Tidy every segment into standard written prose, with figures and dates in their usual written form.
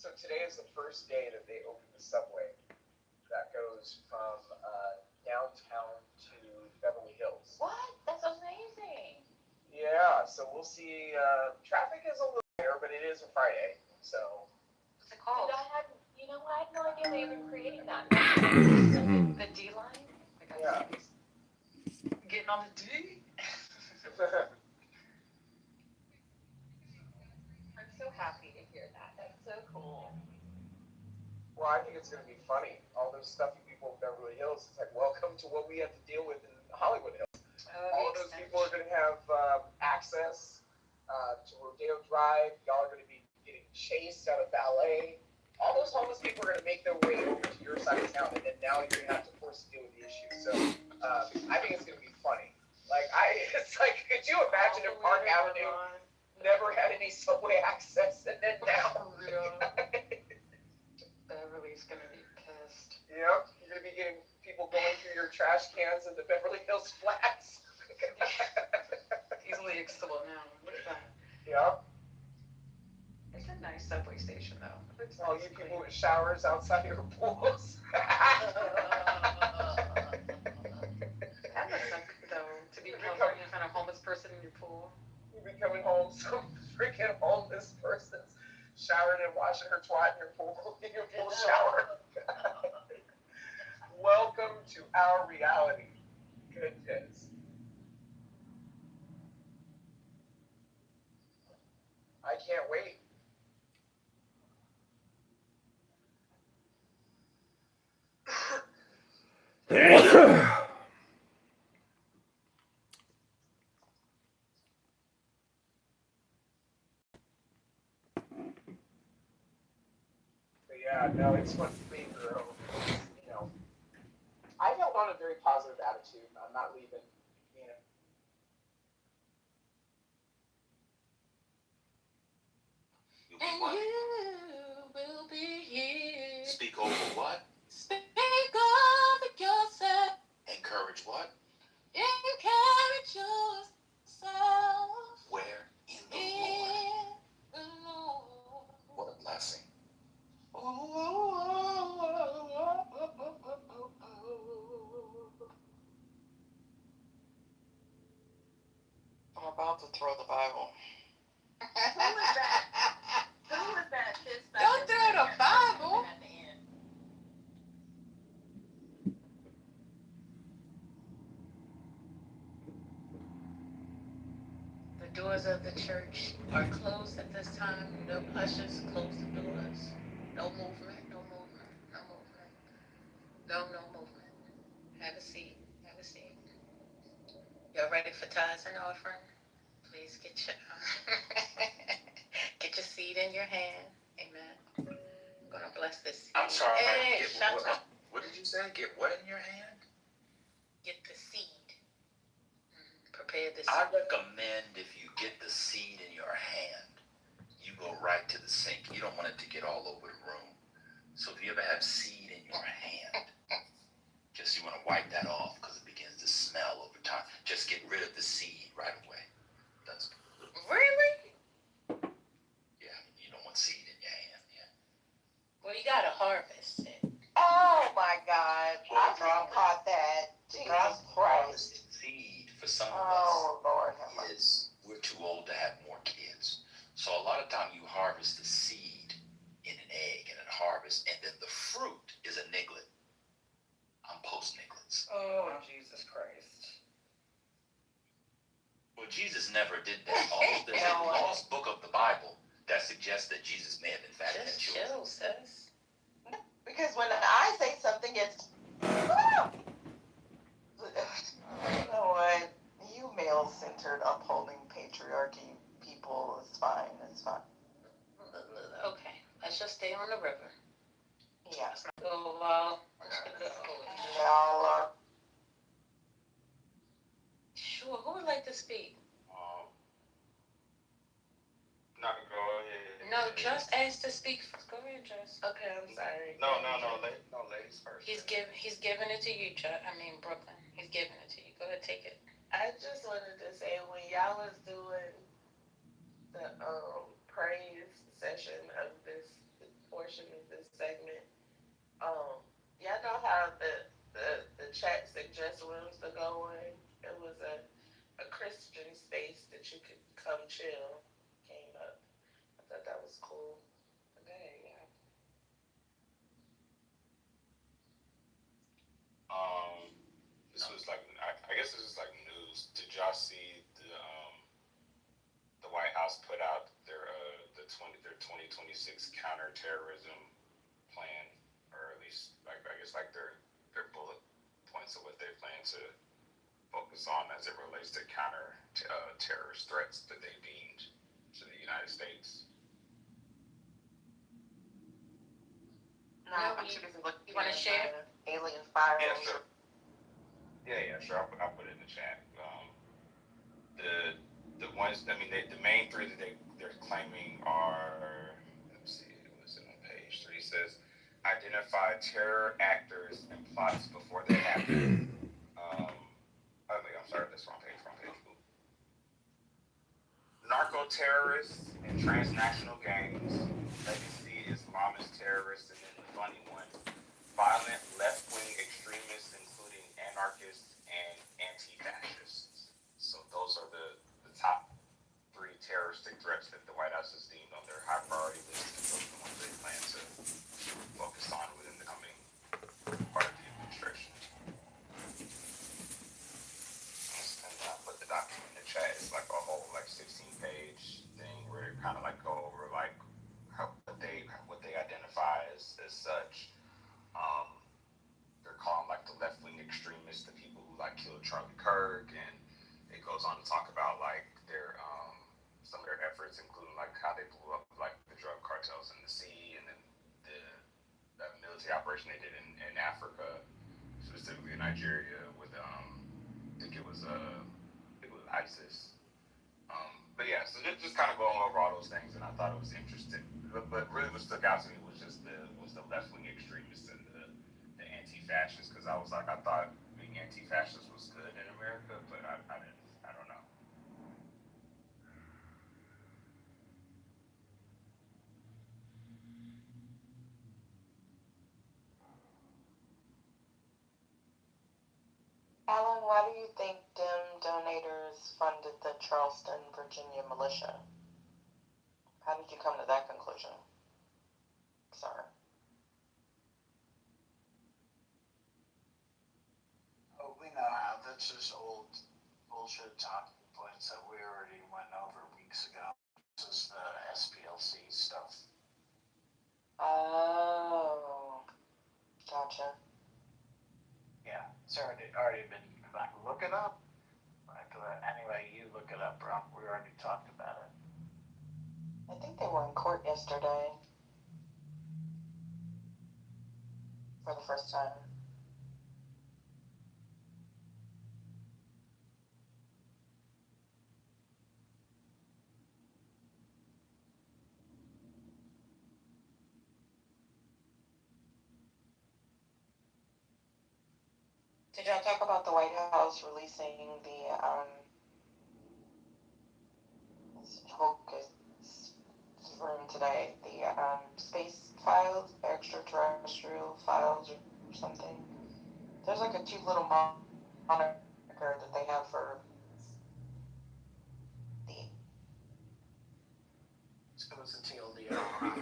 So today is the first day that they opened the subway that goes from downtown to Beverly Hills. What? That's amazing. Yeah, so we'll see. Traffic is a little higher, but it is a Friday, so. What's it called? I had no idea they were creating that. The D line? Yeah. Getting on the D? I'm so happy to hear that. That's so cool. Well, I think it's going to be funny. All those stuffy people in Beverly Hills, it's like, welcome to what we have to deal with in Hollywood Hills. All of those people are going to have access to Rodeo Drive. Y'all are going to be getting chased out of ballet. All those homeless people are going to make their way over to your side of town, and then now you're going to have to force to deal with the issue. So I think it's going to be funny. It's like, could you imagine if Park Avenue never had any subway access, and then now? Beverly's going to be pissed. Yep, you're going to be getting people going through your trash cans in the Beverly Hills flats. Easily accessible now. Look at that. Yep. It's a nice subway station, though. It's all you people with showers outside your pools. That must suck, though, to be California and find a homeless person in your pool. You'll be coming home, some freaking homeless person's showering and washing her twat in your pool shower. Welcome to our reality. Goodness. I can't wait. But yeah, no, it's fun to be here. I held on a very positive attitude. I'm not leaving. And you will be here. Speak over what? Speak over yourself. Encourage what? Encourage yourself. Where? In the Lord. What a blessing. I'm about to throw the Bible. Who was that? Who was that? Don't throw the Bible. The doors of the church are closed at this time. The ushers close the doors. No movement, no movement, no movement. No movement. Have a seat. Have a seat. Y'all ready for tithes and offering? Please get your seed in your hand. Amen. I'm gonna bless this seed. I'm sorry. Hey, what did you say? Get what in your hand? Get the seed. Prepare the seed. I recommend if you get the seed in your hand, you go right to the sink. You don't want it to get all over the room. So if you ever have seed in your hand, just you want to wipe that off because it begins to smell over time. Just get rid of the seed right away. That's Really? Yeah, you don't want seed in your hand. Yeah. Well, you gotta harvest it. Oh my God! I just caught that. Jesus Christ! Seed for some of Oh Lord, us is we're too old to have more kids. So a lot of time you harvest the seed in an egg and a harvest, and then the fruit is a niglet. I'm post niglets. Oh, Jesus Christ. Well, Jesus never did that. Although there's a lost book of the Bible that suggests that Jesus may have in fact had Just children. chill, sis. because when I say something, it's you know what? You male-centered, upholding patriarchy people is fine. It's fine. Okay, let's just stay on the river. Yeah. Let's not go Y'all are. Sure, who would like to speak? No, go ahead. No, Just asked to speak. Go ahead, Just. Okay, I'm sorry. No, ladies first. He's giving it to you, Brooklyn. He's giving it to you. Go ahead, take it. I just wanted to say when y'all was doing the praise session of this '26 counterterrorism plan, or at least like I guess like their bullet points of what they plan to focus on as it relates to terrorist threats that they deemed to the United States. No, No, I'm too busy looking. you wanna at share? the alien files. Yeah, sure. Yeah, sure. I'll put it in the chat. The ones, I mean, the main three that they're claiming are, let's see, what's it on page 3? It says, identify terror actors and plots before they happen. I'm sorry, that's wrong page. Ooh. Narco-terrorists and transnational gangs, legacy Islamist terrorists, and then the funny one, violent left-wing extremists, including anarchists and anti-fascists. So those are the top 3 terroristic threats that the White House has deemed on their high priority list, and those are the ones they plan to focus on within the coming part of the administration. And I put the document in the chat. It's like a whole 16-page thing where it kind of like go over like what they identify as such. They're calling like the left-wing extremists the people who like killed Charlie Kirk, and it goes on to talk about like their some of their efforts, including like how they blew up like the drug cartels in the sea, and then the military operation they did in Africa, specifically in Nigeria with I think it was ISIS. But yeah, so just kind of going over all those things, and I thought it was interesting. But really, what stuck out to me was just the left-wing extremists and the anti-fascists, because I thought being anti-fascist was good in America, but I don't know. Alan, why do you think donators funded the Charleston, Virginia militia? How did you come to that conclusion? Sorry. Oh, we know how. That's just old bullshit talking points that we already went over weeks ago. This is the SPLC stuff. Oh, gotcha. Yeah, it's already been, like, look it up. Like, anyway, you look it up, bro. We already talked about it. I think they were in court yesterday for the first time. Did y'all talk about the White House releasing the focus room today, the space files, extraterrestrial files or something? There's like a cute little moniker that they have for the. So it's a TLDR.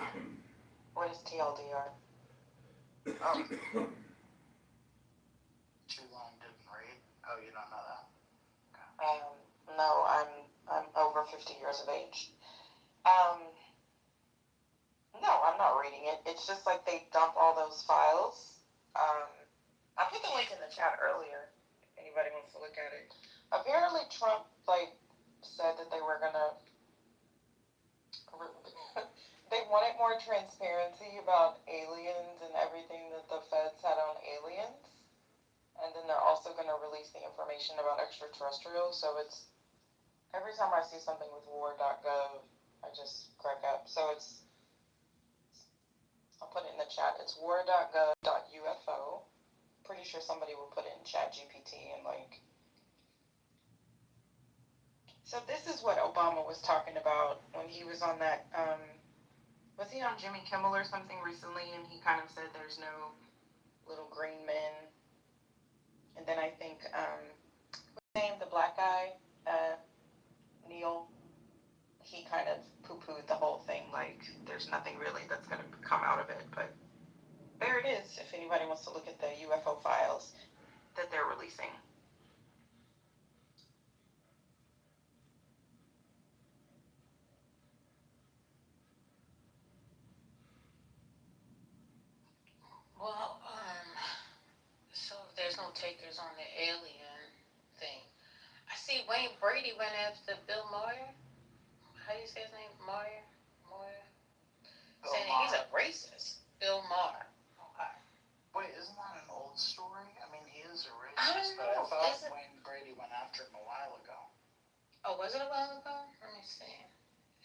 What is TLDR? Oh. Too long didn't read. Oh, you don't know that? No, I'm over 50 years of age. No, I'm not reading it. It's just like they dump all those files. I put the link in the chat earlier. If anybody wants to look at it. Apparently, Trump said that they were gonna. They wanted more transparency about aliens and everything that the feds had on aliens, and then they're also gonna release the information about extraterrestrials. So it's every time I see something with war.gov, I just crack up. So I'll put it in the chat. It's war.gov.ufo. Pretty sure somebody will put it in chat GPT and So this is what Obama was talking about when he was on that, was he on Jimmy Kimmel or something recently, and he kind of said there's no little green men. And then I think, what's his name, the black guy, Neil, he kind of poo-pooed the whole thing, like there's nothing really that's going to come out of it, but there it is, if anybody wants to look at the UFO files that they're releasing. was on the alien thing. I see Wayne Brady went after Bill Maher. How do you say his name? Maher? Saying that he's a racist. Bill Maher. Okay. Wait, isn't that an old story? I mean, he is a I don't racist, but I know. thought Wayne Brady went after him a while ago. Oh, was it a while ago? Let me see.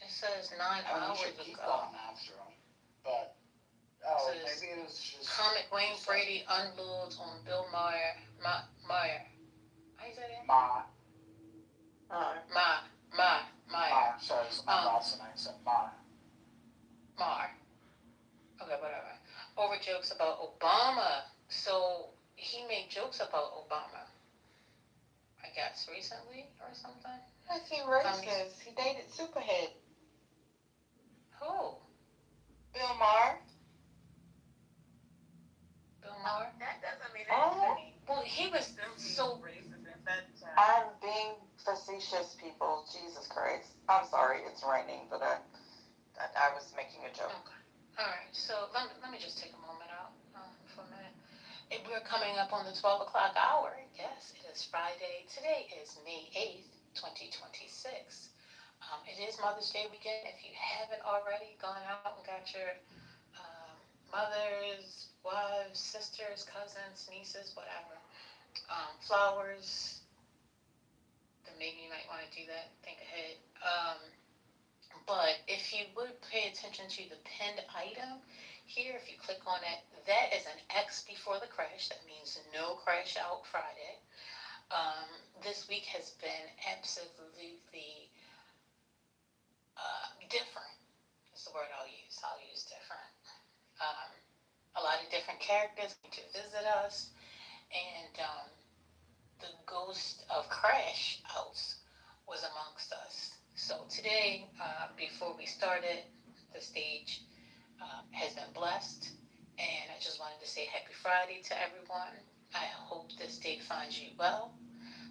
It says 9 I mean, hours you should keep ago. going after him, but Says, maybe it was just comic Wayne Brady unloads on Bill Maher. Maher. How you say that? Ma. Maher. Sorry, it's my Boston accent. Ma. Maher. Okay, whatever. Over jokes about Obama. So he made jokes about Obama. I guess recently or something. Is he racist? He dated Superhead. Who? Bill Maher. Bill Maher? That doesn't mean Oh. anything. Well, he was so. Racist in that time. I'm being facetious, people. Jesus Christ. I'm sorry, it's raining, but I was making a joke. Okay. All right. So let me just take a moment out for a minute. We're coming up on the 12 o'clock hour. Yes, it is Friday. Today is May 8th, 2026. It is Mother's Day weekend. If you haven't already gone out and got your mothers, wives, sisters, cousins, nieces, whatever, flowers, then maybe you might want to do that. Think ahead. But if you would pay attention to the pinned item here, if you click on it, that is an X before the crash. That means no crash out Friday. This week has been absolutely different. Is the word I'll use. I'll use different. A lot of different characters came to visit us, and the ghost of Crash House was amongst us. So today, before we started, the stage has been blessed, and I just wanted to say Happy Friday to everyone. I hope this day finds you well.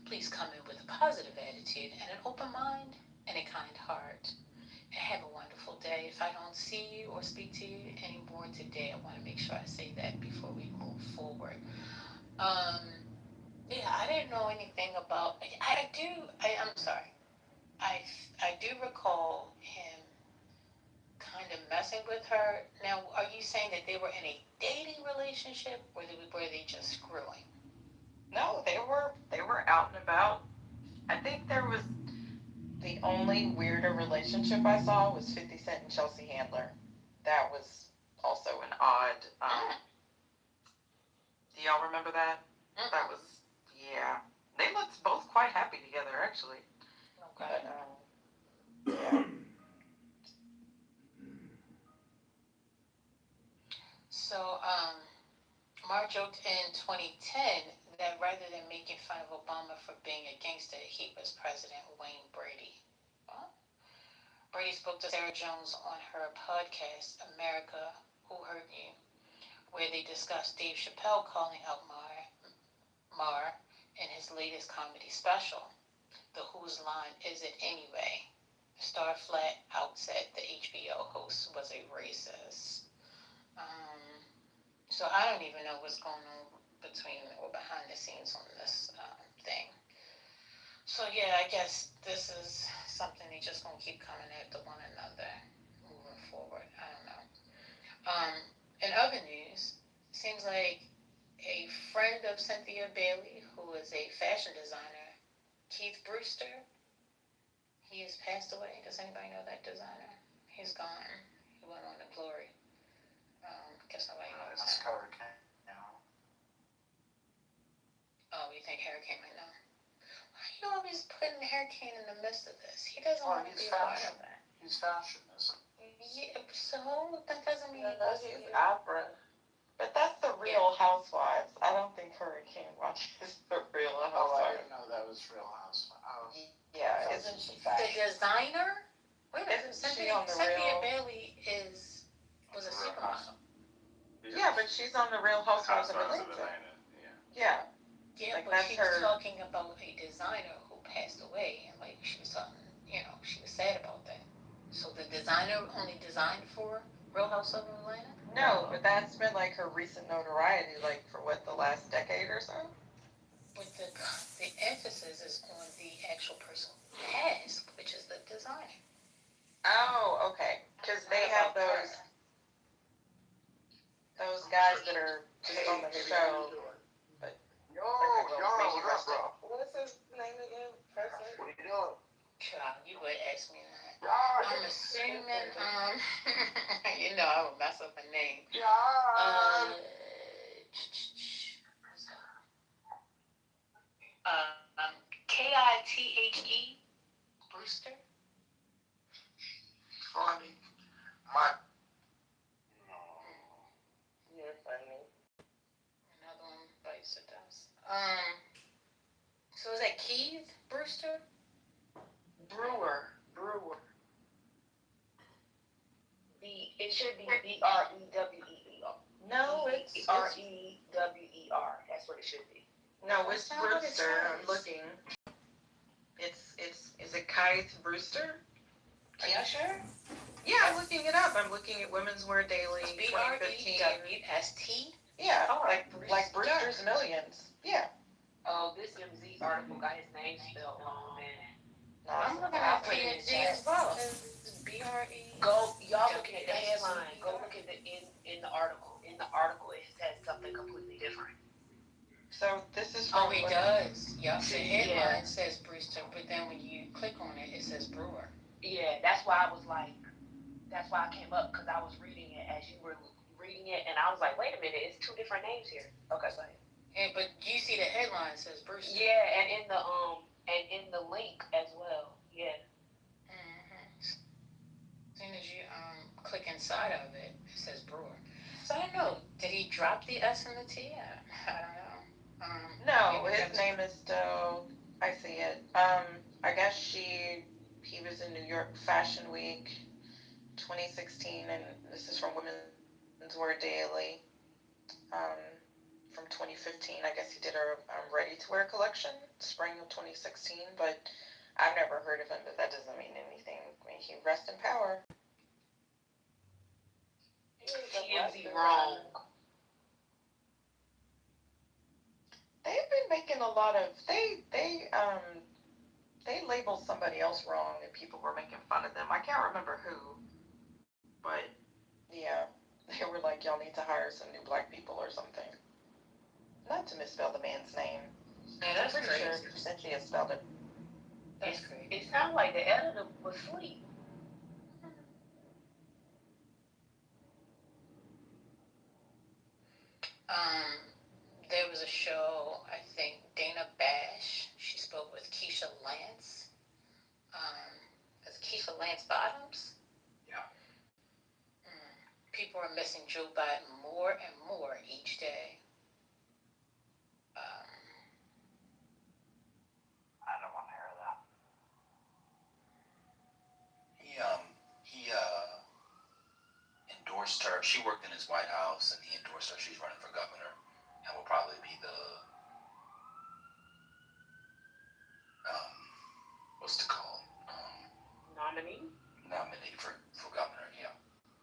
Please come in with a positive attitude and an open mind and a kind heart. And have a wonderful day. If I don't see you or speak to you anymore today, I want to make sure I say that before we move forward. Yeah, I didn't know anything about. I'm sorry. I do recall him kind of messing with her. Now, are you saying that they were in a dating relationship, or were they just screwing? No, they were out and about. I think there was the only weirder relationship I saw was 50 Cent and Chelsea Handler. That was also an odd. Do y'all remember that? Mm-hmm. That was, yeah. They looked both quite happy together, actually. Okay. But, yeah. So, Marr joked in 2010 that rather than making fun of Obama for being a gangster, he was President Wayne Brady. Well, Brady spoke to Sarah Jones on her podcast, America, Who Hurt You, where they discussed Dave Chappelle calling out Marr in his latest comedy special. The Whose Line Is It Anyway? Star flat out said the HBO host was a racist. So I don't even know what's going on between or behind the scenes on this thing. So yeah, I guess this is something they just gonna keep coming after one another moving forward. I don't know. In other news, seems like a friend of Cynthia Bailey, who is a fashion designer, Keith Brewster, he has passed away. Does anybody know that designer? He's gone. He went on to glory. Guess nobody knows That's him. Hurricane. Oh, you think Hurricane might know? Why are you always putting Hurricane in the midst of this? He doesn't want to be a part of that. He's fashion, isn't Yeah, so that doesn't mean He's opera. But that's the Real Housewives. I don't think Hurricane watches the Real I Housewives. didn't know that was Real Housewives. Yeah, Isn't she the designer? Wait a minute, Isn't she on the Cynthia Real? Bailey was a supermodel. Yeah, but she's on the Real Housewives of Atlanta. Yeah. Yeah, Like, but that's she was her. talking about a designer who passed away, and like she was talking, she was sad about that. So the designer only designed for Real House of Atlanta? No, but that's been like her recent notoriety, like for what, the last decade or so? but the emphasis is on the actual personal task, which is the design. Oh, okay. Because they have those guys that are just on the show. But Yo, maybe what's rustic. up, bro? What's his name again? President? What are you doing? Child, you would ask me that. Yeah. I'm assuming, you know, I would mess up a name. Yeah. Kithe Brewster. Funny. My. You're funny. Another one bites the dust. So is that Keith Brewster? Brewer. It should be Brewer. No, it's Rewer. That's what it should be. no, it's Brewster. I'm looking. It's is it Kite Brewster? Are you sure? Yeah, I'm looking it up. I'm looking at Women's Wear Daily 2015. BREWST? Yeah, Oh, like Brewster's Millions. Yeah. Oh, this MZ article got his name spelled wrong, man. I'm looking at PNG as well. BRE. Go, y'all look at the headline. Go look at the in the article. In the article, it says something completely different. So this is Oh, from he does. Yup, the headline says Brewster, but then when you click on it, it says Brewer. Yeah, that's why I was like, that's why I came up, because I was reading it as you were reading it, and I was like, wait a minute, it's two different names here. Okay, so. And, but you see the headline says Brewster. Yeah, and in the link as well. Yeah. Mm-hmm. As soon as you click inside of it, it says Brewer. So I don't know. Did he drop the S and the T? I don't know. No, his name is still. I see it. I guess he was in New York Fashion Week 2016, and this is from Women's Wear Daily. From 2015, I guess he did a ready-to-wear collection, spring of 2016, but I've never heard of him, but that doesn't mean anything. I mean, he rest in power. TMZ wrong. They've been making a lot of they labeled somebody else wrong and people were making fun of them. I can't remember who, but yeah, they were like, y'all need to hire some new black people or something. Not to misspell the man's name. Yeah, that's I'm pretty crazy. sure Cynthia spelled it. That's crazy. It sounded like the editor was asleep. There was a show, I think Dana Bash, she spoke with Keisha Lance. That's Keisha Lance Bottoms. Yeah. People are missing Joe Biden more and more each day. I don't want to hear that. He endorsed her. She worked in his White House, and he endorsed her. She's running for governor, and will probably be the what's it called? Nominee for governor. Yeah.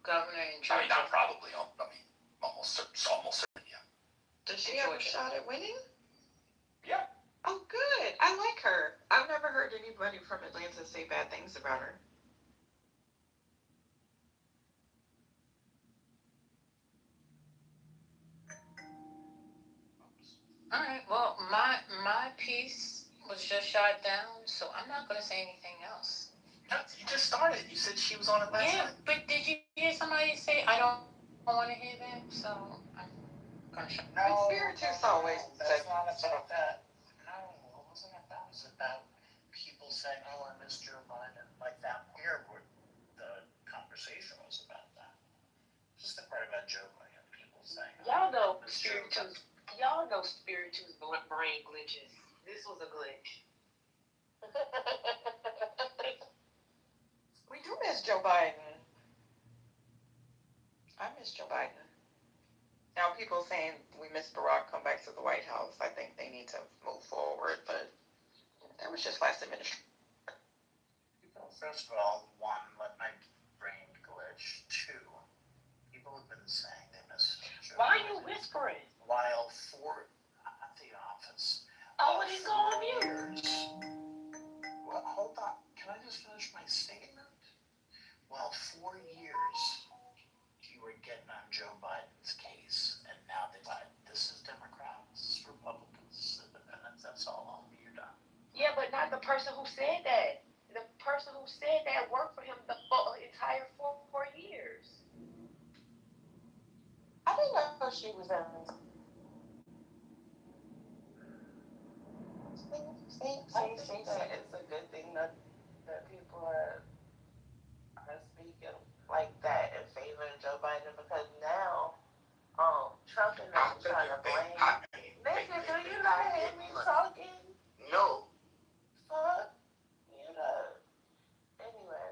Governor in I Georgia. mean, not probably. I mean, almost certain. Yeah. Does she have a shot at winning? Yeah. Oh, good. I like her. I've never heard anybody from Atlanta say bad things about her. All right. Well, my piece was just shot down, so I'm not going to say anything else. You just started. You said she was on it last Yeah, night. but did you hear somebody say I don't want to hear that? So I'm going to shut. No, Spiritus always that's said not about that. No, it wasn't about. It was about people saying, "Oh, I missed Joe Biden." Like that. Here, the conversation was about that. Just the part about Joe Biden. People saying, Y'all know "I missed Joe Biden." Spiritus brain glitches. This was a glitch. We do miss Joe Biden. I miss Joe Biden. Now, people saying we miss Barack come back to the White House. I think they need to move forward, but that was just last administration. First of all, one, let my brain glitch. Two, people have been saying they miss Joe Why are Biden you whispering? while for the office. Joe Biden's case, and now they like, this is Democrats, this is Republicans, and that's all on me, you're done. Yeah, but not the person who said that. The person who said that worked for him the entire 4 years. I didn't know she was in. See, that it's a good thing that people are speaking like that in favor of Joe Biden, because now, Trump and them trying to blame. Nigga, do you not hear me talking? No. Fuck, you know. Anyway,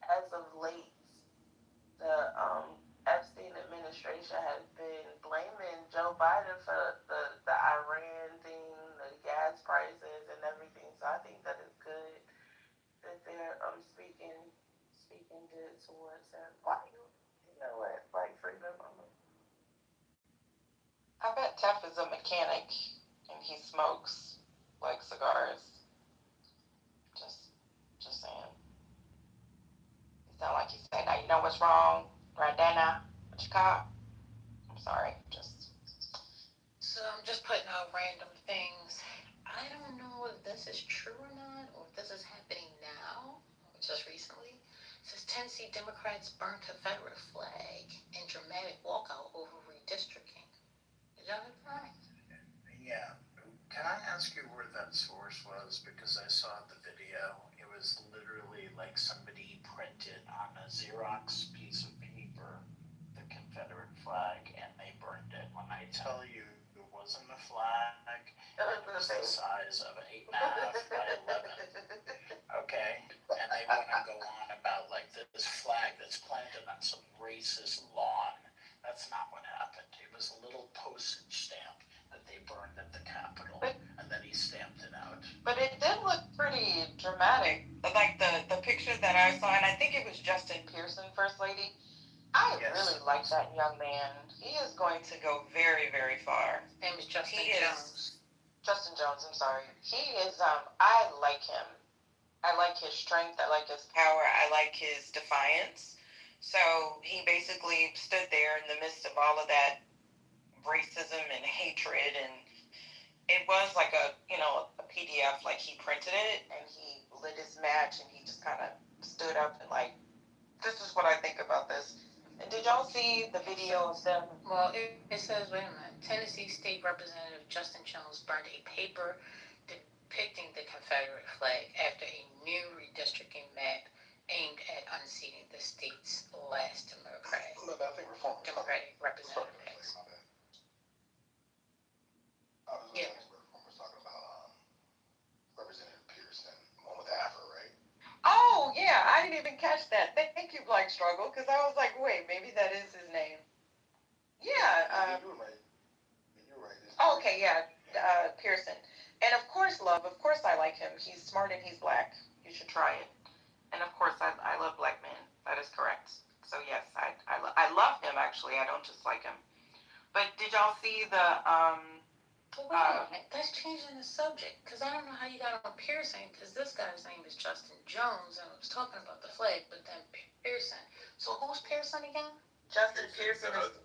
as of late, the Epstein administration has been blaming Joe Biden for the Iran thing, the gas prices and everything. So I think that is good that they're speaking good towards him. Why you know what? Like freedom. I bet Tef is a mechanic and he smokes like cigars. Just saying. You sound like you say, now you know what's wrong right there now. What you call? I'm sorry. So I'm just putting out random things. I don't know if this is true or not, or if this is happening now, or just recently. It says Tennessee Democrats burn Confederate flag in dramatic walkout over redistricting. Is that right? Yeah. Can I ask you where that source was? Because I saw the video. It was literally like somebody printed on a Xerox piece of paper the Confederate flag and they burned it. When I tell you it wasn't a flag, it was the size of an 8.5 by 11. Okay? And they want to go on about like this flag that's planted on some racist lawn. That's not what happened. It was a little postage stamp that they burned at the Capitol, and then he stamped it out. But it did look pretty dramatic. Like the picture that I saw, and I think it was Justin Pearson, First Lady. I really like that young man. He is going to go very, very far. His name is Justin Jones. Justin Jones, I'm sorry. He is, I like him. I like his strength. I like his power. I like his defiance. So he basically stood there in the midst of all of that racism and hatred, and it was like a PDF, like he printed it and he lit his match and he just kind of stood up and like, this is what I think about this. And did y'all see the video of them? Well, it says, wait a minute, Tennessee State Representative Justin Jones burned a paper depicting the Confederate flag after a new redistricting map aimed at unseating the state's last Democratic representative. Yeah. Reformers talking about Representative Pearson, one with the afro, right? Oh, yeah, I didn't even catch that. Thank you, Black Struggle, because I was like, wait, maybe that is his name. Yeah. You were right. You were right. Oh, okay, yeah, Pearson. And of course, love, of course I like him. He's smart and he's black. You should try it. And of course, I love black men. That is correct. So yes, I love him, actually. I don't just like him. But did y'all see the, But wait a minute, that's changing the subject, because I don't know how you got on Pearson, because this guy's name is Justin Jones, and I was talking about the flag, but then Pearson. So who's Pearson again? Justin Pearson is...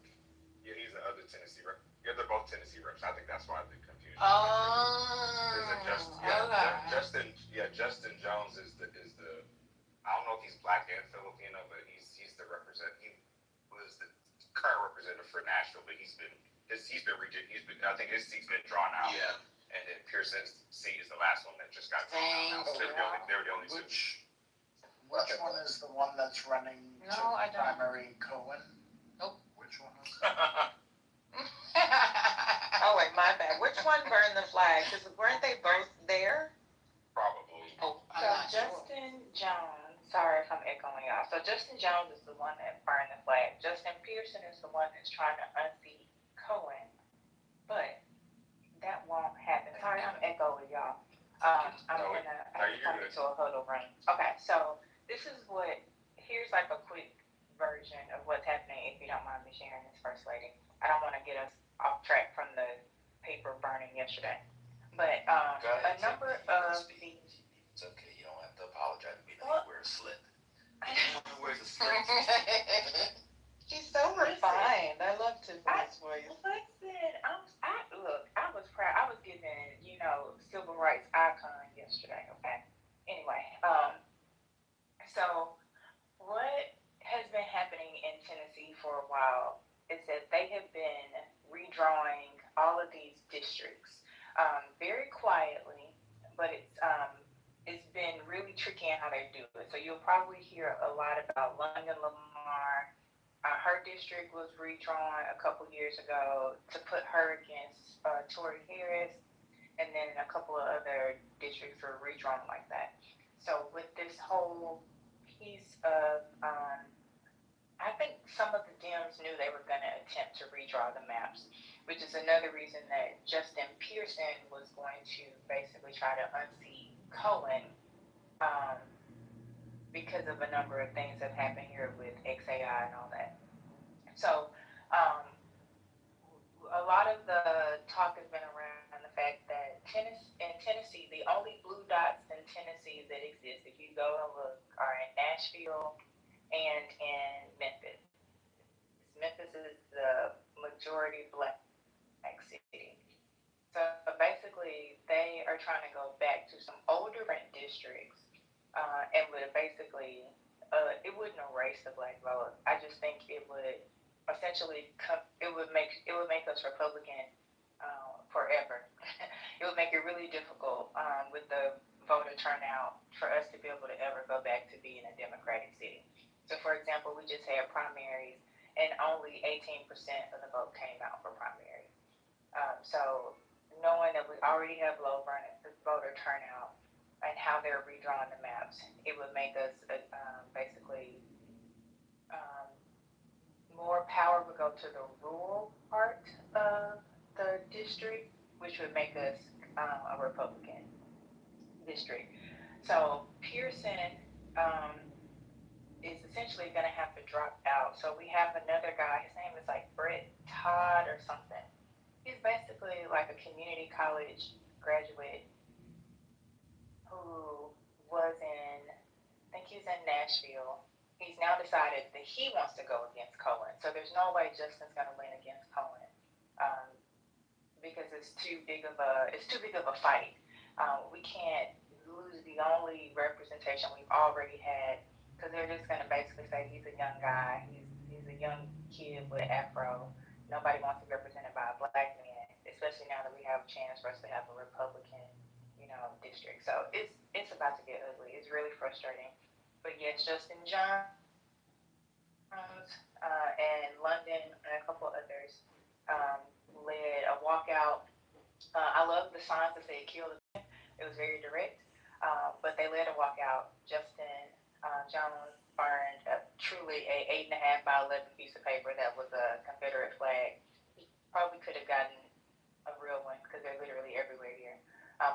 Yeah, he's the other Tennessee rep. Yeah, they're both Tennessee reps. I think that's why the confusion. Justin Jones is the. I don't know if he's black and Filipino, but he's the He was the current representative for Nashville, but he's been I think his seat's been drawn out. Yeah. And then Pearson's seat is the last one that just got drawn out. So they're the only two. Which one is the one that's running to primary Cohen? Nope. Which one is Oh, wait, my bad. Which one burned the flag? Because weren't they both there? Probably. Oh, I'm So not sure. Justin Jones, sorry if I'm echoing y'all. So Justin Jones is the one that burned the flag. Justin Pearson is the one that's trying to unseat Cohen. But that won't happen. Sorry, I'm echoing y'all. I'm coming to a huddle room. Okay, so here's like a quick version of what's happening, if you don't mind me sharing this, First Lady. I don't want to get us off track from the paper burning yesterday. But a number of the... It's okay, you don't have to apologize to me. Where's Slip? Where's the Slip? a lot about London Lamar. Her district was redrawn a couple years ago to put her against Tory Harris, and then a couple of other districts were redrawn like that. So with this whole piece of, I think some of the Dems knew they were going to attempt to redraw the maps, which is another reason that Justin Pearson was going to basically try to unseat Cohen, because of a number of things that happened here with XAI and all that. So, a lot of the talk has been around the fact that in Tennessee, the only blue dots in Tennessee that exist, if you go and look, are in Nashville and in Memphis. Memphis is the majority black city. So basically, they are trying to go back to some older rent districts, and would basically, it wouldn't erase the black vote. I just think it would essentially it would make us Republican forever. It would make it really difficult with the voter turnout for us to be able to ever go back to being a Democratic city. So, for example, we just had primaries, and only 18% of the vote came out for primaries. So knowing that we already have low voter turnout and how they're redrawing the maps, it would make us basically more power would go to the rural part of the district, which would make us a Republican district. So Pearson is essentially going to have to drop out. So we have another guy, his name is like Brett Todd or something. He's basically like a community college graduate who was in, I think he was in Nashville. He's now decided that he wants to go against Cohen. So there's no way Justin's going to win against Cohen, because it's too big of a fight. We can't lose the only representation we've already had, because they're just going to basically say he's a young guy, he's a young kid with an afro. Nobody wants to be represented by a black man, especially now that we have a chance for us to have a Republican, district. So it's about to get ugly. It's really frustrating. But yes, Justin Jones and London and a couple others led a walkout. I love the signs that said "kill the man." It was very direct, but they led a walkout. Justin Jones burned truly a 8.5 by 11 piece of paper that was a Confederate flag. He probably could have gotten a real one because they're literally everywhere here.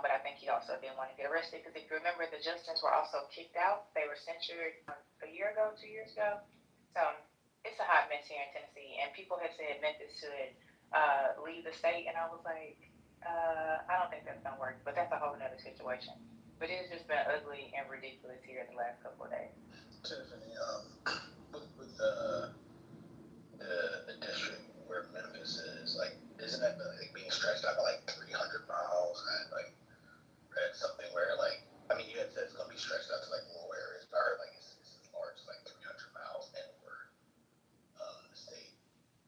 But I think he also didn't want to get arrested, because if you remember, the Justins were also kicked out. They were censured a year ago, 2 years ago. So it's a hot mess here in Tennessee, and people have said Memphis should leave the state, and I was like, I don't think that's gonna work. But that's a whole nother situation. But it's just been ugly and ridiculous here in the last couple of days. Tiffany, with the district where Memphis is, like, isn't that like being stretched out by like 300 miles? And like read something where like, I mean, you had said it's gonna be stretched out to like rural areas, but I heard like it's as large as like 300 miles inward the state.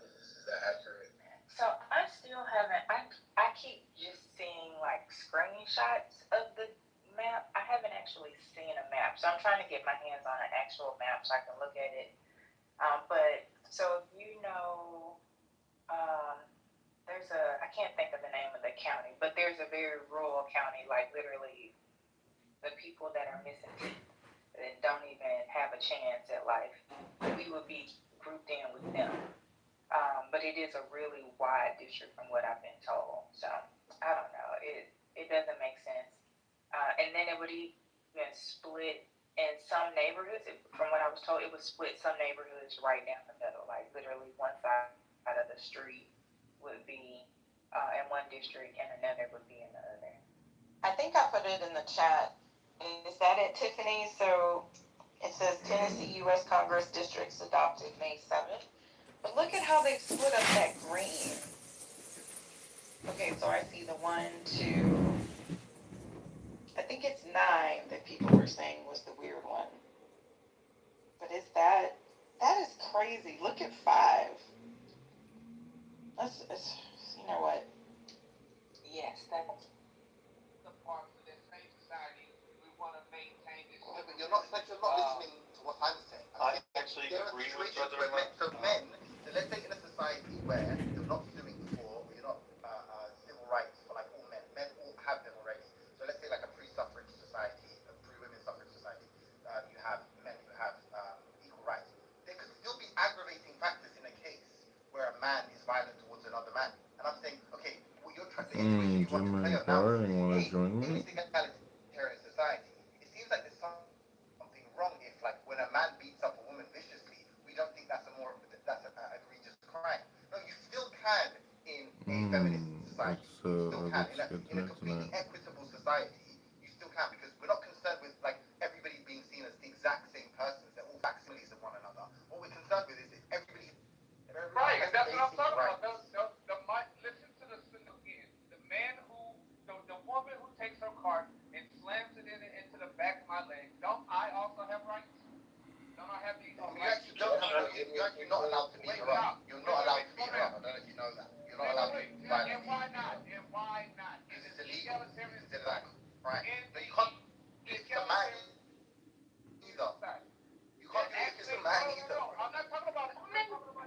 Is that accurate? So I still haven't. I keep just seeing like screenshots of the map. I haven't actually seen a map, so I'm trying to get my hands on an actual map so I can look at it. But so there's I can't think of the name of the county, but there's a very rural county, like literally the people that are missing teeth and don't even have a chance at life, we would be grouped in with them. But it is a really wide district from what I've been told. So I don't know. It doesn't make sense. And then it would even split in some neighborhoods. From what I was told, it would split some neighborhoods right down the middle. Like literally one side of the street would be in one district and another would be in the other. I think I put it in the chat. Is that it, Tiffany? So it says Tennessee U.S. Congress districts adopted May 7th. But look at how they split up that green. Okay, so I see the 1, 2, I think it's 9 that people were saying was the weird one. But is that is crazy. Look at 5. It's, you know what? Yes, that's The part of that same society we want to maintain this. But you're not listening to what I'm saying. of situations where men, so let's say in a society where you're not suing for, you're not civil rights for like all men. Men all have them already. So let's say like a pre-suffrage society, a pre-women suffrage society. You have men who have equal rights. There could still be aggravating factors in a case where a man is violent towards another man. And I'm saying, okay, well, you're trying to you want to play out now. Hey, in this egalitarian society, it seems like there's something wrong if, like, when a man beats up a woman viciously, we don't think that's an egregious crime. No, you still can in a feminist society. You still can in a completely equitable society. You still can, because we're not concerned with like everybody being seen as the exact same persons. They're all facsimiles of one another. What we're concerned with is everybody. Right, and that's what I'm talking about. Listen to the again. The man the woman who takes her cart and slams it into the back of my leg. Don't I also have rights? Don't I have these? No, you actually don't have. You're actually not allowed to beat her up. You're not allowed to beat her up. I don't know if you know that. You're not allowed to beat her up. And why not? And why not? Because it's illegal. It's illegal. Right. No, you can't. It's a man either. You can't do it if it's a man either. I'm not talking about.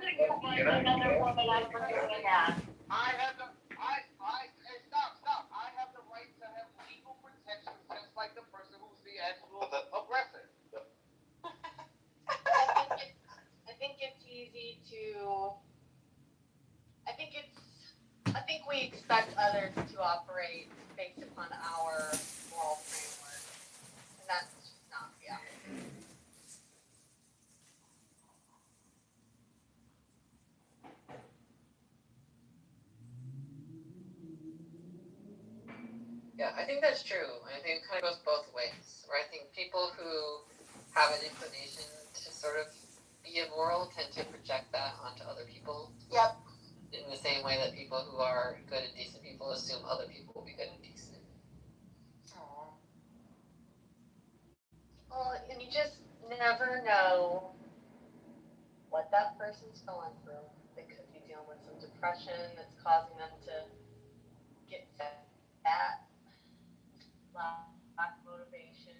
Another woman after doing that. Stop. I have the right to have legal protection just like the person who's the actual aggressor. I think it's easy to. I think we expect others to operate based upon our moral framework, and that's just not reality. Yeah, I think that's true. I think it kind of goes both ways. Where I think people who have an inclination to sort of be immoral tend to project that onto other people. Yep. In the same way that people who are good and decent people assume other people will be good and decent. Well, and you just never know what that person's going through. They could be dealing with some depression that's causing them to get fat, lack motivation,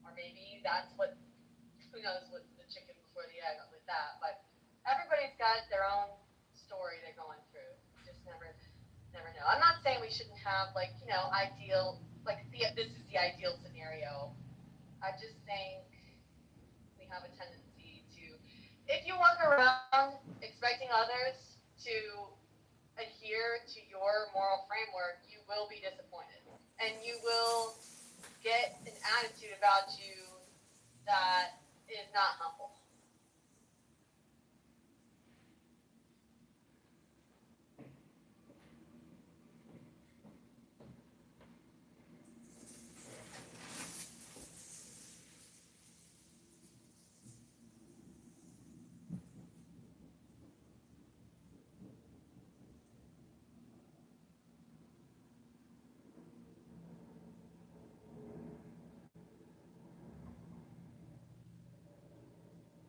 or maybe that's what, who knows what's the chicken before the egg with that. But everybody's got their own story they're going through. You just never know. I'm not saying we shouldn't have ideal, this is the ideal scenario. I just think we have a tendency to, if you walk around expecting others to adhere to your moral framework, you will be disappointed. And you will get an attitude about you that is not humble.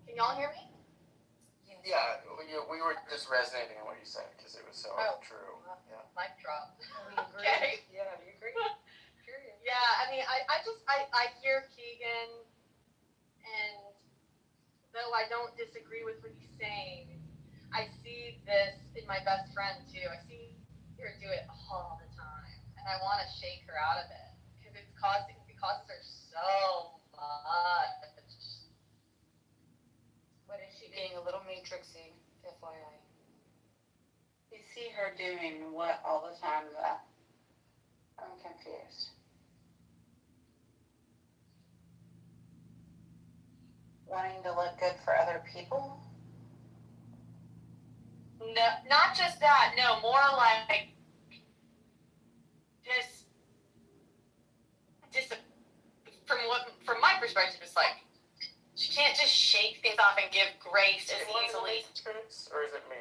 Can y'all hear me? Yeah, we were just resonating on what you said because it was so true. Yeah. Mic drop. Okay. Yeah, you agree? Curious. Yeah, I mean, I hear Keegan, and though I don't disagree with what he's saying, I see this in my best friend too. I see her do it all the time, and I want to shake her out of it because it causes her so much. What is she being a little matrixy, FYI? You see her doing what all the time that? I'm confused. Wanting to look good for other people? No, not just that. No, more like just from my perspective, it's like she can't just shake things off and give grace as easily. Or is it me?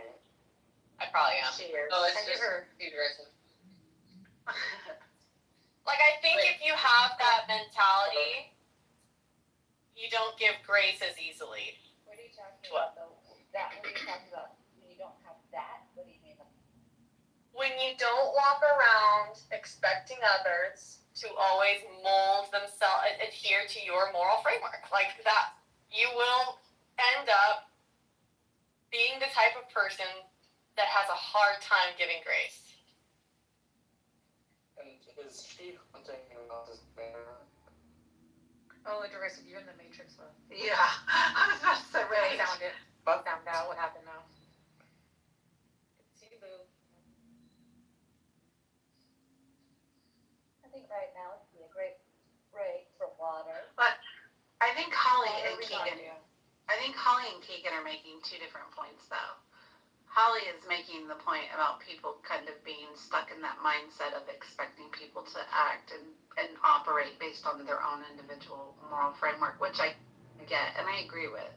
I probably am. She is. Oh, it's just aggressive. Like, I think if you have that mentality, you don't give grace as easily. What are you talking about though? That when you talk about when you don't have that, what do you mean? When you don't walk around expecting others to always mold themselves, adhere to your moral framework, like that, you will end up type of person that has a hard time giving grace. And is he hunting his bear? Oh, Doris, you're in the Matrix, love. Yeah, I was about to say, right. Found it. Found out what happened now. See you, boo. I think right now would be a great break for water. But I think Holly Water and remind Keegan, you. I think Holly and Keegan are making two different points, though. Holly is making the point about people kind of being stuck in that mindset of expecting people to act and operate based on their own individual moral framework, which I get and I agree with.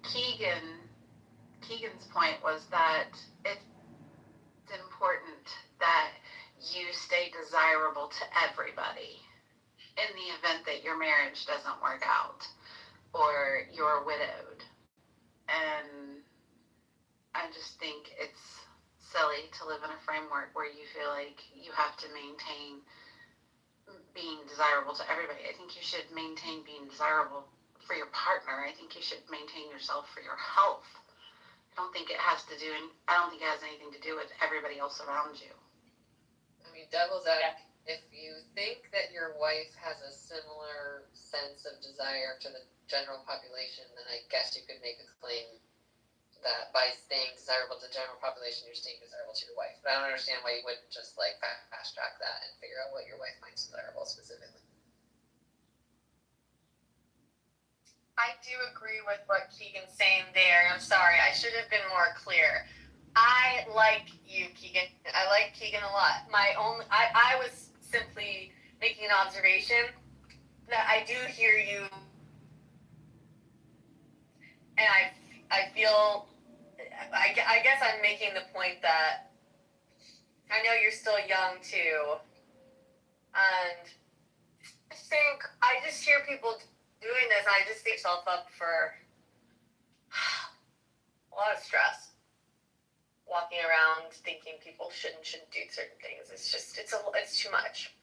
Keegan's point was that it's important that you stay desirable to everybody in the event that your marriage doesn't work out or you're widowed. And I just think it's silly to live in a framework where you feel like you have to maintain being desirable to everybody. I think you should maintain being desirable for your partner. I think you should maintain yourself for your health. I don't think it has anything to do with everybody else around you. I mean, devil's advocate, if you think that your wife has a similar sense of desire to the general population, then I guess you could make a claim that by staying desirable to the general population, you're staying desirable to your wife. But I don't understand why you wouldn't just like fast track that and figure out what your wife finds desirable specifically. I do agree with what Keegan's saying there. I'm sorry, I should have been more clear. I like you, Keegan. I like Keegan a lot. I was simply making an observation that I do hear you, and I feel, I guess I'm making the point that I know you're still young too, and I just hear people doing this, and I just set yourself up for a lot of stress. Walking around thinking people shouldn't do certain things. It's too much.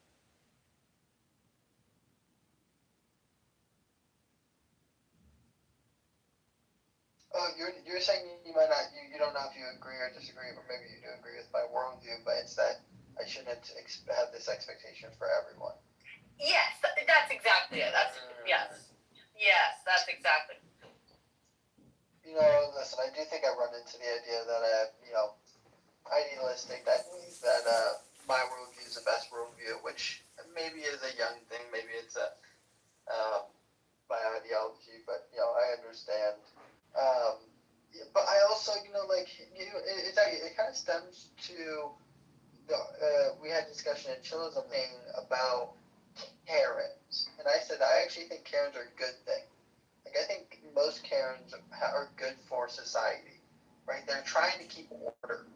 Oh, you're saying you might not, you don't know if you agree or disagree, or maybe you do agree with my worldview, but it's that I shouldn't have this expectation for everyone. Yes, that's exactly it. Yes, that's exactly. Listen, I do think I run into the idea that idealistic, that my worldview is the best worldview, which maybe is a young thing, maybe it's my ideology, but I understand. But I also, it kind of stems to we had a discussion in Chillism about Karens, and I said I actually think Karens are a good thing. Like, I think most Karens are good for society, right? They're trying to keep order,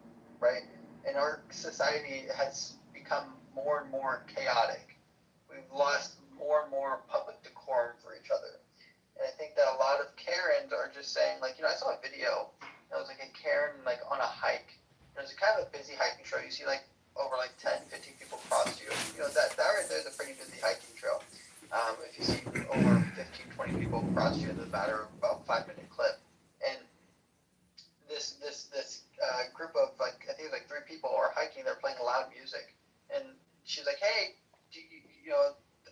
right? And our society has become more and more chaotic. We've lost more and more public decorum for each other. And I think that a lot of Karens are just saying, like, I saw a video, it was like a Karen, like, on a hike. It was kind of a busy hiking trail. You see, like, over, like, 10, 15 people cross you. That right there is a pretty busy hiking trail. If you see over 15, 20 people cross you in the matter of about 5-minute clip. And this group of, like, I think it was like 3 people are hiking, they're playing loud music. And she's like, hey,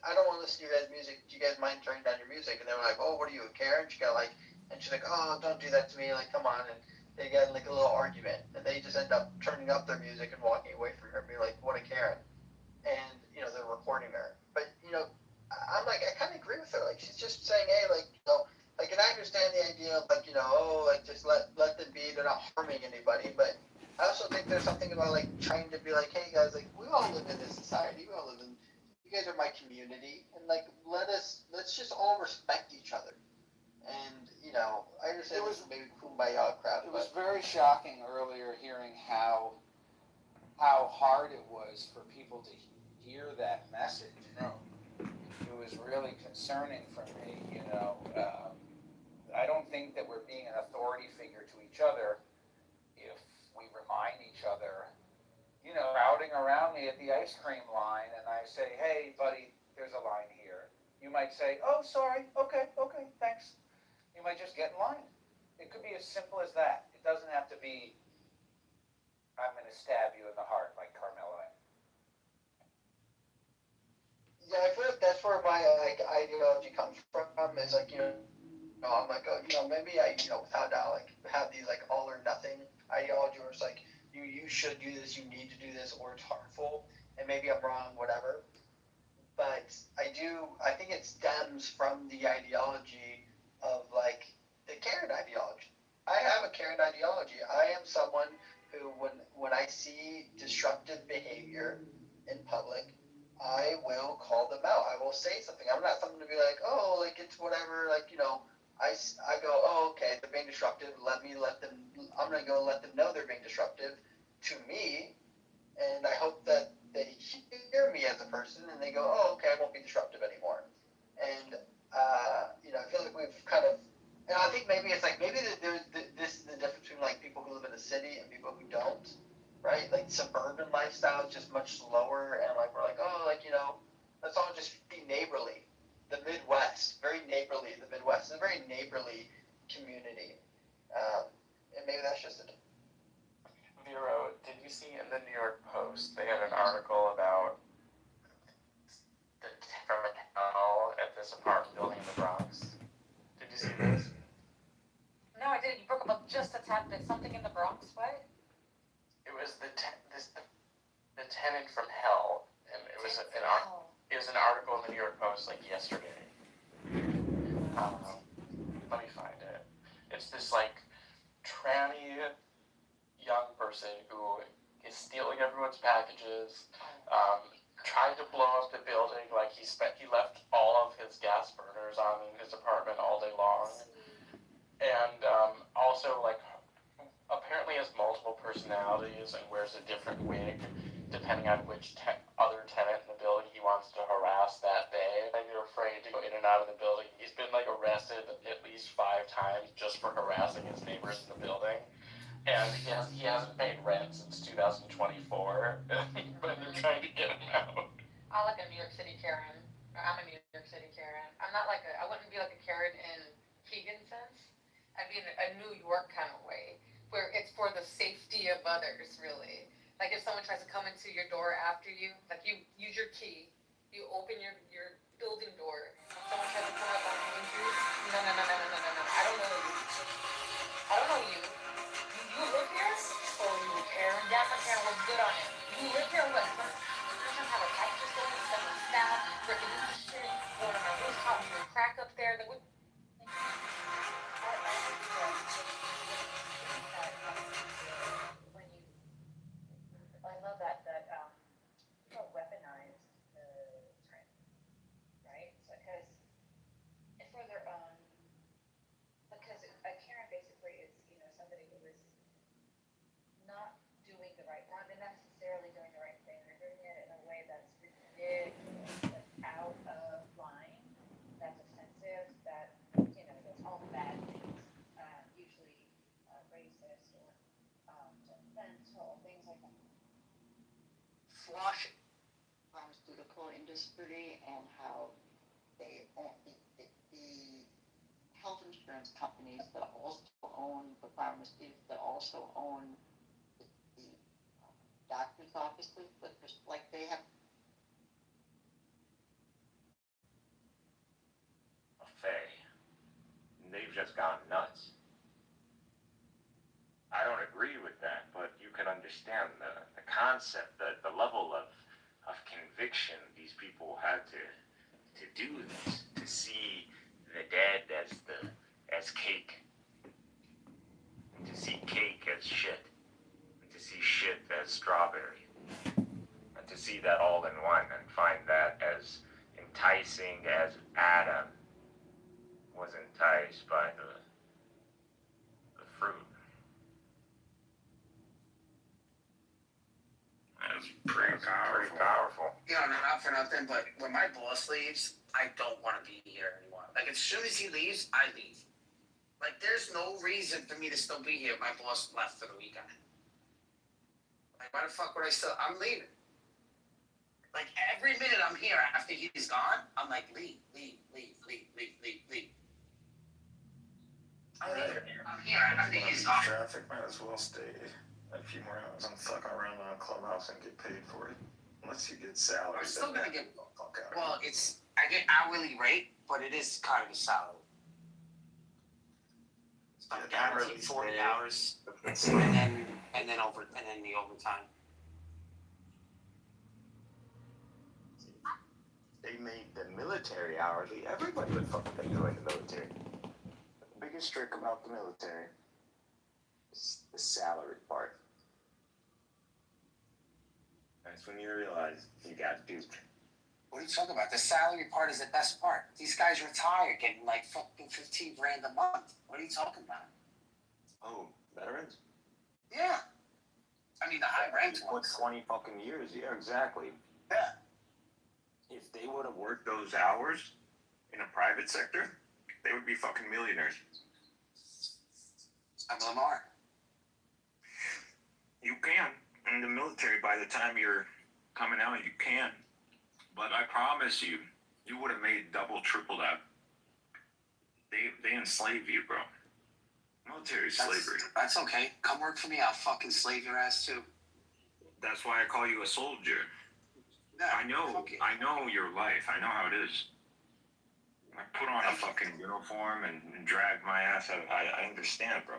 I don't want to listen to your guys' music. Do you guys mind turning down your music? And they were like, oh, what are you, a Karen? She got like, and she's like, oh, don't do that to me. Like, come on. And they got like a little argument. And they just end up turning up their music and walking away from her and being like, what a Karen. And, they're recording her. But, I'm like, I kind of agree with her. Like, she's just saying, hey, like, and I understand the idea of like, just let them be. They're not harming anybody. But I also think there's something about like trying to be like, hey guys, like we all live in this society. We all live in. You guys are my community, and like let's just all respect each other. And I understand it was maybe kumbaya crap. It was very shocking earlier hearing how hard it was for people to hear that message. It was really concerning for me. I don't think that we're being an authority figure to each other if we remind each other. Crowding around me at the ice cream line, and I say, hey, buddy, there's a line here. You might say, oh, sorry, okay, thanks. You might just get in line. It could be as simple as that. It doesn't have to be, I'm going to stab you in the heart like Carmelo. Yeah, I feel like that's where my like ideology comes from. Is like I'm like maybe I without doubt like have these like all or nothing ideology where it's like you should do this, you need to do this, or it's harmful, and maybe I'm wrong, whatever. But I think it stems from the ideology of like the Karen ideology. I have a Karen ideology. I am someone who when I see disruptive behavior in public, I will call them out. I will say something. I'm not someone to be like, oh, like it's whatever, like, I go, oh, okay, they're being disruptive. I'm going to go let them know they're being disruptive to me. And I hope that they hear me as a person and they go, oh, okay, I won't be disruptive anymore. And, I feel like we've kind of, and I think maybe it's like, this is the difference between like people who live in the city and people who don't. Right? Like suburban lifestyle is just much slower, and like we're like, oh, like let's all just be neighborly. The Midwest, very neighborly. The Midwest is a very neighborly community, and maybe that's just it. Vero, did you see in the New York Post they had an article about the from hell at this apartment building in the Bronx? Did you see this? No, I didn't. You broke up just a tad bit. Something in the Bronx, what? It was the tenant from hell, and it was an article in the New York Post like yesterday. Let me find it. It's this like tranny young person who is stealing everyone's packages. Tried to blow up the building. Like he left all of his gas burners on in his apartment all day long, and also like apparently has multiple personalities and wears a different wig depending on which other tenant in the building he wants to harass that day. And you're afraid to go in and out of the building. He's been like arrested at least 5 times just for harassing his neighbors in the building. And he hasn't paid rent since 2024, but they're trying to get him out. I like a New York City Karen. I'm a New York City Karen. I wouldn't be like a Karen in Keegan's sense. I'd be in a New York kind of way, where it's for the safety of others, really. Like if someone tries to come into your door after you, like you use your key, you open your building door, someone tries to come up on you, no. I don't know you. You live here? Oh, you Karen? Yeah, my Karen looks good on it. You live here? What? You have a pipe just going, someone staff, freaking shit, going on my rooftop, you crack up there. I love that weaponized the trend, right? So because a Karen basically is somebody who is not doing the right, not necessarily doing the right thing. They're doing it in a way that's ridiculous, that's out of line, that's offensive, that that's all bad things, usually racist or judgmental, things like that. Sloshing. Pharmaceutical industry and how they own the health insurance companies that also own the pharmacies, that also own the doctor's offices, but just like they have. Faye, they've just gone nuts. I don't agree with that, but you can understand the concept, the level of conviction these people had to do this, to see the dead as cake, to see cake as shit, to see shit as strawberry, and to see that all in one and find that as enticing as Adam was enticed by the fruit. That's pretty powerful. Not for nothing, but when my boss leaves, I don't want to be here anymore. Like, as soon as he leaves, I leave. Like, there's no reason for me to still be here if my boss left for the weekend. Like, why the fuck would I still? I'm leaving. Like, every minute I'm here after he's gone, I'm like, leave. Traffic, might as well stay a few more hours and fuck around on a clubhouse and get paid for it. Unless you get salary. I'm still gonna get. Well, I get hourly rate, but it is kind of a salary. It's not guaranteed 40 hours, and then the overtime. They made the military hourly. Everybody would fucking join the military. The biggest trick about the military is the salary part. That's when you realize you got duped. What are you talking about? The salary part is the best part. These guys retire getting like fucking 15 grand a month. What are you talking about? Oh, veterans? Yeah. I mean, the high ranked ones. 20 fucking years. Yeah, exactly. Yeah. If they would have worked those hours in a private sector, they would be fucking millionaires. I'm Lamar. You can. In the military, by the time you're coming out, you can. But I promise you, you would have made double, triple that. They enslave you, bro. Military slavery. That's okay. Come work for me. I'll fucking slave your ass too. That's why I call you a soldier. No, I know your life. I know how it is. I put on a fucking uniform and drag my ass out. I understand, bro.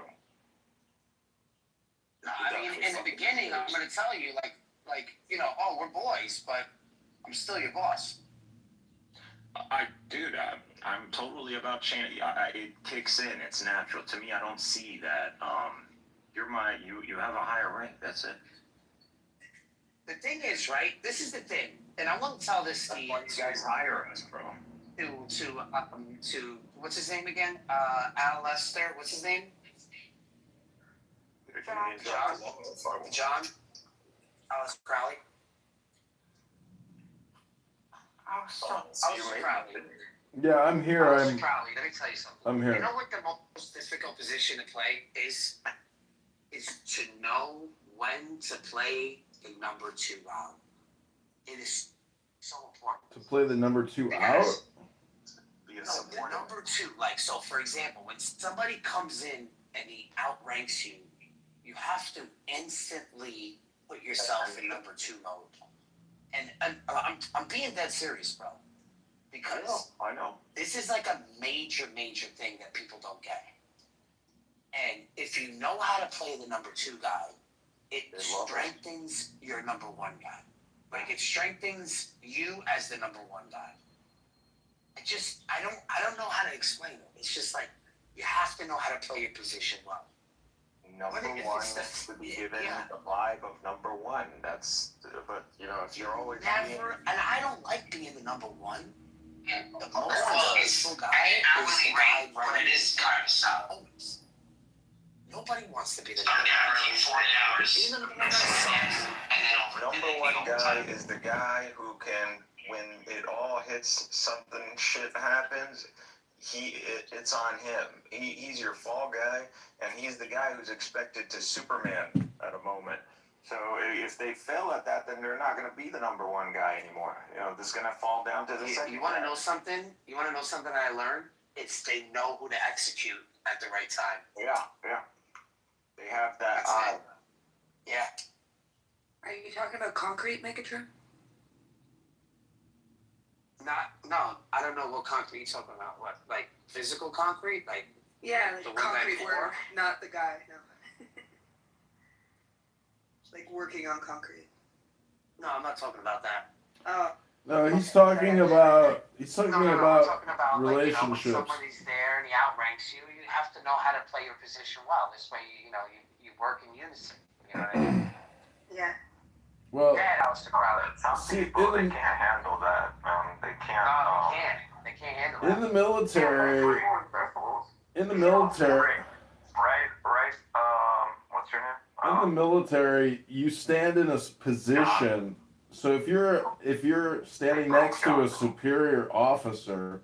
No, I mean, in the beginning, I'm gonna tell you, like, oh, we're boys, but I'm still your boss. Dude, I'm totally about change. It kicks in. It's natural to me. I don't see that. You have a higher rank. That's it. The thing is, right? This is the thing, and I want to tell this to you guys hire us, bro. To what's his name again? Al Lester. What's his name? John. Alice Crowley. Crowley. Yeah, I'm here. Crowley, let me tell you something. I'm here. You know what the most difficult position to play is? Is to know when to play the number 2 out. It is so important. To play the number 2 out? No, the number 2. Like, so for example, when somebody comes in and he outranks you, you have to instantly put yourself in number 2 mode. And I'm being dead serious, bro. Because I know. This is like a major thing that people don't get. And if you know how to play the number 2 guy, it strengthens your number 1 guy. Like, it strengthens you as the number 1 guy. I don't know how to explain it. It's just like, you have to know how to play your position well. Number 1 to be given the vibe of number 1. But if you're always and I don't like being the number 1. The most peaceful guy is the guy running his kind of style. Nobody wants to be the number 1. Number 1 guy is the guy who can, when it all hits, something shit happens, it's on him. He's your fall guy, and he's the guy who's expected to Superman at a moment. So if they fail at that, then they're not going to be the number 1 guy anymore. This is going to fall down to the second. You want to know something? You want to know something I learned? It's they know who to execute at the right time. Yeah. They have that eye. Yeah. Are you talking about concrete, Megatron? No, I don't know what concrete you're talking about. What, like physical concrete? Like yeah, like concrete work, not the guy, no. Like working on concrete. No, I'm not talking about that. Oh. No, he's talking about relationships. When somebody's there and he outranks you, you have to know how to play your position well. This way, you work in unison. You know what I mean? Yeah. Well, some people they can't handle that. They can't. No, they can't handle that. In the military. What's your name? In the military, you stand in a position. So if you're standing next to a superior officer,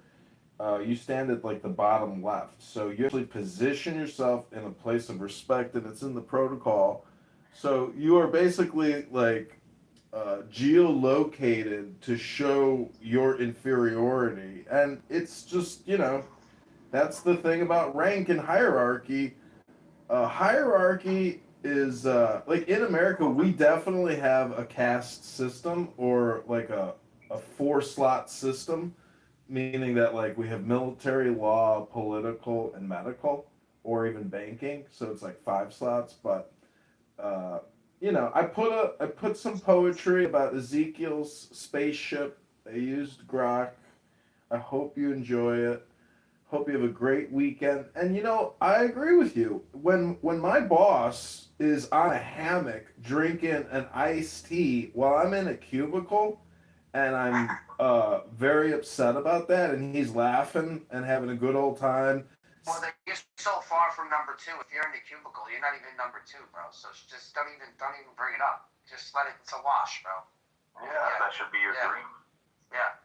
you stand at like the bottom left. So you actually position yourself in a place of respect, and it's in the protocol. So you are basically like geolocated to show your inferiority, and it's just That's the thing about rank and hierarchy. Hierarchy is like in America, we definitely have a caste system or like a 4 slot system, meaning that like we have military, law, political, and medical, or even banking. So it's like 5 slots. But uh, I put some poetry about Ezekiel's spaceship. I used grok. I hope you enjoy it. Hope you have a great weekend. And I agree with you. When my boss is on a hammock drinking an iced tea while I'm in a cubicle and I'm very upset about that and he's laughing and having a good old time. Well, you're so far from number 2. If you're in the cubicle, you're not even number 2, bro. So just don't even bring it up. Just let it. It's a wash, bro. Yeah, that should be your dream. Yeah.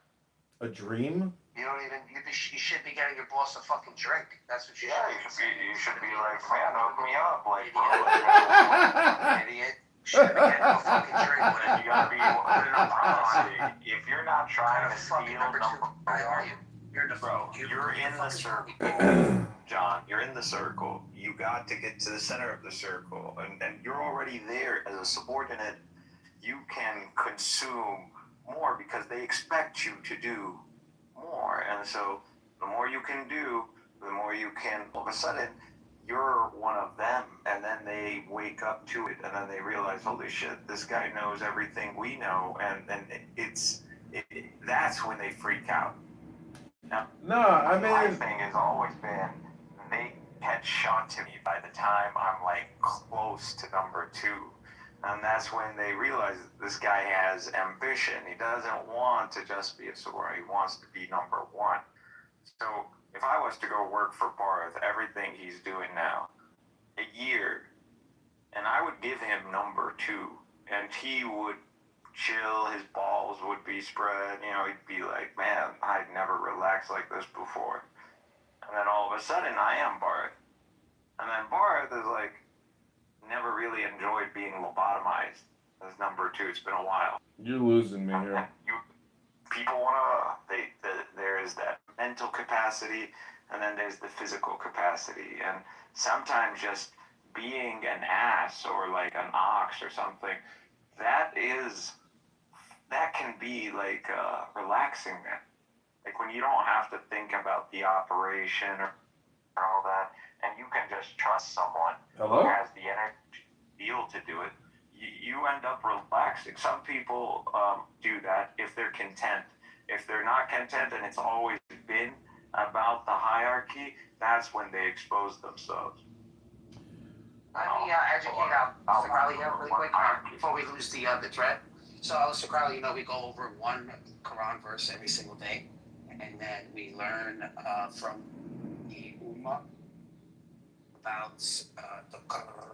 A dream? You don't even. You should be getting your boss a fucking drink. That's what you should. You should be like, man, hook me up, like, idiot. Should be getting a fucking drink. You gotta be. Honestly, if you're not trying to steal number 1, are you? Bro, you're in the circle, John. You're in the circle. You got to get to the center of the circle, and you're already there as a subordinate. You can consume more because they expect you to do more, and so the more you can do, the more you can. All of a sudden, you're one of them, and then they wake up to it, and then they realize, holy shit, this guy knows everything we know, and that's when they freak out. No, I mean, my thing has always been they catch on to me by the time I'm like close to number 2, and that's when they realize this guy has ambition. He doesn't want to just be a subordinate. He wants to be number 1. So if I was to go work for Barth, everything he's doing now, a year, and I would give him number 2, and he would chill, his balls would be spread, he'd be like, man, I'd never relaxed like this before. And then all of a sudden, I am Barth. And then Barth is like, never really enjoyed being lobotomized as number 2. It's been a while. You're losing me here. People there is that mental capacity, and then there's the physical capacity. And sometimes just being an ass or like an ox or something, that can be like relaxing, man. Like when you don't have to think about the operation or all that, and you can just trust someone who has the energy feel to do it, you end up relaxing. Some people do that if they're content. If they're not content and it's always been about the hierarchy, that's when they expose themselves. Let me educate Mr. Crowley here really quick before we lose the thread. So, Mr. Crowley, we go over one Quran verse every single day, and then we learn from the Ummah about the Quran.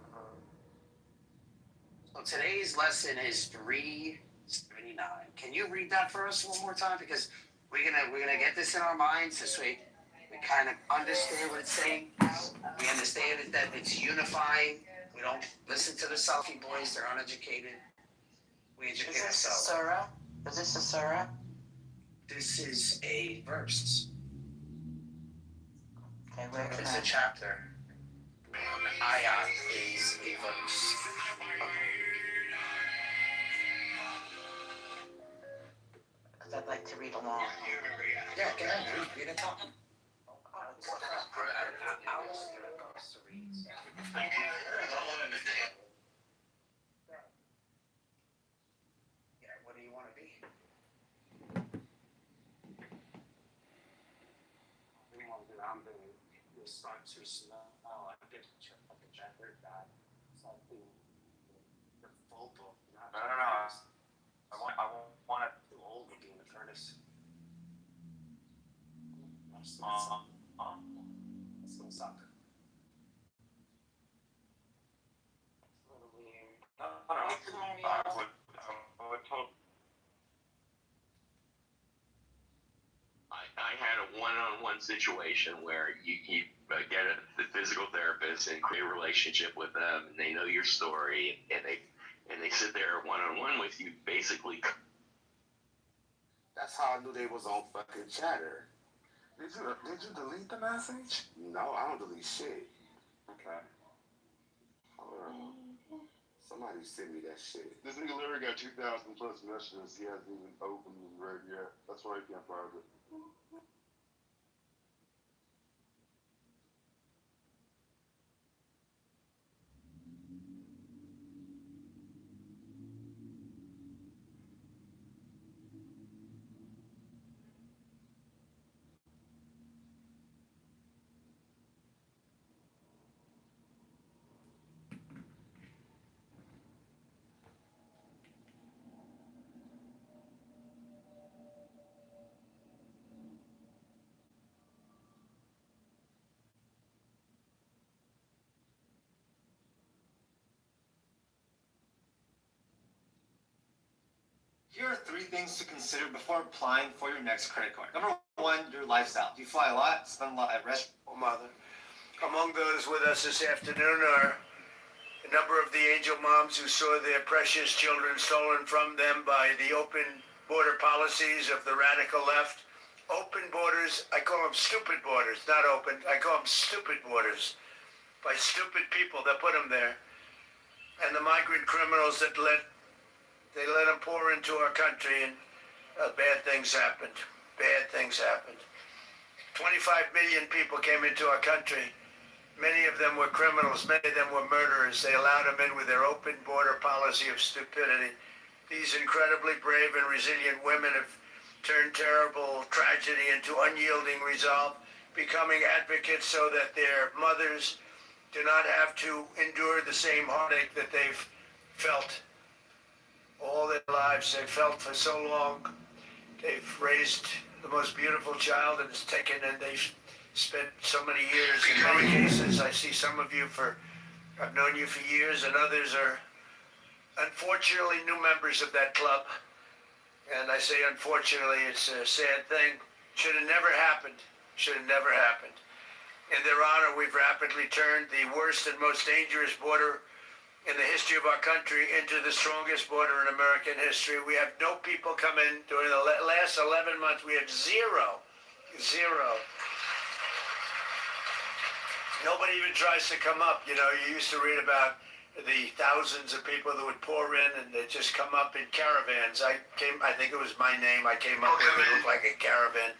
So today's lesson is 379. Can you read that for us one more time? Because we're gonna get this in our minds this way. We kind of understand what it's saying. We understand that it's unifying. We don't listen to the Salafi boys. They're uneducated. We educate ourselves. Is this a surah? Is this a surah? This is a verse. Okay, where is a chapter? An ayat is a verse. Because I'd like to read along. Yeah, go ahead. Read it talking. Yeah, what do you want to be? I'm the sun to snow. I get the gender guy. Something the photo. I don't know. I want it Too old to be in the furnace. Let's go soccer. I had a one-on-one situation where you get the physical therapist and create a relationship with them, and they know your story, and they sit there one-on-one with you, basically. That's how I knew they was on fucking Chatter. Did you delete the message? No, I don't delete shit. Okay. Hold on. Somebody sent me that shit. This nigga literally got 2,000 plus messages he hasn't even opened and read yet. That's why he can't find it. Here are 3 things to consider before applying for your next credit card. Number 1, your lifestyle. Do you fly a lot? Spend a lot at restaurants? Mother. Among those with us this afternoon are a number of the angel moms who saw their precious children stolen from them by the open border policies of the radical left. Open borders, I call them stupid borders, not open. I call them stupid borders by stupid people that put them there. And the migrant criminals that let them pour into our country, and bad things happened. Bad things happened. 25 million people came into our country. Many of them were criminals. Many of them were murderers. They allowed them in with their open border policy of stupidity. These incredibly brave and resilient women have turned terrible tragedy into unyielding resolve, becoming advocates so that their mothers do not have to endure the same heartache that they've felt all their lives. They've felt for so long. They've raised the most beautiful child, and it's taken, and they've spent so many years. In many cases, I see some of you I've known you for years, and others are unfortunately new members of that club. And I say unfortunately, it's a sad thing. Should have never happened. Should have never happened. In their honor, we've rapidly turned the worst and most dangerous border in the history of our country into the strongest border in American history. We have no people come in during the last 11 months. We had zero. Nobody even tries to come up. You know, you used to read about the thousands of people that would pour in, and they just come up in caravans. I think it was my name. I came up with it. It looked like a caravan.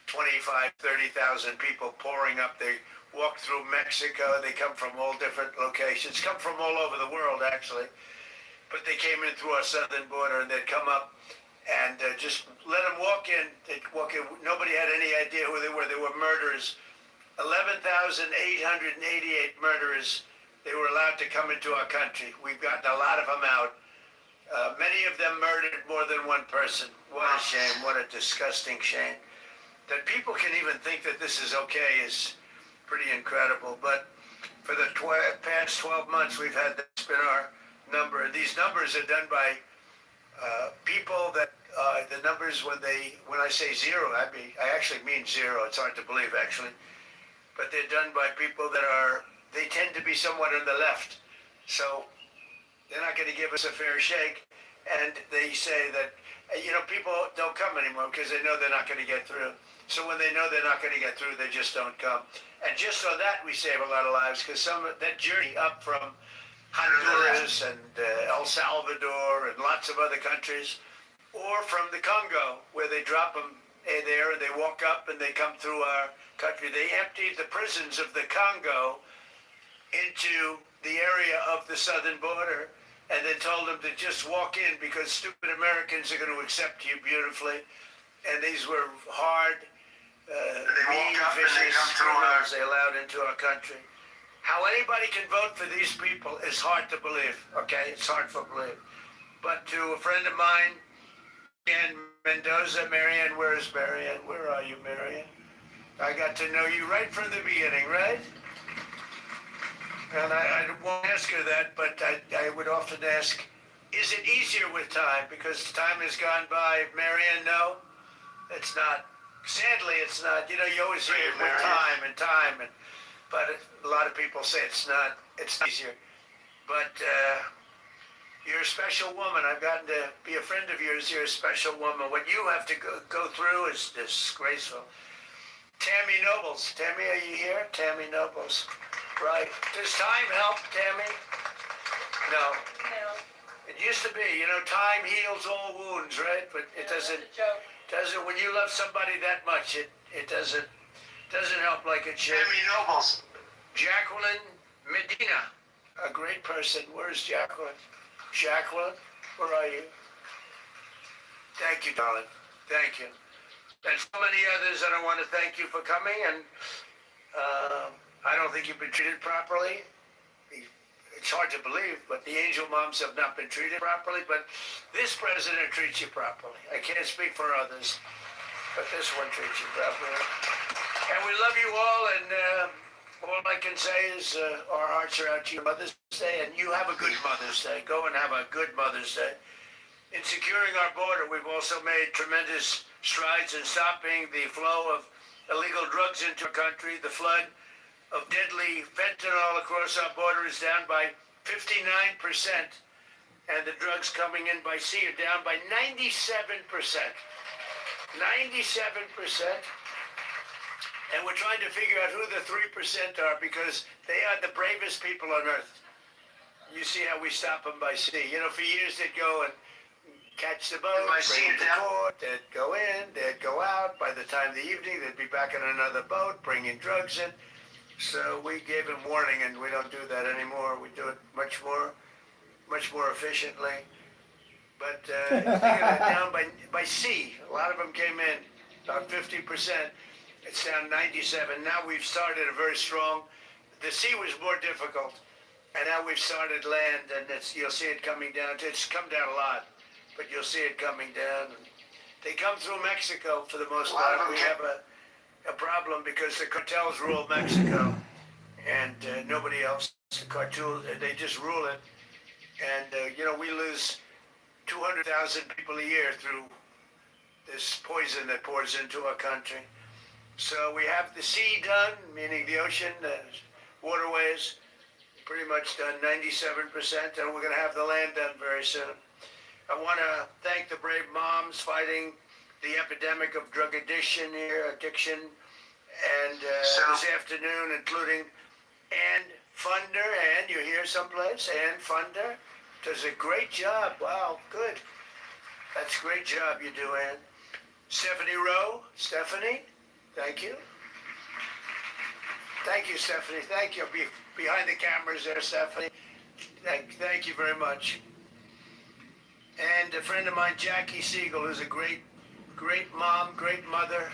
25, 30,000 people pouring up. They walk through Mexico. They come from all different locations, come from all over the world, actually. But they came in through our southern border, and they'd come up and just let them walk in. They'd walk in. Nobody had any idea who they were. They were murderers. 11,888 murderers. They were allowed to come into our country. We've gotten a lot of them out. Many of them murdered more than one person. What a shame. What a disgusting shame. That people can even think that this is okay is pretty incredible. But for the past 12 months, we've had this been our number. These numbers are done by people that the numbers when I say zero, I actually mean zero. It's hard to believe, actually. But they're done by people that they tend to be somewhat on the left. So they're not going to give us a fair shake. And they say that, people don't come anymore because they know they're not going to get through. So when they know they're not going to get through, they just don't come. And just on that, we save a lot of lives, because that journey up from Honduras and El Salvador and lots of other countries, or from the Congo, where they drop them there and they walk up and they come through our country. They emptied the prisons of the Congo into the area of the southern border, and then told them to just walk in because stupid Americans are going to accept you beautifully. And these were hard, mean, vicious criminals they allowed into our country. How anybody can vote for these people is hard to believe, okay? It's hard to believe. But to a friend of mine, Marianne Mendoza, Marianne, where is Marianne? Where are you, Marianne? I got to know you right from the beginning, right? And I won't ask her that, but I would often ask, is it easier with time? Because time has gone by. Marianne, no, it's not. Sadly, it's not. You always hear it with time, but a lot of people say it's not easier. But you're a special woman. I've gotten to be a friend of yours. You're a special woman. What you have to go through is disgraceful. Tammy Nobles. Tammy, are you here? Tammy Nobles. Right. Does time help, Tammy? No. No. It used to be, time heals all wounds, right? But it doesn't. When you love somebody that much, it doesn't help like it should. Tammy Nobles. Jacqueline Medina. A great person. Where's Jacqueline? Jacqueline, where are you? Thank you, darling. Thank you. And so many others, I don't want to thank you for coming, and I don't think you've been treated properly. It's hard to believe, but the angel moms have not been treated properly, but this president treats you properly. I can't speak for others, but this one treats you properly. And we love you all, and all I can say is our hearts are out to you Mother's Day, and you have a good Mother's Day. Go and have a good Mother's Day. In securing our border, we've also made tremendous strides in stopping the flow of illegal drugs into our country. The flood of deadly fentanyl across our border is down by 59%, and the drugs coming in by sea are down by 97%. 97%. And we're trying to figure out who the 3% are, because they are the bravest people on earth. You see how we stop them by sea. For years they'd go and catch the boat, bring it to court, they'd go in, they'd go out. By the time of the evening, they'd be back on another boat, bringing drugs in. So we gave them warning, and we don't do that anymore. We do it much more efficiently. But down by sea, a lot of them came in, about 50%. It's down 97. Now we've started a very strong. The sea was more difficult, and now we've started land, and you'll see it coming down. It's come down a lot, but you'll see it coming down. They come through Mexico for the most part. We have a problem because the cartels rule Mexico, and nobody else. The cartel, they just rule it, and we lose 200,000 people a year through this poison that pours into our country. So we have the sea done, meaning the ocean, the waterways, pretty much done 97%, and we're going to have the land done very soon. I want to thank the brave moms fighting the epidemic of drug addiction, and this afternoon, including Ann Funder. Ann, you're here someplace? Ann Funder does a great job. Wow, good. That's a great job you do, Ann. Stephanie Rowe. Stephanie, thank you. Thank you, Stephanie. Thank you. Behind the cameras there, Stephanie. Thank you very much. And a friend of mine, Jackie Siegel, who's a great mom, great mother.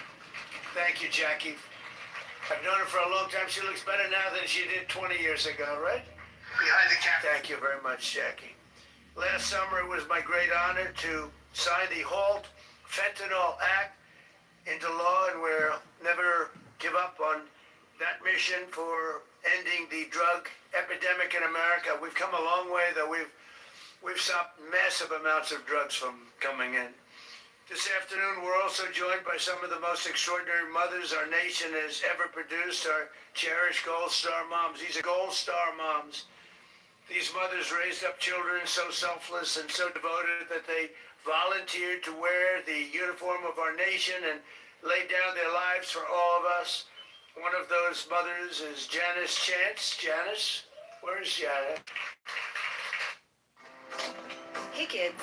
Thank you, Jackie. I've known her for a long time. She looks better now than she did 20 years ago, right? Behind the camera. Thank you very much, Jackie. Last summer, it was my great honor to sign the Halt Fentanyl Act into law, and we'll never give up on that mission for ending the drug epidemic in America. We've come a long way, though. We've stopped massive amounts of drugs from coming in. This afternoon, we're also joined by some of the most extraordinary mothers our nation has ever produced, our cherished Gold Star moms. These are Gold Star moms. These mothers raised up children so selfless and so devoted that they volunteered to wear the uniform of our nation and laid down their lives for all of us. One of those mothers is Janice Chance. Janice, where's Janice? Hey kids,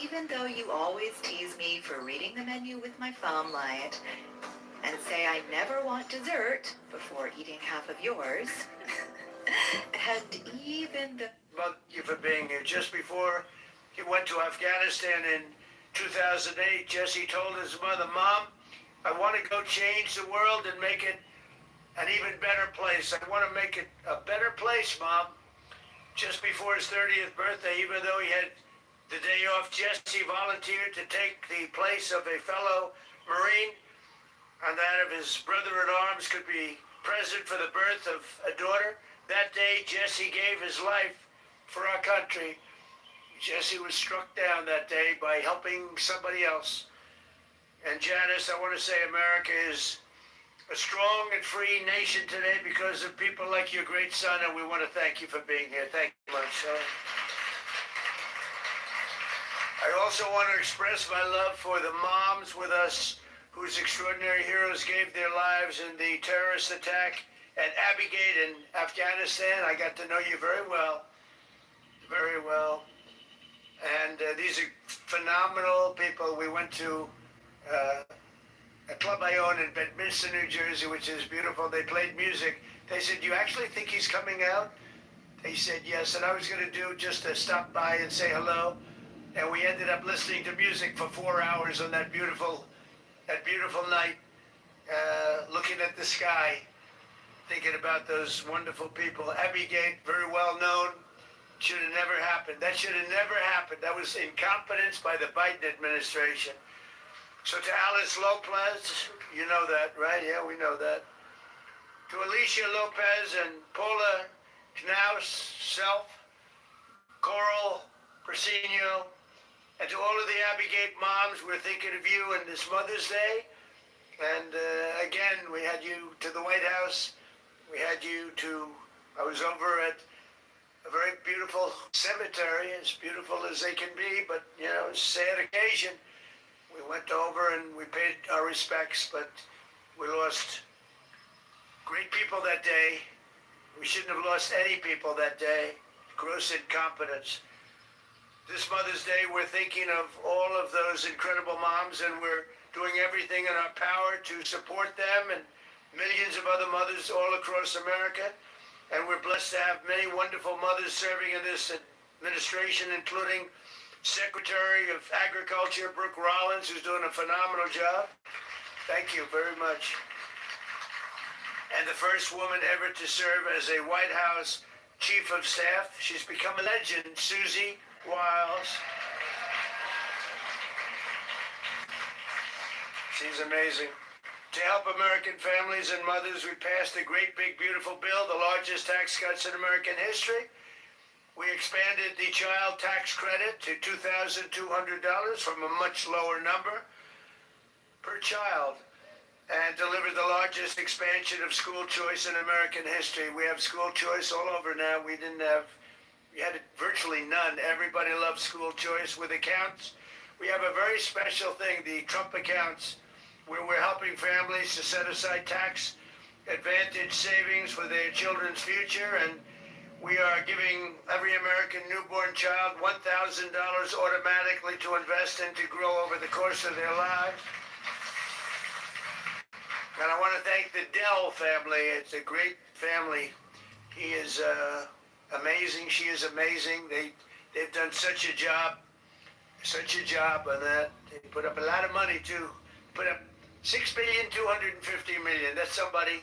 even though you always tease me for reading the menu with my thumb light and say I never want dessert before eating half of yours, and even the... Thank you for being here. Just before he went to Afghanistan in 2008, Jesse told his mother, Mom, I want to go change the world and make it an even better place. I want to make it a better place, Mom. Just before his 30th birthday, even though he had the day off, Jesse volunteered to take the place of a fellow Marine, and that of his brother-in-arms could be present for the birth of a daughter. That day, Jesse gave his life for our country. Jesse was struck down that day by helping somebody else. And Janice, I want to say America is a strong and free nation today because of people like your great son, and we want to thank you for being here. Thank you much, son. I also want to express my love for the moms with us whose extraordinary heroes gave their lives in the terrorist attack at Abbey Gate in Afghanistan. I got to know you very well, very well. And these are phenomenal people. We went to a club I own in Bedminster, New Jersey, which is beautiful. They played music. They said, "Do you actually think he's coming out?" They said yes, and I was going to do just to stop by and say hello. And we ended up listening to music for 4 hours on that beautiful night, looking at the sky, thinking about those wonderful people. Abbey Gate, very well known. Should have never happened. That should have never happened. That was incompetence by the Biden administration. So to Alice Lopez, you know that, right? Yeah, we know that. To Alicia Lopez and Paula Knaus, Self, Coral Persino, and to all of the Abbey Gate moms, we're thinking of you on this Mother's Day. And again, we had you to the White House. We had you to, I was over at a very beautiful cemetery, as beautiful as they can be, but, you know, it's a sad occasion. We went over and we paid our respects, but we lost great people that day. We shouldn't have lost any people that day. Gross incompetence. This Mother's Day, we're thinking of all of those incredible moms, and we're doing everything in our power to support them and millions of other mothers all across America. And we're blessed to have many wonderful mothers serving in this administration, including Secretary of Agriculture, Brooke Rollins, who's doing a phenomenal job. Thank you very much. And the first woman ever to serve as a White House Chief of Staff. She's become a legend, Susie Wiles. She's amazing. To help American families and mothers, we passed a great, big, beautiful bill, the largest tax cuts in American history. We expanded the child tax credit to $2,200 from a much lower number per child, and delivered the largest expansion of school choice in American history. We have school choice all over now. We had virtually none. Everybody loves school choice. With accounts, we have a very special thing, the Trump accounts, where we're helping families to set aside tax advantage savings for their children's future, and we are giving every American newborn child $1,000 automatically to invest and to grow over the course of their lives. And I want to thank the Dell family. It's a great family. He is amazing. She is amazing. They've done such a job on that. They put up a lot of money too. Put up $6,250,000,000. That's somebody.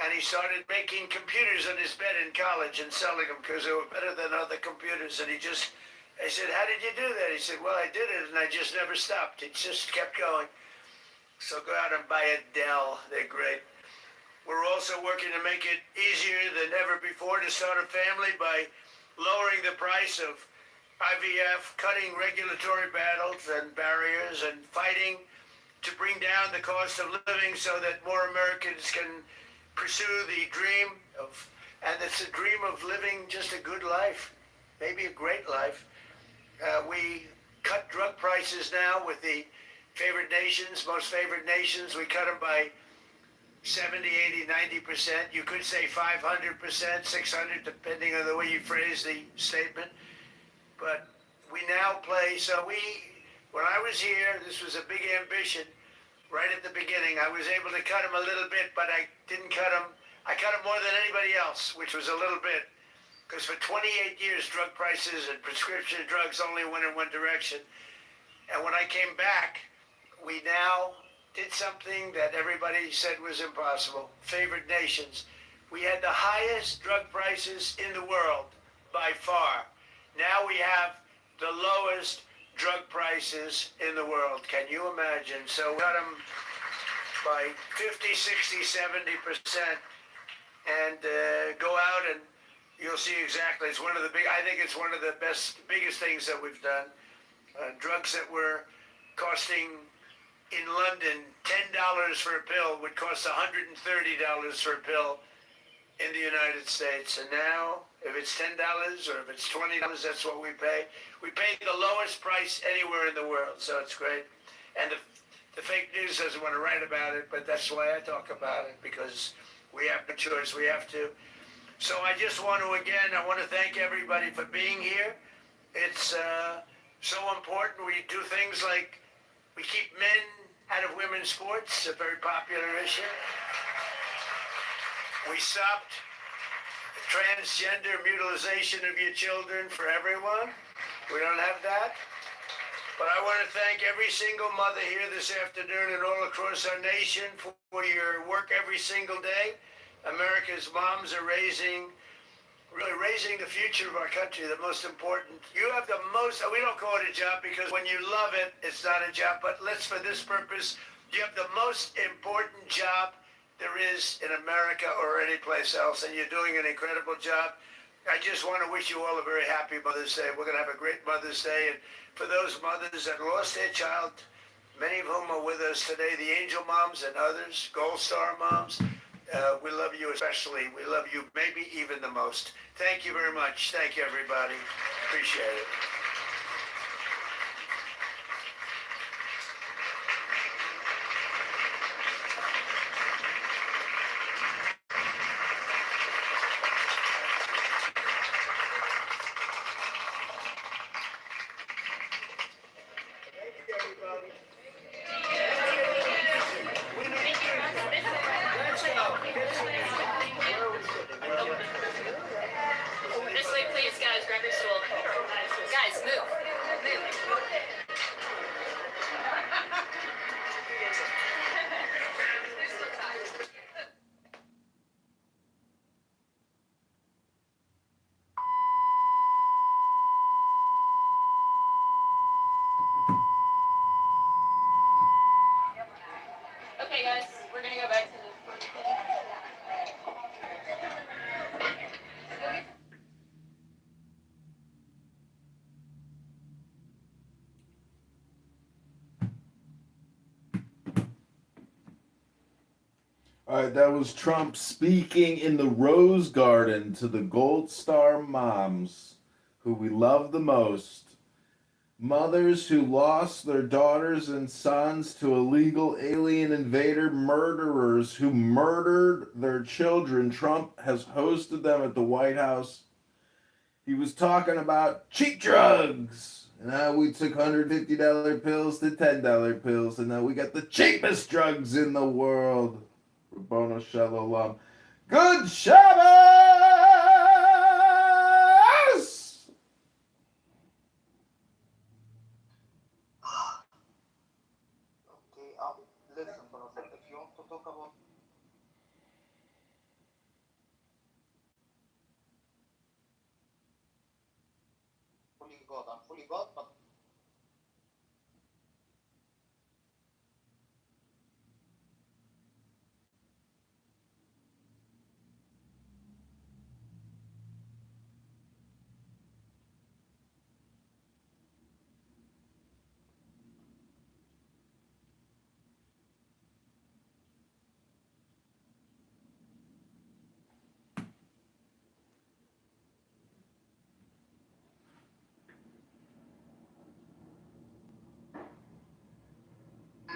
And he started making computers on his bed in college and selling them because they were better than other computers. And I said, "How did you do that?" He said, "Well, I did it and I just never stopped. It just kept going." So go out and buy a Dell. They're great. We're also working to make it easier than ever before to start a family by lowering the price of IVF, cutting regulatory battles and barriers, and fighting to bring down the cost of living so that more Americans can pursue the dream of, and it's a dream of living just a good life, maybe a great life. We cut drug prices now with the favored nations, most favored nations. We cut them by 70, 80, 90%. You could say 500%, 600, depending on the way you phrase the statement. But we now play, when I was here, this was a big ambition. Right at the beginning, I was able to cut them a little bit, but I didn't cut them. I cut them more than anybody else, which was a little bit. Because for 28 years, drug prices and prescription drugs only went in one direction. And when I came back, we now did something that everybody said was impossible. Favored nations. We had the highest drug prices in the world, by far. Now we have the lowest drug prices in the world. Can you imagine? So we got them by 50, 60, 70%, and go out and you'll see exactly. It's one of the I think it's one of the biggest things that we've done. Drugs that were costing in London $10 for a pill would cost $130 for a pill in the United States. And now, if it's $10 or if it's $20, that's what we pay. We pay the lowest price anywhere in the world, so it's great. And The fake news doesn't want to write about it, but that's why I talk about it, because we have no choice. We have to. So I just want to, again, I want to thank everybody for being here. It's so important. We do things like we keep men out of women's sports, a very popular issue. We stopped transgender mutilization of your children for everyone. We don't have that. But I want to thank every single mother here this afternoon and all across our nation for your work every single day. America's moms are really raising the future of our country, the most important. You have the most, we don't call it a job because when you love it, it's not a job, but let's, for this purpose, you have the most important job there is in America or any place else, and you're doing an incredible job. I just want to wish you all a very happy Mother's Day. We're going to have a great Mother's Day, and for those mothers that lost their child, many of whom are with us today, the angel moms and others, Gold Star moms, we love you especially. We love you maybe even the most. Thank you very much. Thank you, everybody. Appreciate it. This way, please, guys. Grab your stool. Guys, move. Move. Okay, guys, we're gonna go back to the first thing. All right, that was Trump speaking in the Rose Garden to the Gold Star moms, who we love the most. Mothers who lost their daughters and sons to illegal alien invader murderers who murdered their children. Trump has hosted them at the White House. He was talking about cheap drugs. And now we took $150 pills to $10 pills, and now we got the cheapest drugs in the world. Rabboni Shalom. Good Shabbos! Okay, listen for a second. If you want to talk about fully God, I'm fully God, but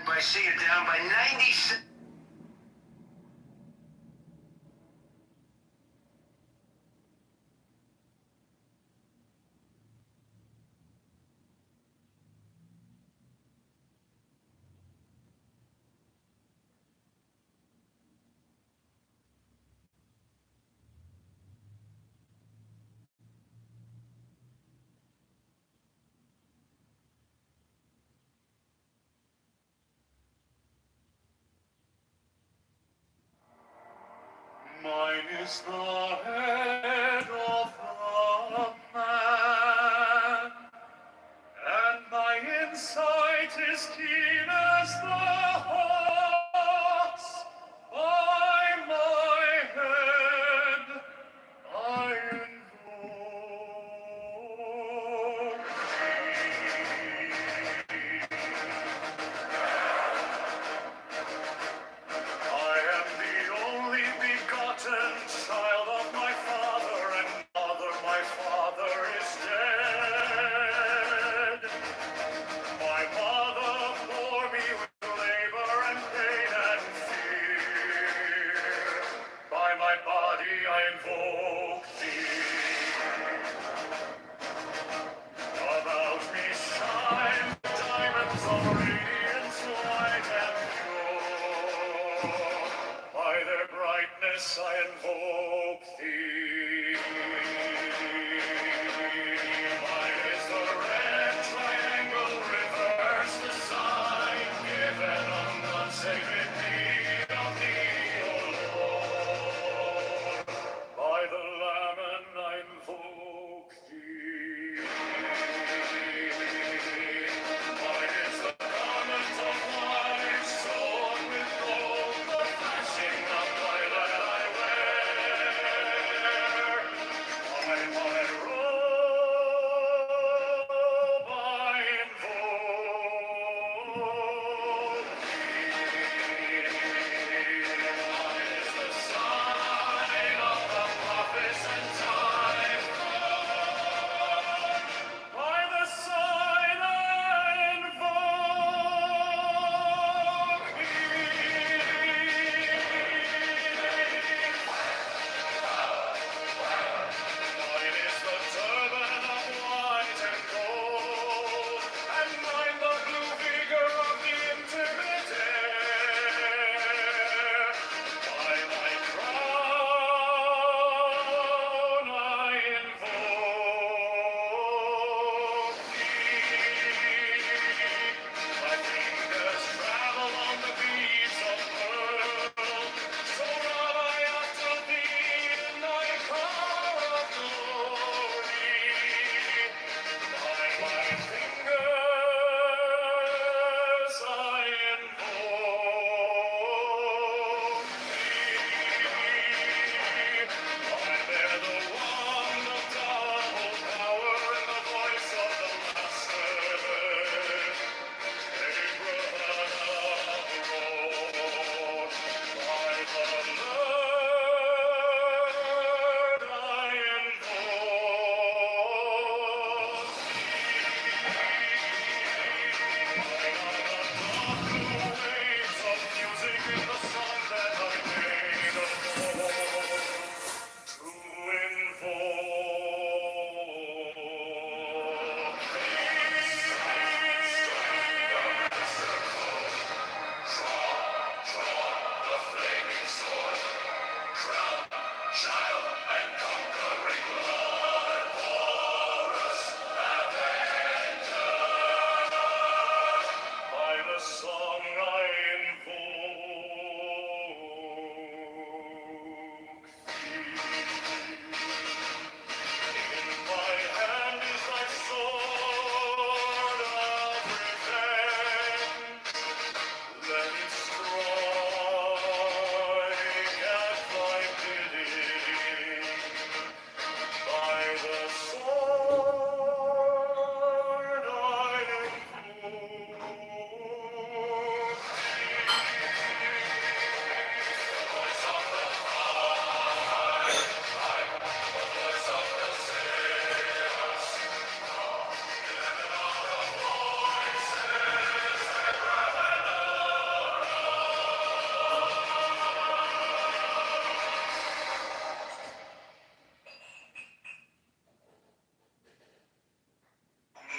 I see you're down by 96. Mine is the head of the man, and my insight is keen as the hawk's. By my head I invoke I am the only begotten child of my the sword I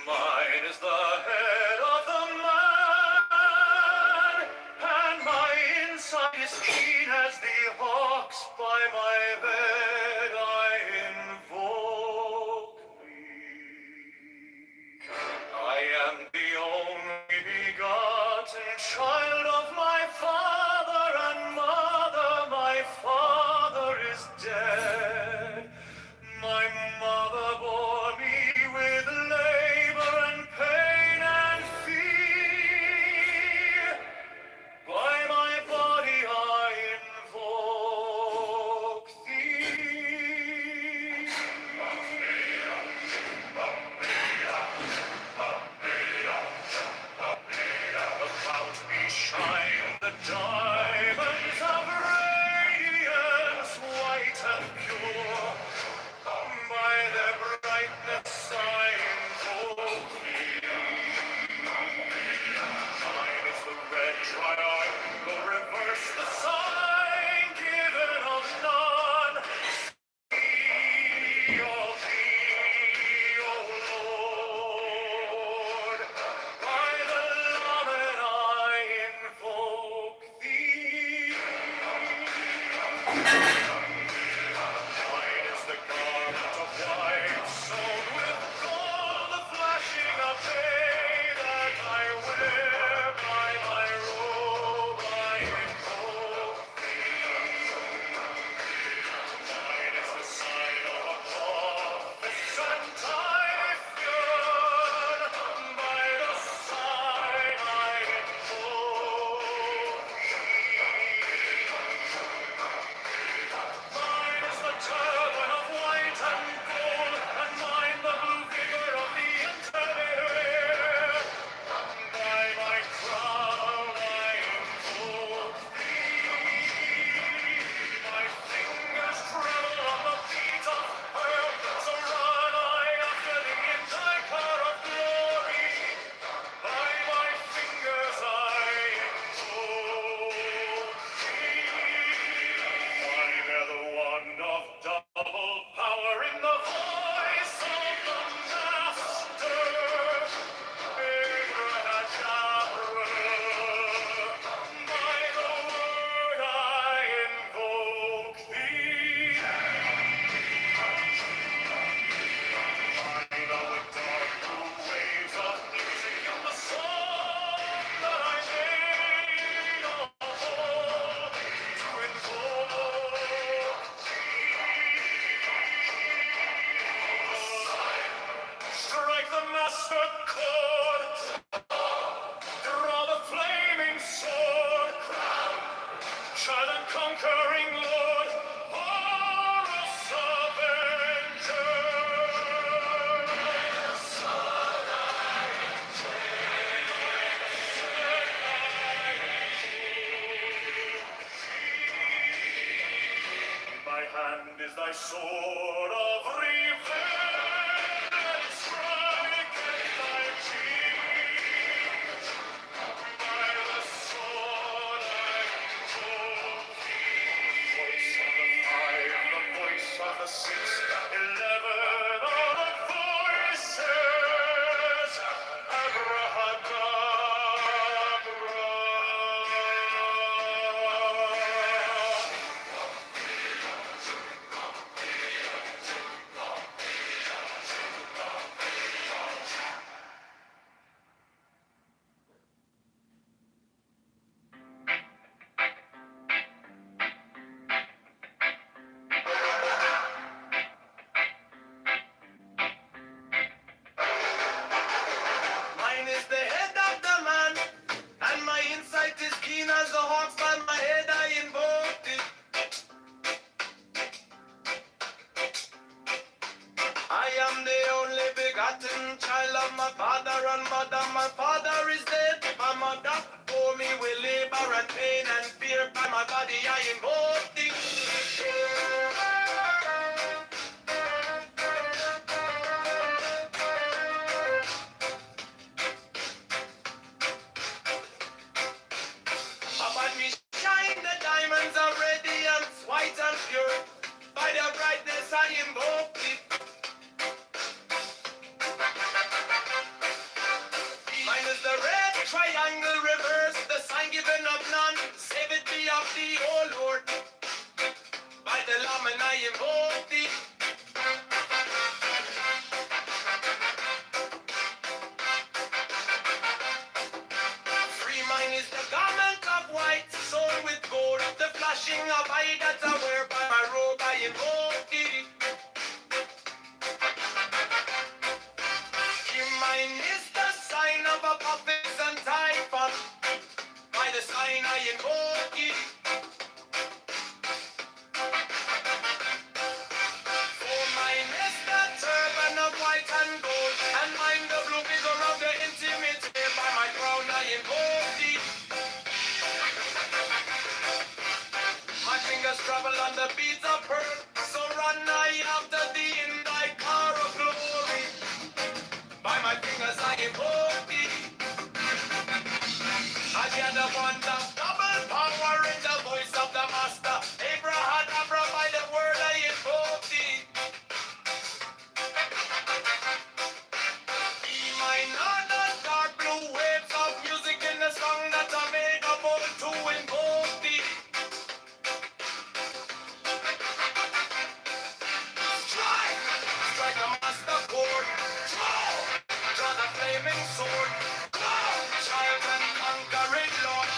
Mine is the head of the man, and my inside is keen as the hawks. By my bed I invoke thee. I am the only begotten child of my father and mother. My father is dead. My mother bore me with labor and pain and fear. By my body I invoke thee. About me shine the diamonds of radiance, white and pure. By their brightness I invoke thee. Mine is the red triangle, reverse the sign given of none. See all thee, O Lord. By the Lamed I invoke thee. Mine is the garment of white, sewn with gold, the flashing of day that I wear. By my robe I invoke thee. Mine is the sign of a prophet and Typhoon. By the sign I invoke thee. Mine is the turban of white and gold, and mine the blue vigor of the intermediate. By my crown I invoke thee. My fingers tremble on the beat of her, so run I after thee in thy car of glory. By my fingers I invoke thee. I bear the wand of double power in the voice of the Master. By the word I invoke thee. I know the dark blue waves of music in the song that I made of old to invoke thee. Strike the master chord, draw the flaming sword, child and conquering Lord, Horus Avenger. My hand is thy sword of revenge, and strike at thy cheek. By the sword I invoke thee. Voice of the five, the voice of the 6, 11, all the voices. Abrahadabra. am the only begotten child of my father and mother. My father is dead. My mother bore me with labor and pain and fear. By my body I invoke thee. About me shine the diamonds are radiant, white and pure. By their brightness I invoke thee. Mine is the red triangle reverse, the sign given of none. Save it be of thee, O Lord. By the Lamb and I invoke thee. Free mine is the garment of white, sewn with gold. The flashing of eye that I wear by my robe I invoke thee. Mine is the sign of a prophet and typhon. By the sign I invoke thee. For mine is the turban of white and gold, and mine the blue figure of the intimate. By my crown I invoke thee. My fingers travel on the beats of earth, so run I after thee in thy car of glory. By my fingers I invoke thee. I hear the one of double power in the voice of the master. Abrahadabra, by the word I invoke thee. Be mine are the dark blue waves of music in the song that I made of old to invoke thee. Strike! Strike the master chord. Draw! Draw the flaming sword. Go! Child and conquering Lord.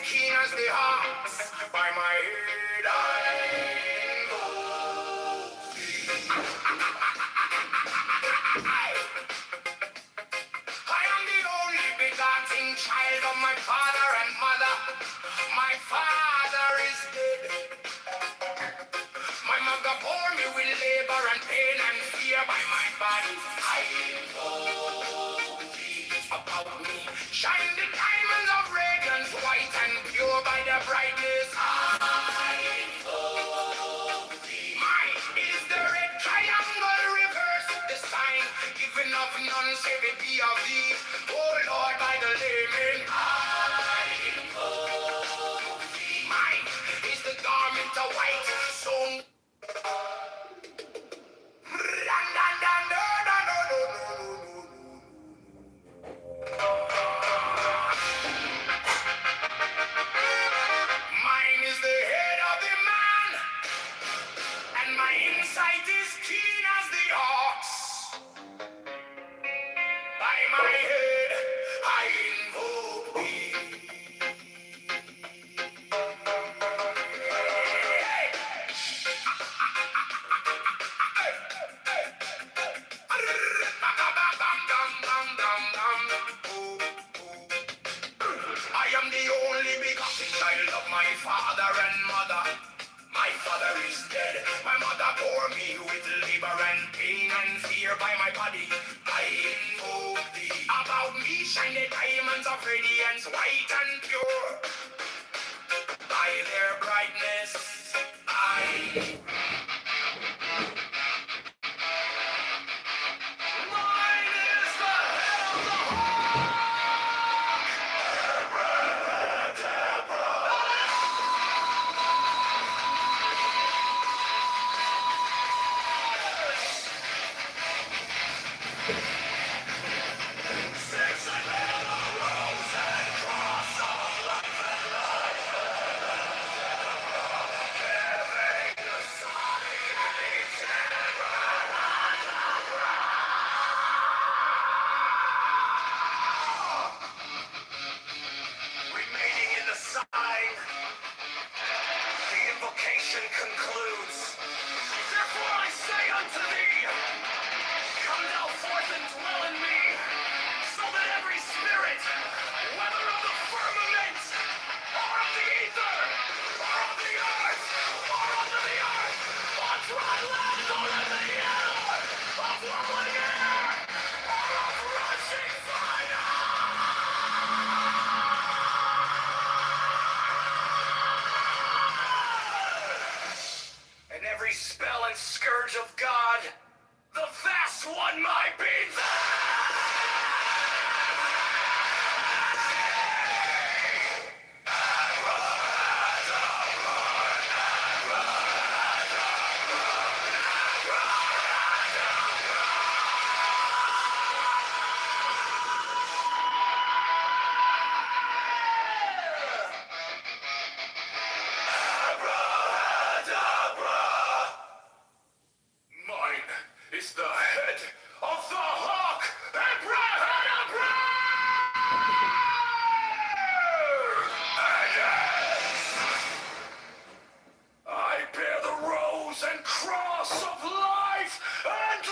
keen as the ox. By my head I know thee. I am the only begotten child of my father and mother. My father is dead. My mother bore me with labor and pain and fear by my body. I know thee about me. Shine the diamonds of radiance, white and pure by the brightness. I know thee. Mine is the red triangle reverse, the sign given of none save it be of thee. Oh Lord, by the layman. I know thee. Mine is the garment of white, so mine is the head of the man, and my insight is keen as the ox. By my head, I invoke thee. I am the only begotten child of my father and mother. My father is dead. My mother bore me with labor and pain and fear by my body. I invoke thee. About me shine the diamonds of radiance, white and pure. By their brightness, I. Mine is the head of the remaining in the sign. The invocation concludes. Therefore I say unto thee, come thou forth and dwell in me, so that every spirit, whether of the firmament, or of the ether, or of the earth, or under the earth, or dry land, or in the air, of whirling air, or of rushing fire, and every spell and scourge of God, the vast one might be mine is the head of the hawk, Abrahadabra! I bear the rose and cross of life and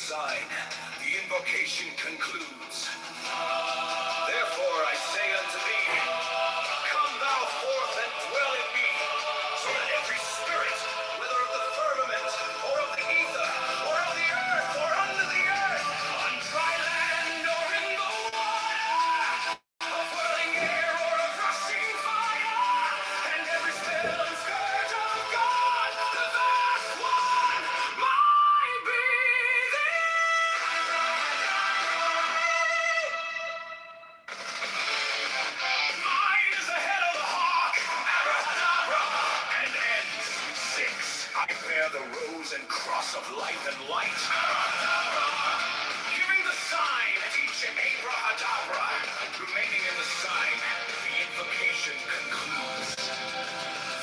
sign, the invocation concludes. Therefore I say unto thee, come thou forth and dwell in me, so that every spirit, whether of the firmament, or of the ether, or of the earth, or under the earth, on dry land or in the water, of whirling air or of rushing fire, and every spell and scourge of God, the vast one, might be mine is the head of the hawk, abracadabra, and ends. 6. I bear the rose and cross of life and light, giving the sign at each abracadabra. Remaining in the sign, the invocation concludes.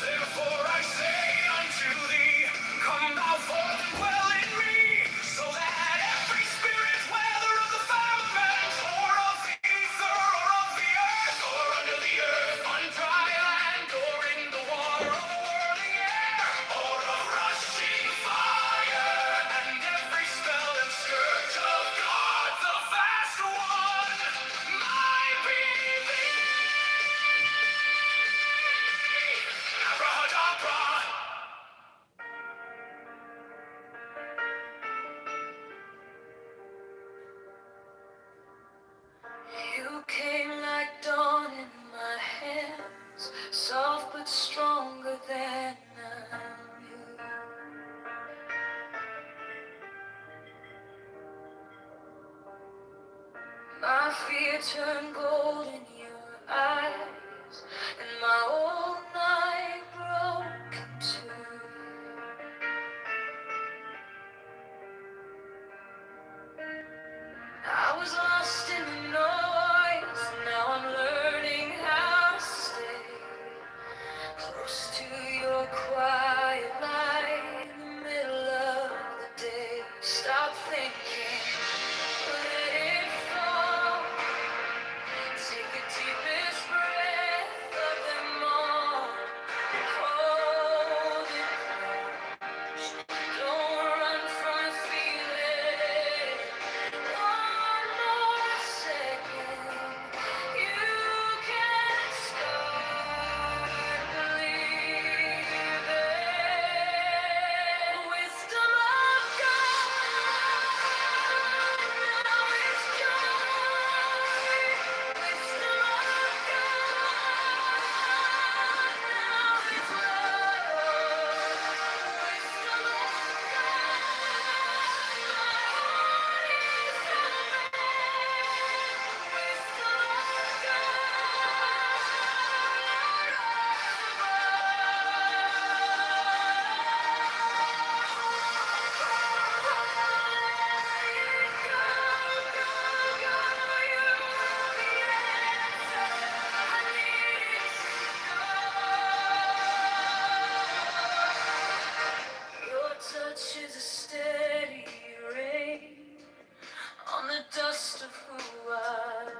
Therefore I say unto thee, come thou forth and dwell in me, so that every spirit, whether of the firmament, or of the ether, or of the earth, or under the earth, on dry land, or in the water, of whirling air, or of rushing fire, and every spell and scourge of God, the vast one, might be thee. Abrahadabra. You came like dawn in my hands, soft but stronger than I knew. My fear turned gold in your eyes, and my old night broke in two. I was lost in the noise, now I'm learning how to stay close to your quiet light in the middle of the day. Stop thinking, let it fall. Take the deepest breath of them all. Hold it close. Don't run from the feeling. One more second, you can start believing. Wisdom of God, now it's joy. Wisdom of God, now it's love. Wisdom of your touch is a steady rain on the dust of who I was.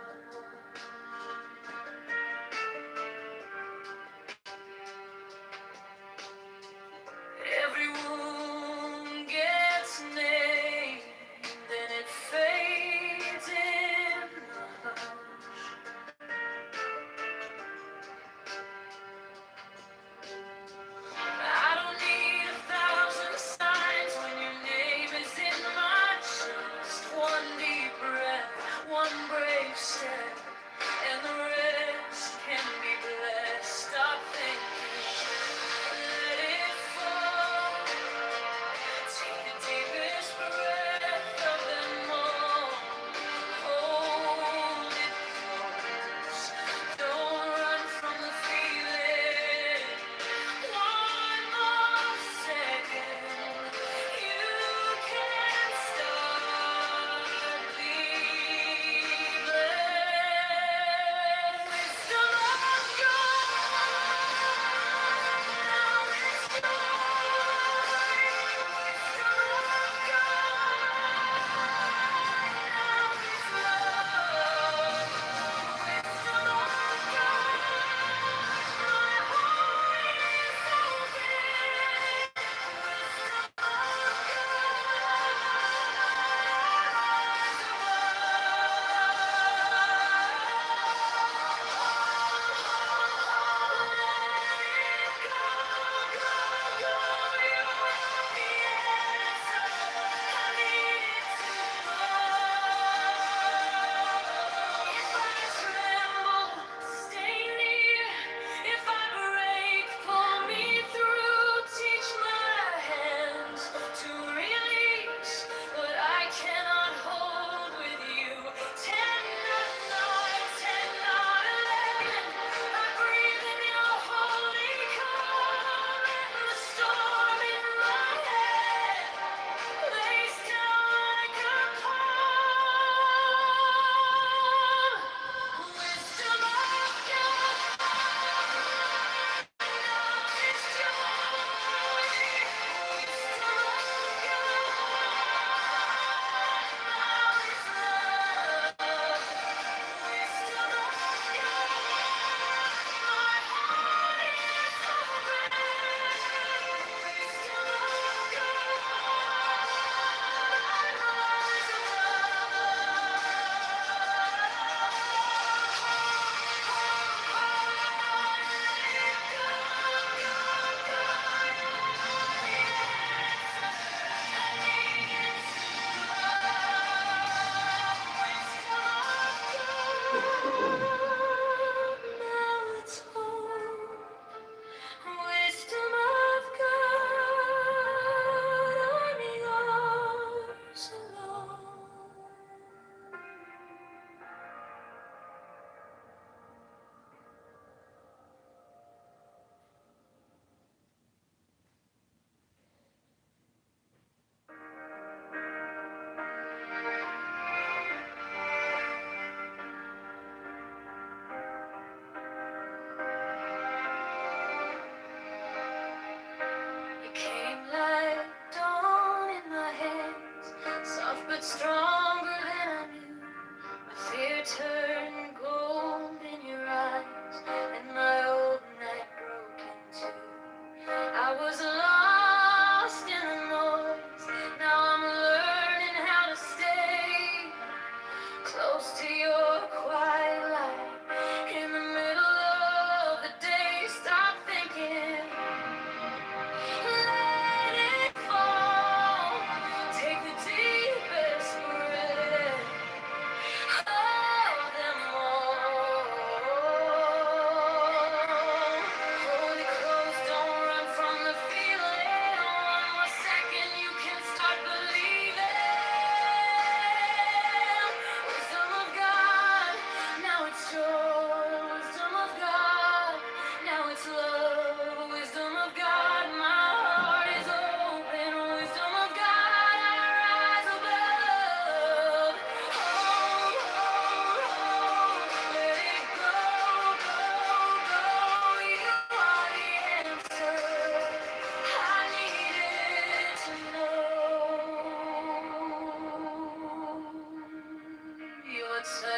Every wound gets named, then it fades in the hush. I don't need 1,000 signs when your name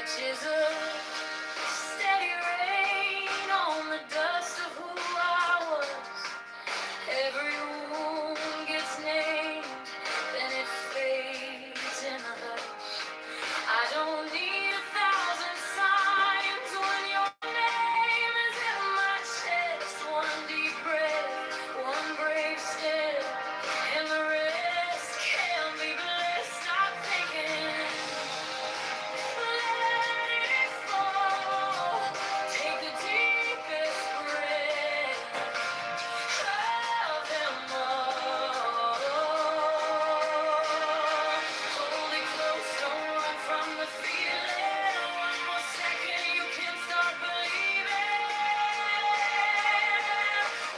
'Tis a steady rain on the dust of who I was. Every wound gets named, then it fades in a hush. I don't need 1,000 signs when your name is in my chest. One deep breath, one brave step, and the rest can be blessed. Stop thinking, let it fall. Take the deepest breath of them all. Hold it close, don't run from the feeling. One more second, you can start believing.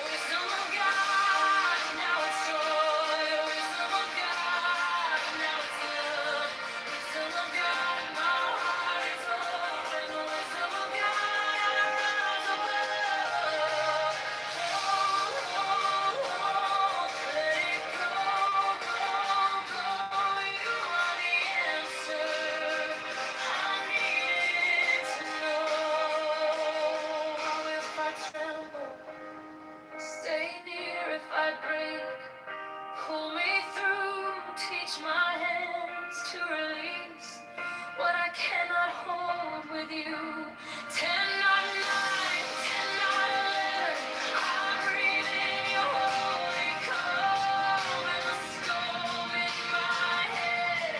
Wisdom of God, now it's joy. Wisdom of God, now it's love. Wisdom of God, my heart is open. Wisdom of God, I rise above. Let it go, go, go. You are the answer I needed to know. If I tremble, stay near. If I break, pull me through. Teach my hands to release what I cannot hold with you. 10 not 9, 10 not 11. I breathe in your holy calm, and the storm in my head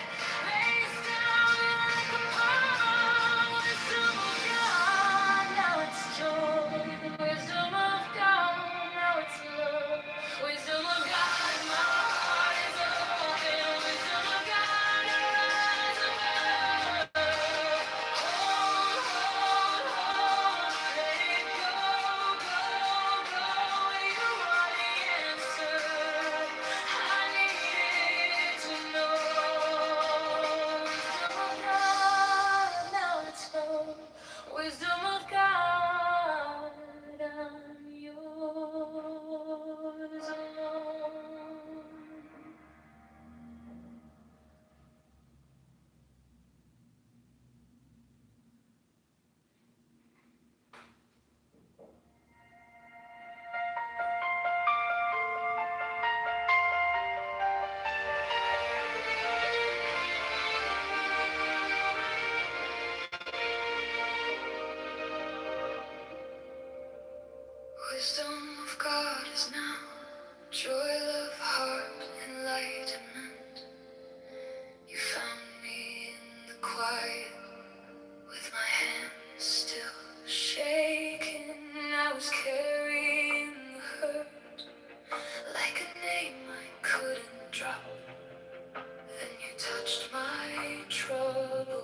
lays down like a palm. Wisdom of God, now it's joy. Wisdom of God, now it's love. Wisdom of God, my heart is open. Wisdom of God, I rise above. Hold, let it go, go, go. You are the answer I needed to know. Wisdom of God, now it's known. Wisdom of God, I'm yours alone. Wisdom of God is now joy, love, heart, enlightenment. You found me in the quiet with my hands still shaking. I was carrying the hurt like a name I couldn't drop. Then you touched my trouble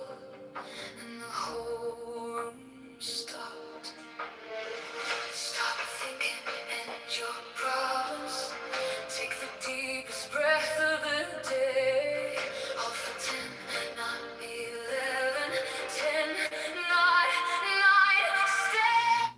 and the whole room stopped. Stop thinking and your problems. Take the deepest breath of the day. All for 10, not 11. 10, not 9. Stay.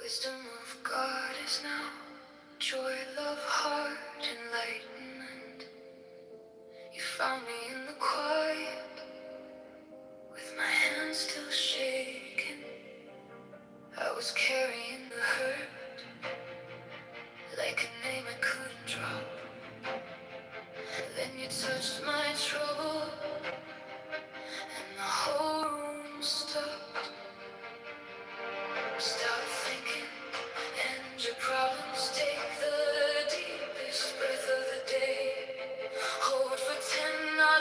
Wisdom of God is now joy, love, heart, enlightenment. You found me in the quiet with my hands still shaking. I was carrying the hurt like a name I couldn't drop. Then you touched my trouble and the whole room stopped. Stop thinking and your problems. Take the deepest breath of the day. Hold for 10, not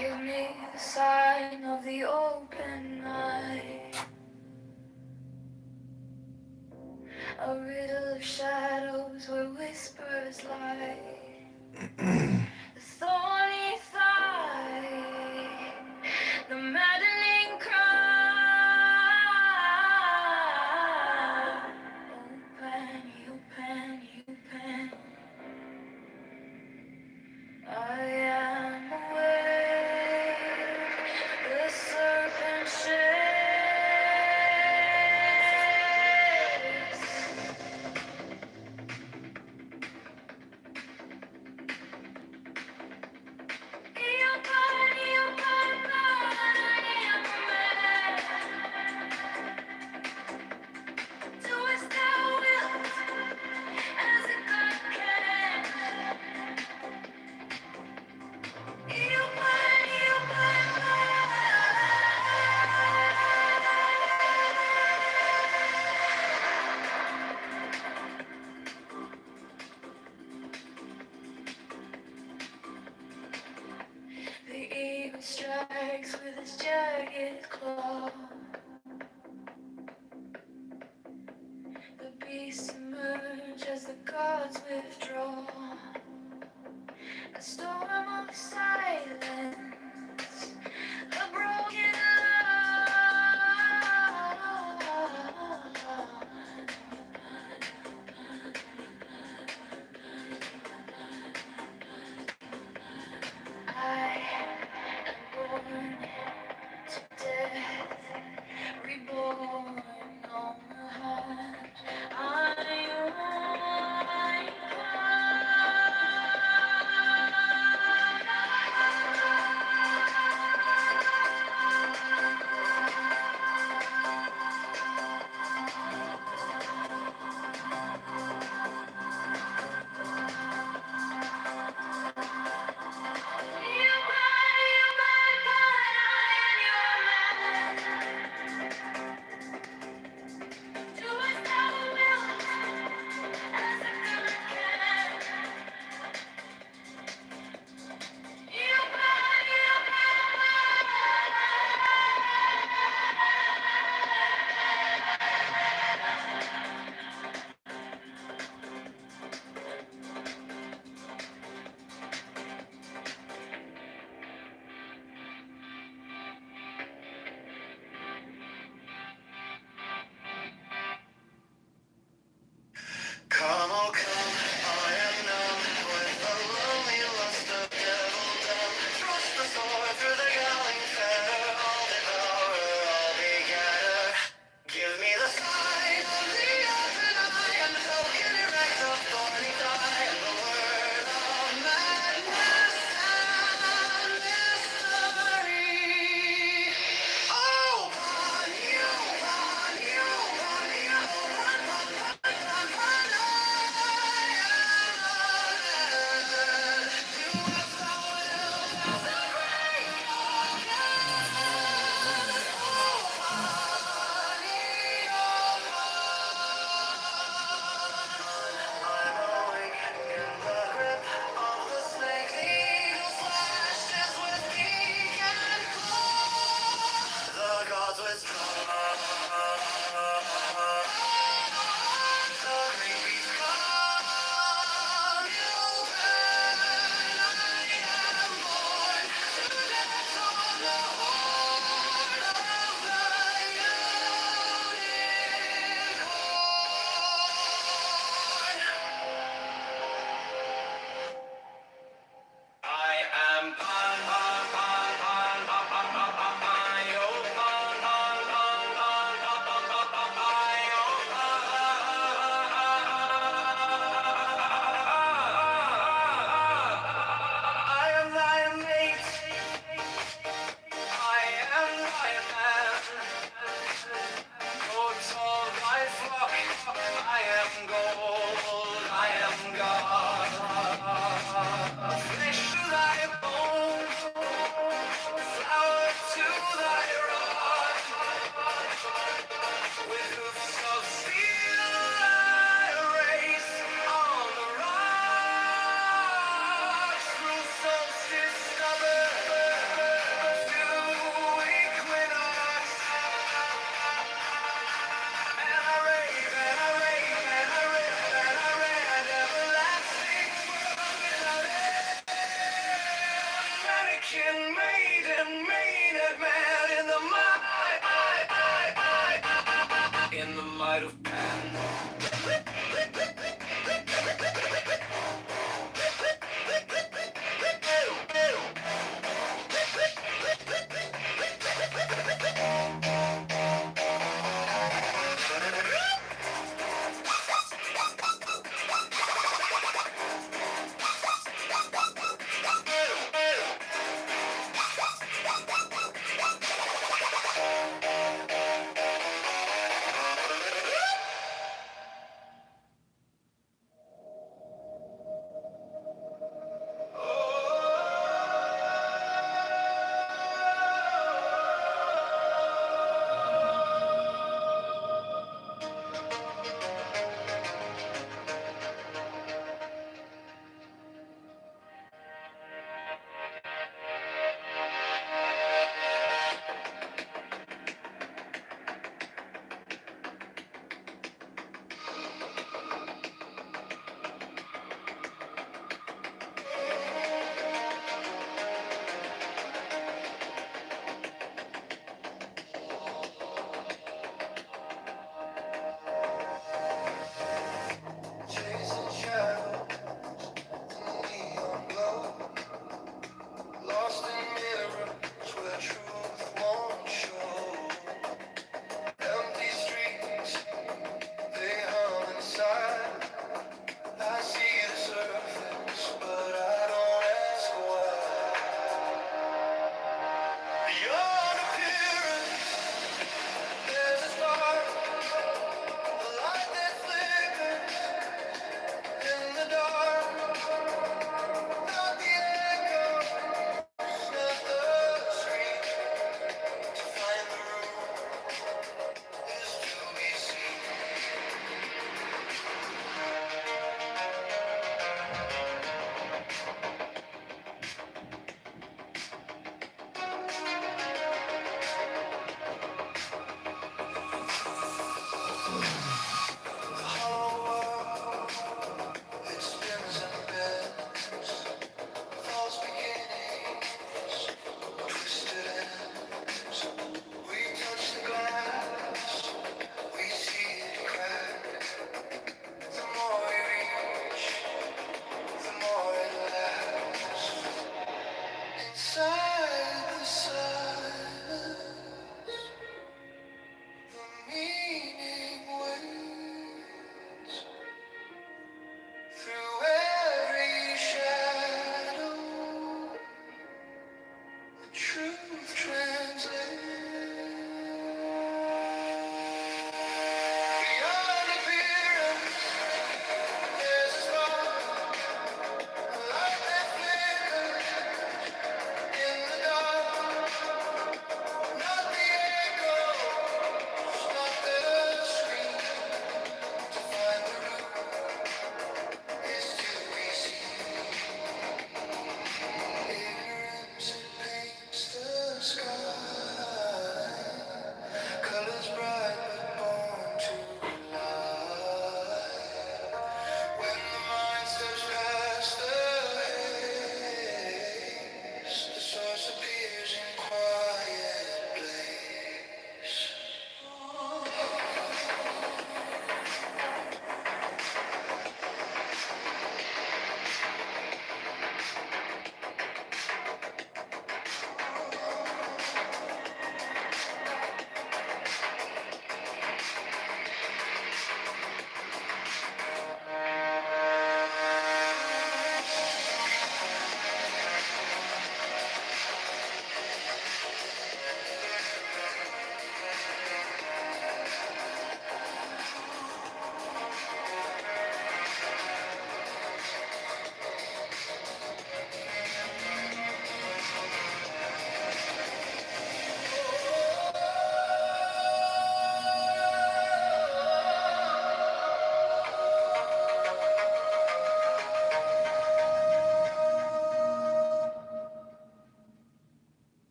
Give me the sign of the open eye, a riddle of shadows where whispers lie. The thorny thigh, the maddening cry. Open, you pen, you pen. I am aware, the serpent shakes. You burn, I am aware. Do as thou wilt, as a God can. You burn, The eagle strikes with his jagged claw. The beasts emerge as the gods withdraw. A storm of silence, a broken love. I am born to death, reborn on the high. I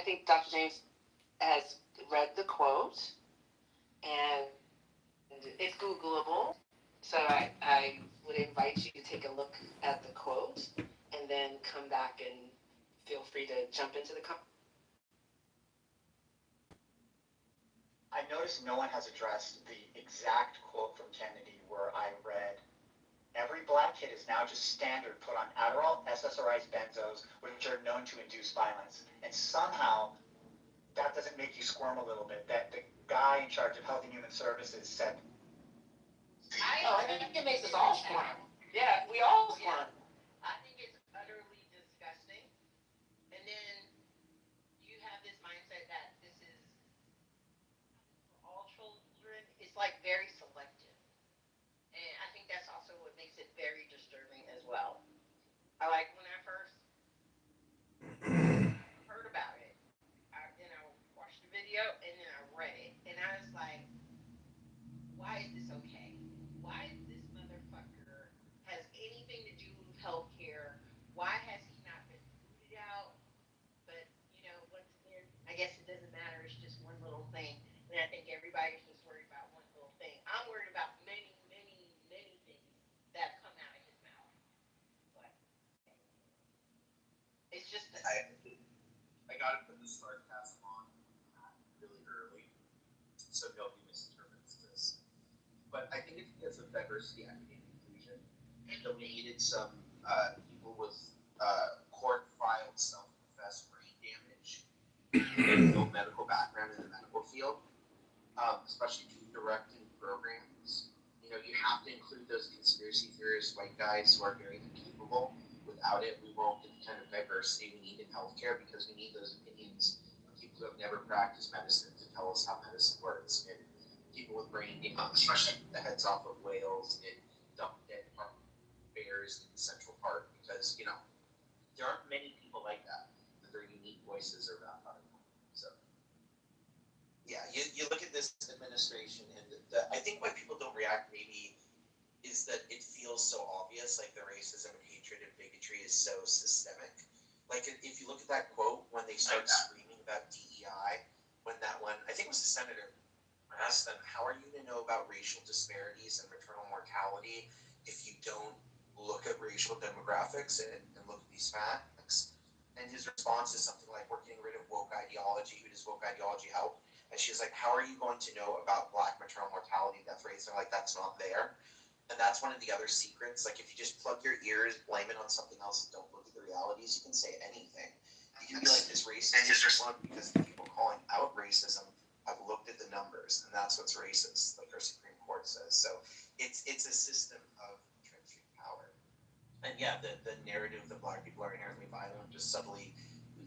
think Dr. James has read the quote, and it's Googleable. So I would invite you to take a look at the quote and then come back and feel free to jump into the conversation. I noticed no one has addressed the exact quote from Kennedy where I read, every black kid is now just standard put on Adderall, SSRIs, benzos, which are known to induce violence. And somehow that doesn't make you squirm a little bit, that the guy in charge of Health and Human Services said, I think it makes us all squirm. Yeah, we all squirm. I think it's utterly disgusting. And then you have this mindset that this is for all children. It's like very selective. And I think that's also what makes it very disturbing as well. I like when I first heard about it, I watched the video and then I read it. And I was like, why is this okay? Why is this motherfucker has anything to do with healthcare? Why has he not been booted out? But, once again, I guess it doesn't matter. It's just one little thing. And I think everybody's just worried about one little thing. I'm worried about many, many, many things that come out of his mouth. But it's just I got to put the sarcasm on really early so nobody misinterprets this. But I think it's because of diversity, equity, and inclusion. And we needed some people with court-filed self-confessed brain damage and no medical background in the medical field, especially to direct in programs. You have to include those conspiracy theorists, white guys who are very incapable. Without it, we won't get the kind of diversity we need in healthcare because we need those opinions of people who have never practiced medicine to tell us how medicine works. And people with brain damage, especially the heads off of whales and dump dead bears in Central Park, because there aren't many people like that. Their unique voices are not important. So yeah, you look at this administration, and I think why people don't react maybe is that it feels so obvious, like the racism and hatred and bigotry is so systemic. Like if you look at that quote when they start screaming about DEI, when that one, I think it was the senator, asked them, how are you to know about racial disparities and maternal mortality if you don't look at racial demographics and look at these facts? And his response is something like, we're getting rid of woke ideology. Who does woke ideology help? And she's like, how are you going to know about black maternal mortality death rates? They're like, that's not there. And that's one of the other secrets. Like if you just plug your ears, blame it on something else, and don't look at the realities, you can say anything. You can be like, this racist because the people calling out racism have looked at the numbers, and that's what's racist, like our Supreme Court says. So it's a system of intrinsic power. And yeah, the narrative that black people are inherently violent just subtly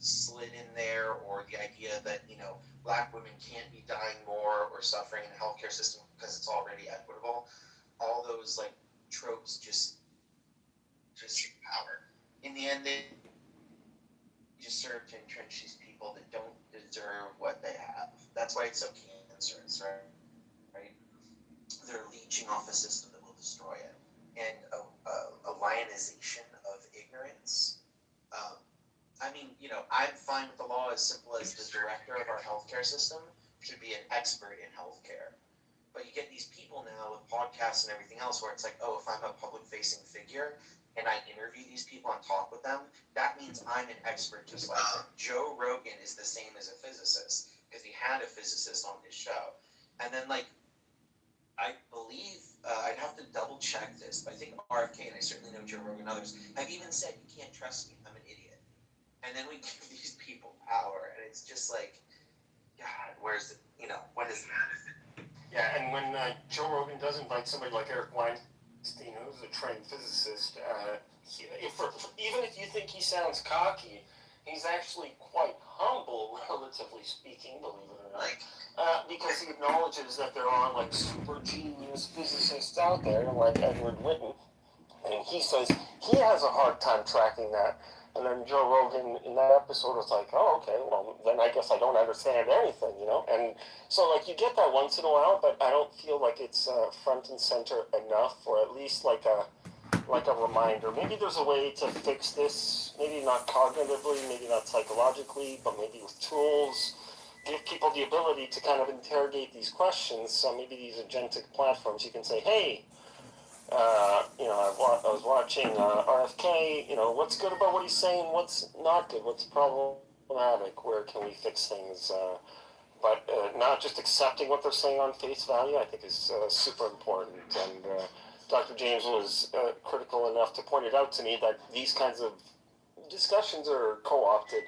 slid in there, or the idea that black women can't be dying more or suffering in the healthcare system because it's already equitable. All those like tropes just power. In the end, they just serve to entrench these people that don't deserve what they have. That's why it's so cancerous, right? They're leeching off a system that will destroy it, and a lionization of ignorance. I'm fine with the law as simple as the director of our healthcare system should be an expert in healthcare. But you get these people now with podcasts and everything else where it's like, oh, if I'm a public-facing figure and I interview these people and talk with them, that means I'm an expert just like them. Joe Rogan is the same as a physicist because he had a physicist on his show. And then, I believe, I'd have to double-check this, but I think RFK, and I certainly know Joe Rogan and others, have even said, you can't trust me, I'm an idiot. And then we give these people power, and it's just like, God, where's the, what is that? Yeah, and when Joe Rogan does invite somebody like Eric Weinstein, who's a trained physicist, even if you think he sounds cocky, he's actually quite humble, relatively speaking, believe it or not, because he acknowledges that there are super genius physicists out there, like Edward Witten, and he says he has a hard time tracking that. And then Joe Rogan in that episode was like, oh, okay, well, then I guess I don't understand anything, And so, you get that once in a while, but I don't feel like it's front and center enough, or at least, like a reminder. Maybe there's a way to fix this, maybe not cognitively, maybe not psychologically, but maybe with tools. Give people the ability to kind of interrogate these questions. So maybe these agentic platforms, you can say, hey, I was watching RFK, what's good about what he's saying, what's not good, what's problematic, where can we fix things? But not just accepting what they're saying on face value, I think is super important. And Dr. James was critical enough to point it out to me that these kinds of discussions are co-opted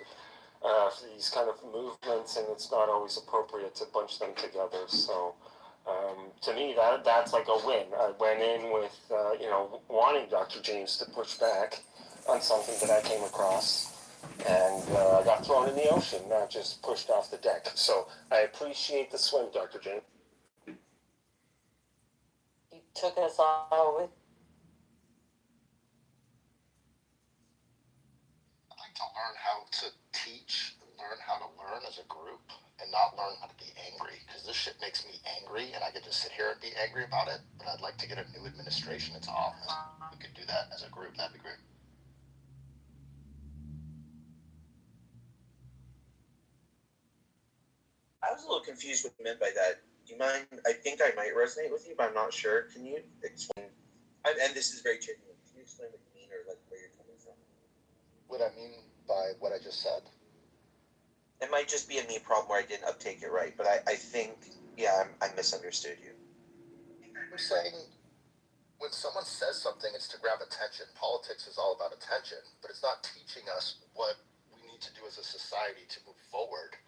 for these kind of movements, and it's not always appropriate to bunch them together. So to me, that's like a win. I went in with, wanting Dr. James to push back on something that I came across, and I got thrown in the ocean, not just pushed off the deck. So I appreciate the swim, Dr. James. You took us all with. I'd like to learn how to teach, learn how to learn as a group, and not learn how to be angry, because this shit makes me angry, and I could just sit here and be angry about it, but I'd like to get a new administration into office. We could do that as a group, that'd be great. I was a little confused what you meant by that. Do you mind? I think I might resonate with you, but I'm not sure. Can you explain? And this is very genuine. Can you explain what you mean or like where you're coming from? What I mean by what I just said? It might just be a me problem where I didn't uptake it right, but I think, yeah, I misunderstood you. I'm saying when someone says something, it's to grab attention. Politics is all about attention, but it's not teaching us what we need to do as a society to move forward,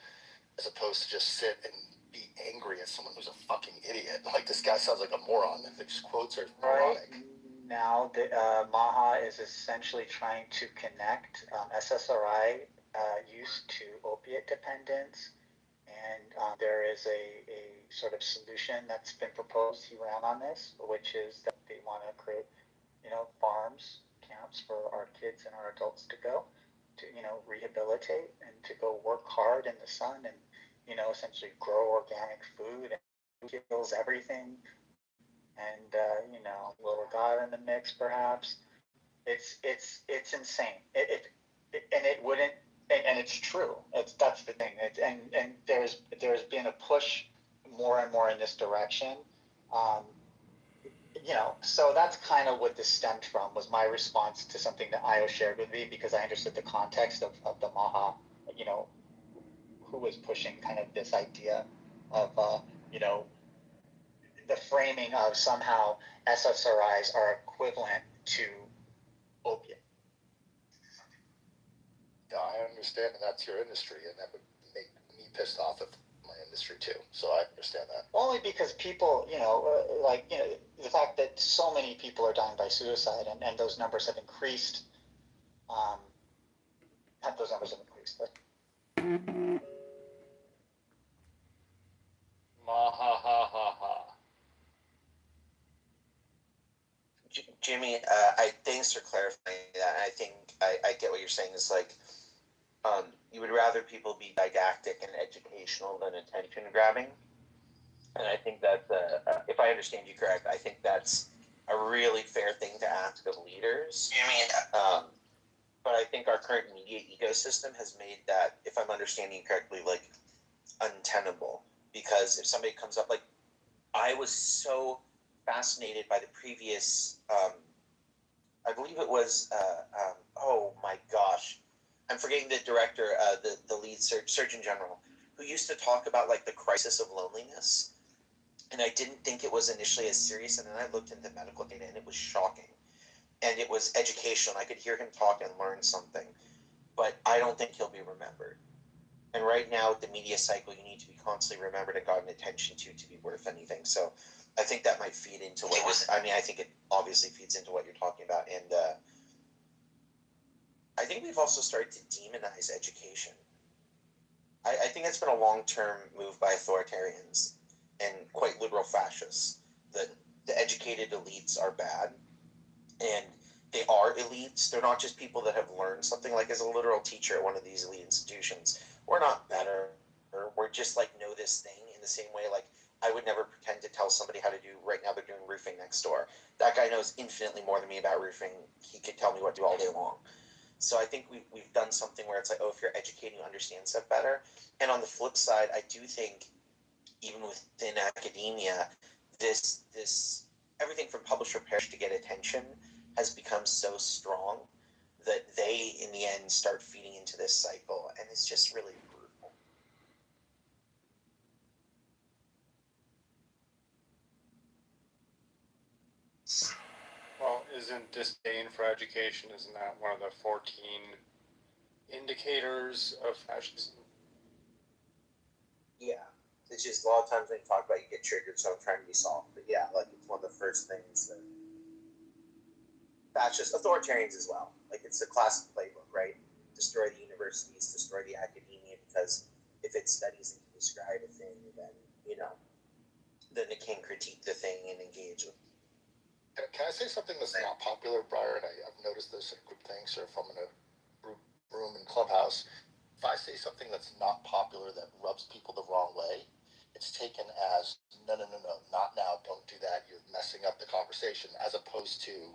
as opposed to just sit and be angry at someone who's a fucking idiot. Like, this guy sounds like a moron. These quotes are moronic. Now, Maha is essentially trying to connect SSRI use to opiate dependence, and there is a sort of solution that's been proposed. He ran on this, which is that they want to create, farms, camps for our kids and our adults to go to, rehabilitate and to go work hard in the sun and, essentially grow organic food and kills everything. And, little God in the mix, perhaps. It's insane. And it wouldn't, and it's true. That's the thing. And there's been a push more and more in this direction. So that's kind of what this stemmed from, was my response to something that Io shared with me, because I understood the context of the Maha, who was pushing kind of this idea of, the framing of somehow SSRIs are equivalent to opiate. Yeah, I understand, and that's your industry, and that would make me pissed off at my industry too. So I understand that. Only because people, the fact that so many people are dying by suicide, and those numbers have increased. Those numbers have increased. But... Jimmy, thanks for clarifying that. I think I get what you're saying. Is like, you would rather people be didactic and educational than attention grabbing. And I think that, if I understand you correct, I think that's a really fair thing to ask of leaders. But I think our current media ecosystem has made that, if I'm understanding correctly, like untenable. Because if somebody comes up, like, I was so fascinated by the previous, I believe it was, oh my gosh, I'm forgetting the director, the lead Surgeon General, who used to talk about like the crisis of loneliness. And I didn't think it was initially as serious, and then I looked into medical data, and it was shocking. And it was educational. I could hear him talk and learn something, but I don't think he'll be remembered. And right now, with the media cycle, you need to be constantly remembered and gotten attention to be worth anything. So I think that might feed into what I think it obviously feeds into what you're talking about. And I think we've also started to demonize education. I think it's been a long-term move by authoritarians and quite liberal fascists, that the educated elites are bad, and they are elites. They're not just people that have learned something. Like, as a literal teacher at one of these elite institutions, we're not better. We're just like know this thing in the same way. Like, I would never pretend to tell somebody how to do. Right now they're doing roofing next door. That guy knows infinitely more than me about roofing. He could tell me what to do all day long. So I think we've done something where it's like, oh, if you're educating, you understand stuff better. And on the flip side, I do think even within academia, this everything from publish or perish to get attention has become so strong that they, in the end, start feeding into this cycle, and it's just really brutal. Well, isn't disdain for education, isn't that one of the 14 indicators of fascism? Yeah. It's just a lot of times when you talk about it, you get triggered, so I'm trying to be soft. But yeah, like it's one of the first things that fascist authoritarians as well. Like it's the classic playbook, right? Destroy the universities, destroy the academia, because if it studies and can describe a thing, then then it can critique the thing and engage with. Can I say something that's not popular, Briar? And I've noticed this in group things, or if I'm in a group room in Clubhouse, if I say something that's not popular that rubs people the wrong way, it's taken as no, not now, don't do that, you're messing up the conversation, as opposed to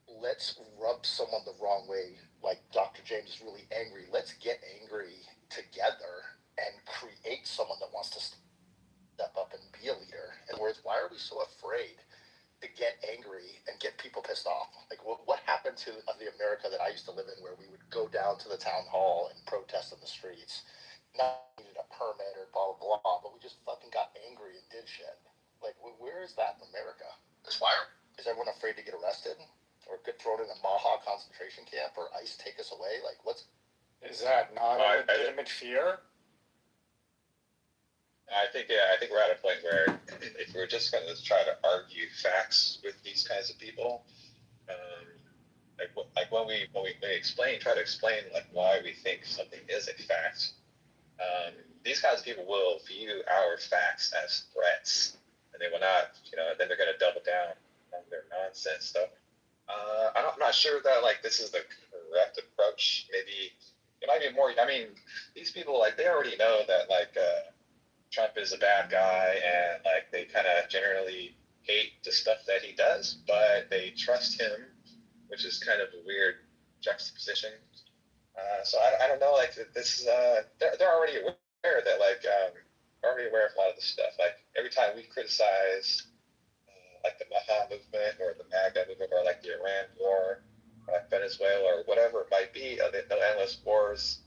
let's rub someone the wrong way, like Dr. James is really angry, let's get angry together and create someone that wants to step up and be a leader. In other words, why are we so afraid to get angry and get people pissed off? Like what happened to the America that I used to live in, where we would go down to the town hall and protest in the streets, not needed a permit or blah blah blah, but we just fucking got angry and did shit. Like where is that in America? Why is everyone afraid to get arrested or get thrown in a Maha concentration camp or ICE take us away? Like is that not a legitimate fear? I think we're at a point where if we're just going to try to argue facts with these kinds of people, like when we try to explain like why we think something is a fact, these kinds of people will view our facts as threats, and they will not, then they're going to double down on their nonsense stuff. I'm not sure that like this is the correct approach. Maybe it might be more. I mean, these people like they already know that like Trump is a bad guy, and like they kind of generally hate the stuff that he does, but they trust him, which is kind of a weird juxtaposition. So I don't know. Like this is they're already aware that like already aware of a lot of the stuff. Like every time we criticize like the Maha movement or the MAGA movement or like the Iran war or like Venezuela or whatever it might be, the endless wars,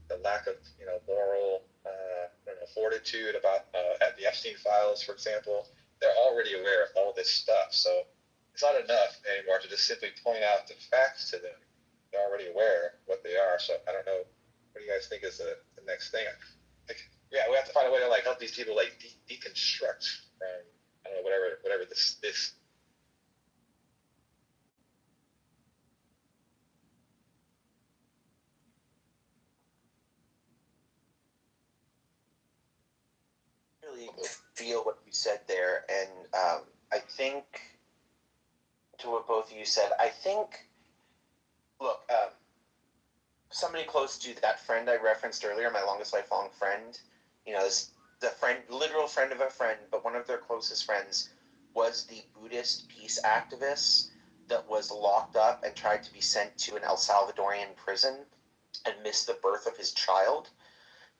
the lack of moral fortitude about at the Epstein files, for example, they're already aware of all this stuff. So it's not enough anymore to just simply point out the facts to them. They're already aware of what they are. So I don't know. What do you guys think is the next thing? Like, yeah, we have to find a way to like help these people like deconstruct from I don't know whatever this. Really feel what you said there, and I think to what both of you said, I think, look, somebody close to that friend I referenced earlier, my longest lifelong friend, the friend, literal friend of a friend, but one of their closest friends was the Buddhist peace activist that was locked up and tried to be sent to an El Salvadorian prison and missed the birth of his child,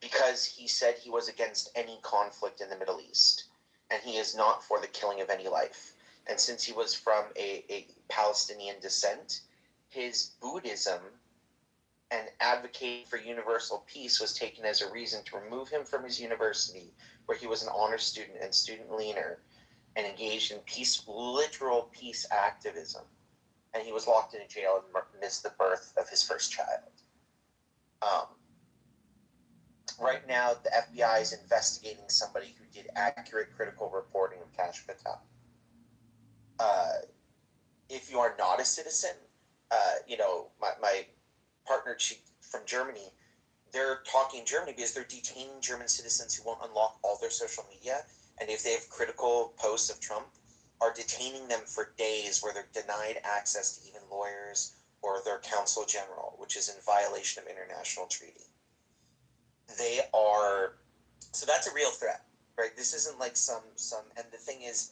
because he said he was against any conflict in the Middle East, and he is not for the killing of any life. And since he was from a Palestinian descent, his Buddhism and advocating for universal peace was taken as a reason to remove him from his university, where he was an honor student and student leader, and engaged in literal peace activism. And he was locked in a jail and missed the birth of his first child. Right now, the FBI is investigating somebody who did accurate critical reporting of Kash Patel. If you are not a citizen, my partner from Germany, they're talking Germany because they're detaining German citizens who won't unlock all their social media, and if they have critical posts of Trump, are detaining them for days where they're denied access to even lawyers or their consul general, which is in violation of international treaty. So that's a real threat, right? This isn't like some, and the thing is,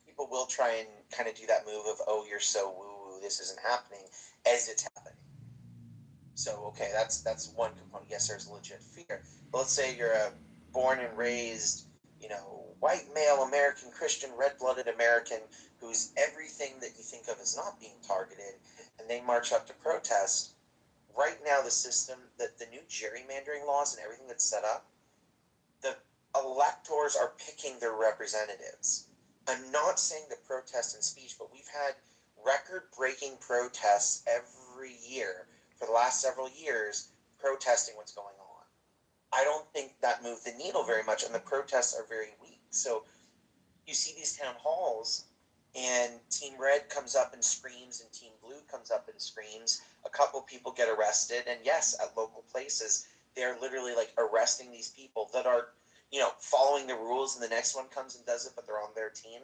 people will try and kind of do that move of, oh, you're so woo-woo, this isn't happening, as it's happening. So, okay, that's one component. Yes, there's legit fear. But let's say you're a born and raised, white male American Christian, red-blooded American who's everything that you think of as not being targeted, and they march up to protest. Right now, the system, the new gerrymandering laws and everything that's set up, the electors are picking their representatives. I'm not saying the protest and speech, but we've had record-breaking protests every year for the last several years protesting what's going on. I don't think that moved the needle very much, and the protests are very weak. So you see these town halls, and Team Red comes up and screams, and Team Blue comes up and screams. A couple people get arrested, and yes, at local places, they're literally like arresting these people that are, following the rules, and the next one comes and does it, but they're on their team.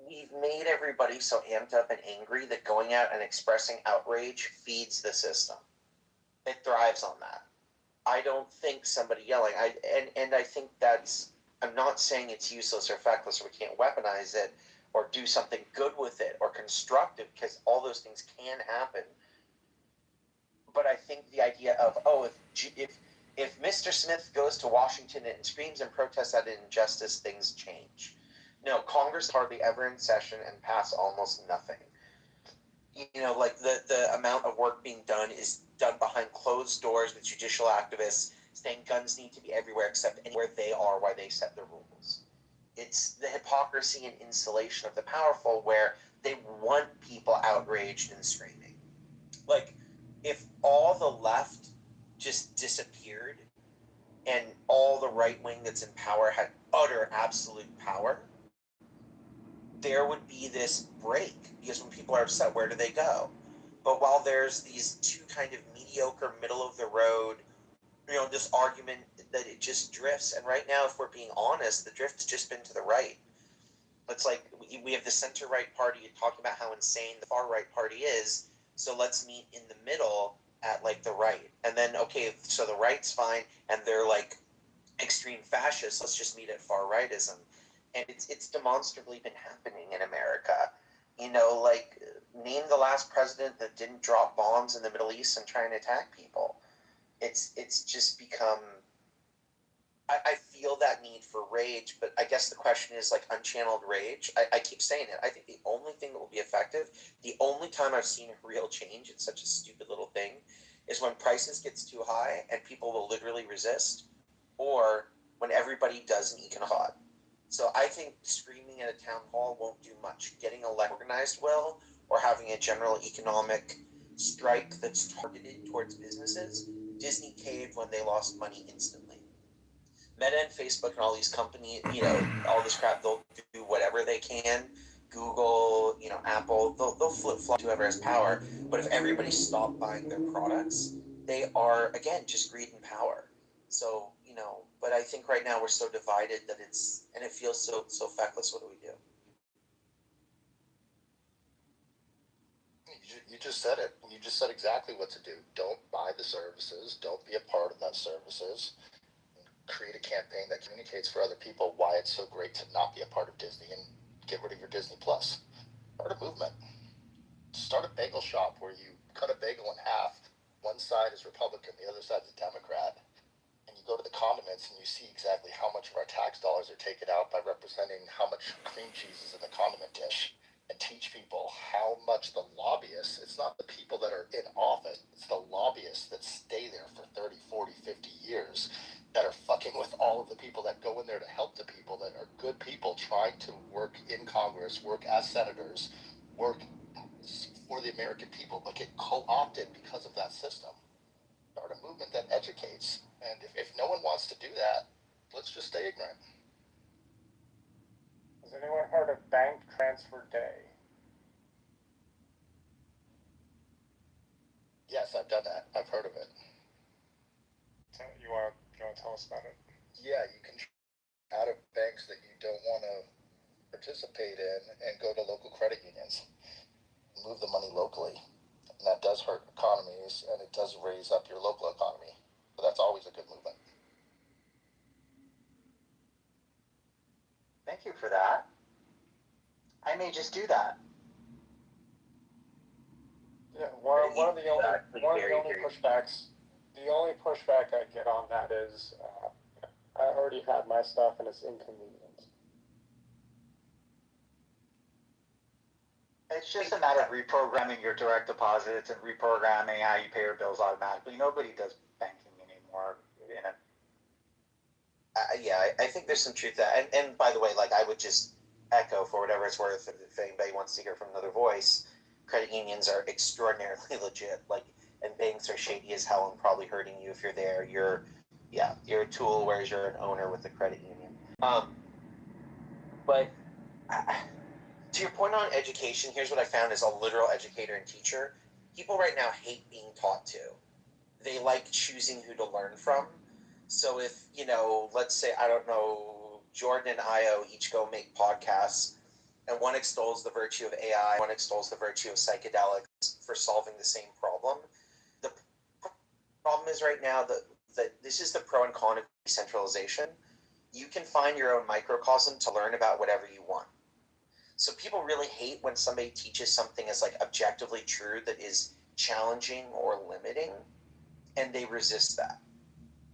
We've made everybody so amped up and angry that going out and expressing outrage feeds the system. It thrives on that. I don't think somebody yelling, and I think that's, I'm not saying it's useless or feckless or we can't weaponize it or do something good with it or constructive, because all those things can happen. But I think the idea of, if Mr. Smith goes to Washington and screams and protests at an injustice, things change. No, Congress hardly ever in session and pass almost nothing. Like the amount of work being done is done behind closed doors with judicial activists saying guns need to be everywhere except anywhere they are while they set the rules. It's the hypocrisy and insulation of the powerful where they want people outraged and screaming. Like, if all the left just disappeared and all the right wing that's in power had utter absolute power, there would be this break, because when people are upset, where do they go? But while there's these two kind of mediocre, middle of the road, this argument that it just drifts. And right now, if we're being honest, the drift's just been to the right. It's like we have the center-right party talking about how insane the far-right party is, so let's meet in the middle at like the right. And then, okay, so the right's fine, and they're like extreme fascists, let's just meet at far-rightism. And it's demonstrably been happening in America. Like, name the last president that didn't drop bombs in the Middle East and try and attack people. It's just become, I feel that need for rage, but I guess the question is like unchanneled rage. I keep saying it. I think the only thing that will be effective, the only time I've seen a real change, it's such a stupid little thing, is when prices gets too high and people will literally resist, or when everybody does an economic. So I think screaming at a town hall won't do much. Getting electronized will, or having a general economic strike that's targeted towards businesses. Disney caved when they lost money instantly. Meta and Facebook and all these companies, all this crap, they'll do whatever they can. Google, Apple, they'll flip-flop to whoever has power. But if everybody stopped buying their products, they are, again, just greed and power. So, but I think right now we're so divided that it feels so feckless. What do we do? You just said it. You just said exactly what to do. Don't buy the services. Don't be a part of that services. Create a campaign that communicates for other people why it's so great to not be a part of Disney and get rid of your Disney Plus. Start a movement. Start a bagel shop where you cut a bagel in half. One side is Republican, the other side is Democrat. And you go to the condiments and you see exactly how much of our tax dollars are taken out by representing how much cream cheese is in the condiment dish. And teach people how much the lobbyists, it's not the people that are in office, it's the lobbyists that stay there for 30, 40, 50 years that are fucking with all of the people that go in there to help the people that are good people trying to work in Congress, work as senators, work for the American people, but get co-opted because of that system. Start a movement that educates. And if no one wants to do that, let's just stay ignorant. Has anyone heard of Bank Transfer Day? Yes, I've done that. I've heard of it. You want to tell us about it? Yeah, you can out of banks that you don't want to participate in and go to local credit unions. Move the money locally. And that does hurt economies, and it does raise up your local economy. But that's always a good movement. Thank you for that. I may just do that. Yeah, one of the only pushbacks. The only pushback I get on that is I already have my stuff and it's inconvenient. It's just a matter of reprogramming your direct deposits and reprogramming how you pay your bills automatically. Nobody does banking anymore. You know? I think there's some truth to that. And by the way, like I would just echo for whatever it's worth, if anybody wants to hear from another voice, credit unions are extraordinarily legit. Like, and banks are shady as hell and probably hurting you if you're there. You're a tool, whereas you're an owner with a credit union. But to your point on education, here's what I found as a literal educator and teacher. People right now hate being taught to. They like choosing who to learn from. So if, let's say, I don't know, Jordan and Io each go make podcasts, and one extols the virtue of AI, one extols the virtue of psychedelics for solving the same problem. The problem is right now that this is the pro and con of decentralization. You can find your own microcosm to learn about whatever you want. So people really hate when somebody teaches something as like objectively true that is challenging or limiting, and they resist that.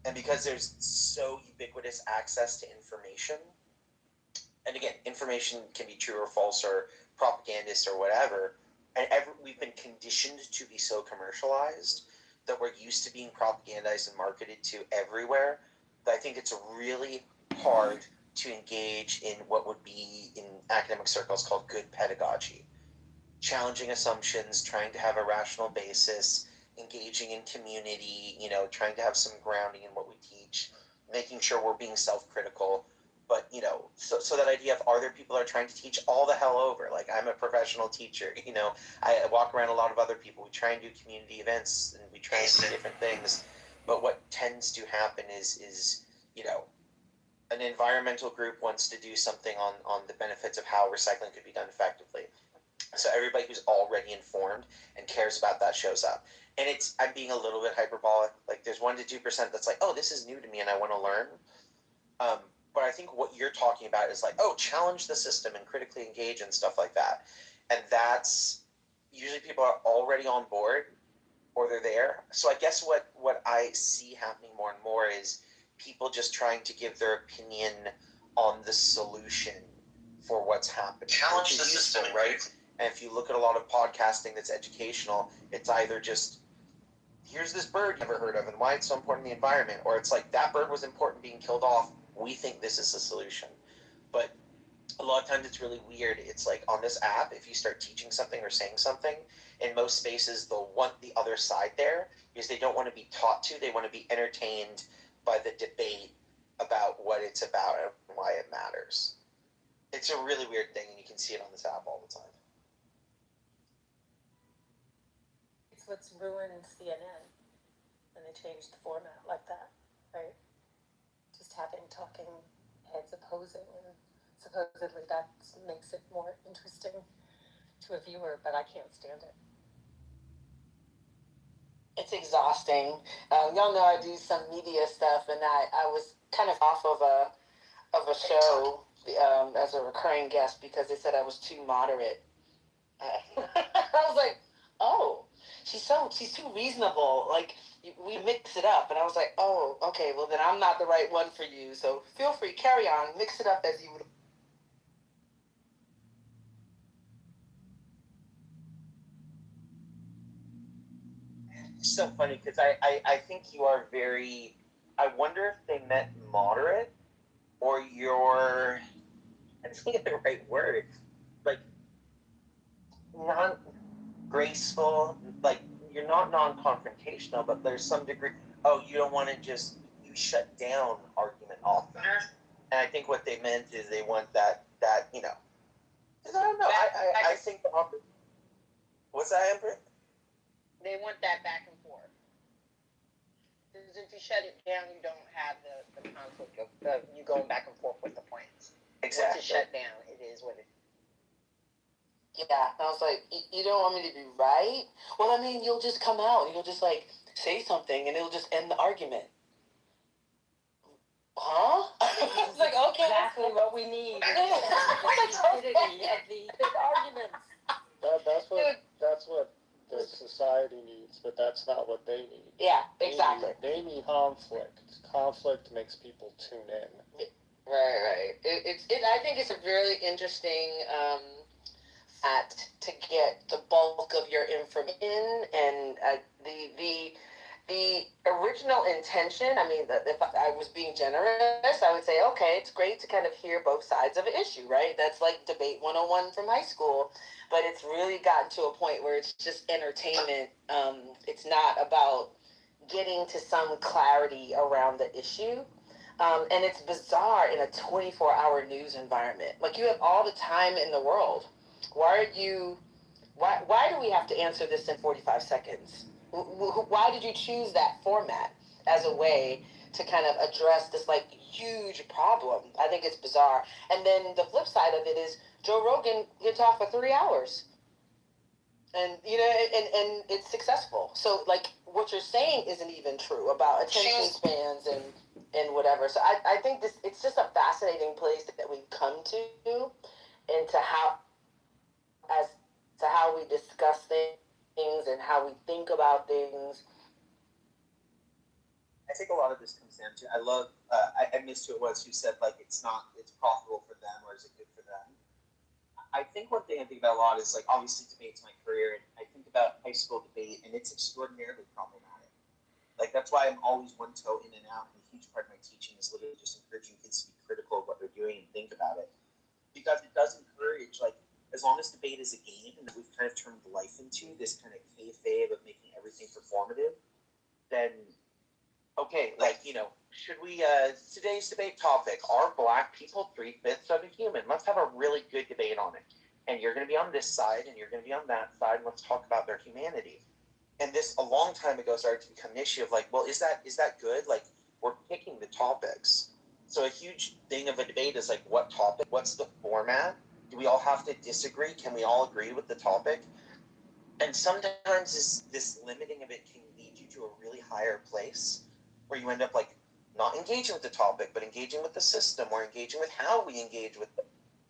And because there's so ubiquitous access to information, and again, information can be true or false or propagandist or whatever, and we've been conditioned to be so commercialized that we're used to being propagandized and marketed to everywhere, that I think it's really hard to engage in what would be in academic circles called good pedagogy. Challenging assumptions, trying to have a rational basis, engaging in community, trying to have some grounding in what we teach, making sure we're being self-critical. But, so that idea of are there people that are trying to teach all the hell over? Like, I'm a professional teacher, I walk around a lot of other people. We try and do community events and we try and do different things. But what tends to happen is an environmental group wants to do something on the benefits of how recycling could be done effectively. So everybody who's already informed and cares about that shows up. And I'm being a little bit hyperbolic. Like there's 1% to 2% that's like, oh, this is new to me and I want to learn. But I think what you're talking about is like, oh, challenge the system and critically engage and stuff like that. And that's usually people are already on board or they're there. So I guess what I see happening more and more is people just trying to give their opinion on the solution for what's happening. Challenge the system, right? And if you look at a lot of podcasting that's educational, it's either just, here's this bird you never heard of and why it's so important in the environment, or it's like, that bird was important being killed off, we think this is the solution. But a lot of times it's really weird. It's like on this app, if you start teaching something or saying something, in most spaces they'll want the other side there because they don't want to be taught to, they want to be entertained by the debate about what it's about and why it matters. It's a really weird thing, and you can see it on this app all the time. It's what's ruined CNN when they changed the format like that, right? Just having talking heads opposing, and supposedly that makes it more interesting to a viewer, but I can't stand it. It's exhausting. Y'all know I do some media stuff, and I was kind of off of a show as a recurring guest because they said I was too moderate. I was like, oh, she's too reasonable. Like, we mix it up, and I was like, oh, okay, well then I'm not the right one for you. So feel free, carry on, mix it up as you would. It's so funny because I think you are very, I wonder if they meant moderate or you're, I think the right word, like non-graceful, like you're not non-confrontational, but there's some degree, oh, you don't want to just, you shut down argument often. And I think what they meant is they want that because I don't know, I think, what's that, Amber? They want that back and forth. Because if you shut it down, you don't have the conflict of you going back and forth with the points. Exactly. Once it's shut down, it is what it is. Yeah, I was like, you don't want me to be right? Well, I mean, you'll just come out and you'll just like say something and it'll just end the argument. Huh? It's like, okay, that's exactly what we need. The stupidity of the arguments. That's what the society needs, but that's not what they need. Yeah, exactly. They need conflict. Conflict makes people tune in. Right. I think it's a really interesting fact to get the bulk of your information and the original intention. I mean, if I was being generous, I would say, okay, it's great to kind of hear both sides of an issue, right? That's like debate 101 from high school, but it's really gotten to a point where it's just entertainment. It's not about getting to some clarity around the issue. And it's bizarre in a 24-hour news environment. Like, you have all the time in the world. Why do we have to answer this in 45 seconds? Why did you choose that format as a way to kind of address this, like, huge problem? I think it's bizarre. And then the flip side of it is Joe Rogan can talk for 3 hours. And, you know, and it's successful. So, like, what you're saying isn't even true about attention spans and whatever. So I think it's just a fascinating place that we've come to, and to how we discuss things and how we think about things. I think a lot of this comes down to, I love, I missed who it was who said, like, it's profitable for them, or is it good for them? I think one thing I think about a lot is, like, obviously debate's my career, and I think about high school debate, and it's extraordinarily problematic. Like, that's why I'm always one toe in and out, and a huge part of my teaching is literally just encouraging kids to be critical of what they're doing and think about it. Because it does encourage, like, as long as debate is a game, and that we've kind of turned life into this kind of kayfabe of making everything performative, then, okay, like, you know, should we, today's debate topic, are black people 3/5 of a human? Let's have a really good debate on it. And you're going to be on this side, and you're going to be on that side, and let's talk about their humanity. And this, a long time ago, started to become an issue of, like, well, is that good? Like, we're picking the topics. So a huge thing of a debate is, like, what topic? What's the format? Do we all have to disagree? Can we all agree with the topic? And sometimes this limiting of it can lead you to a really higher place where you end up, like, not engaging with the topic, but engaging with the system, or engaging with how we engage with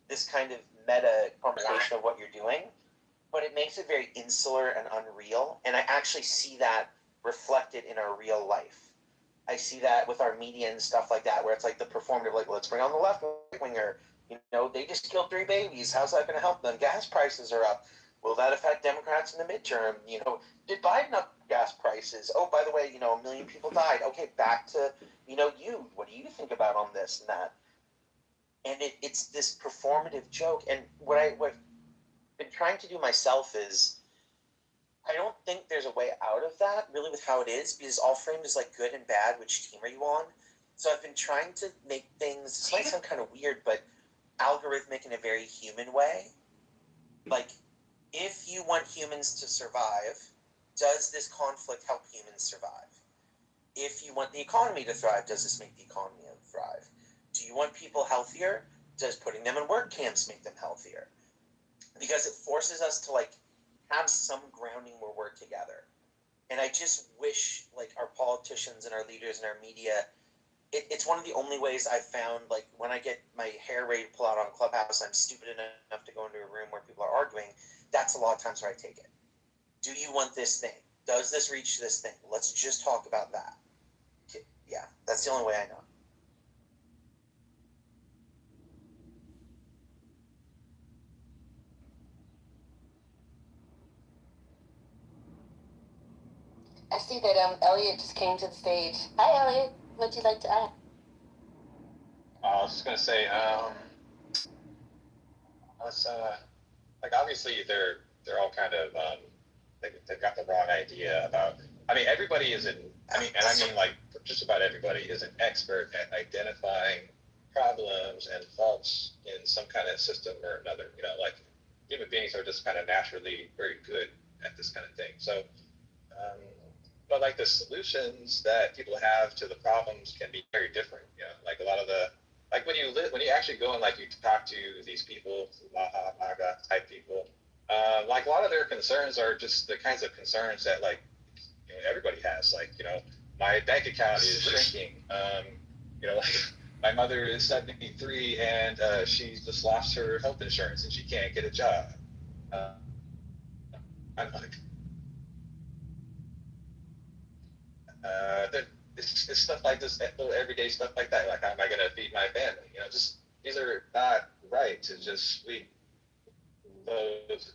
this kind of meta conversation of what you're doing. But it makes it very insular and unreal. And I actually see that reflected in our real life. I see that with our media and stuff like that, where it's like the performative, like, let's bring on the left winger. You know, they just killed 3 babies. How's that going to help them? Gas prices are up. Will that affect Democrats in the midterm? You know, did Biden up gas prices? Oh, by the way, you know, 1 million people died. Okay, back to, you know, you. What do you think about on this and that? And it's this performative joke. And what I've been trying to do myself is, I don't think there's a way out of that, really, with how it is, because all framed is, like, good and bad. Which team are you on? So I've been trying to make things, this might sound kind of weird, but algorithmic in a very human way. Like, if you want humans to survive, does this conflict help humans survive? If you want the economy to thrive, does this make the economy thrive? Do you want people healthier? Does putting them in work camps make them healthier? Because it forces us to, like, have some grounding where we're together. And I just wish, like, our politicians and our leaders and our media, it's one of the only ways I've found, like, when I get my hair ready to pull out on Clubhouse, I'm stupid enough to go into a room where people are arguing. That's a lot of times where I take it. Do you want this thing? Does this reach this thing? Let's just talk about that. Yeah, that's the only way I know. I see that Elliot just came to the stage. Hi, Elliot. What'd you like to add? I was just gonna say, like, obviously they're all kind of they've got the wrong idea about. I mean, everybody isn't. I mean like just about everybody is an expert at identifying problems and faults in some kind of system or another. You know, like, human beings are just kind of naturally very good at this kind of thing. So, but, like, the solutions that people have to the problems can be very different. You know, like, a lot of the, like, when you actually go and, like, you talk to these people, MAGA type people, like, a lot of their concerns are just the kinds of concerns that, like, you know, everybody has. Like, you know, my bank account is shrinking. You know, my mother is 73 and she's just lost her health insurance and she can't get a job. I'm like, it's stuff like this, little everyday stuff like that. Like, how am I going to feed my family? You know, just these are not right to just sweep those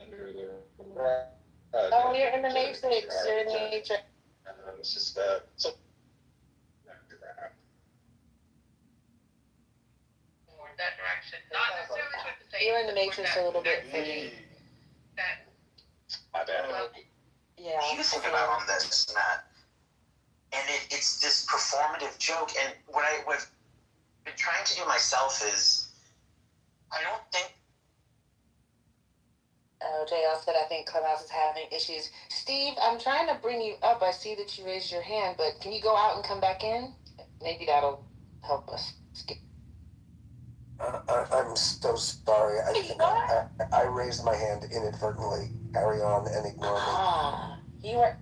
under the rug. Oh, you're in the matrix. You're in the matrix. It's just so. That direction, not necessarily with the same. You're in the matrix a little bit, Figgy. My bad. Yeah. He was thinking about on this, Matt, and it's this performative joke. And what I've been trying to do myself is, I don't think. JL said, I think Clubhouse is having issues. Steve, I'm trying to bring you up. I see that you raised your hand, but can you go out and come back in? Maybe that'll help us. I'm so sorry. I raised my hand inadvertently. Carry on and ignore me. You were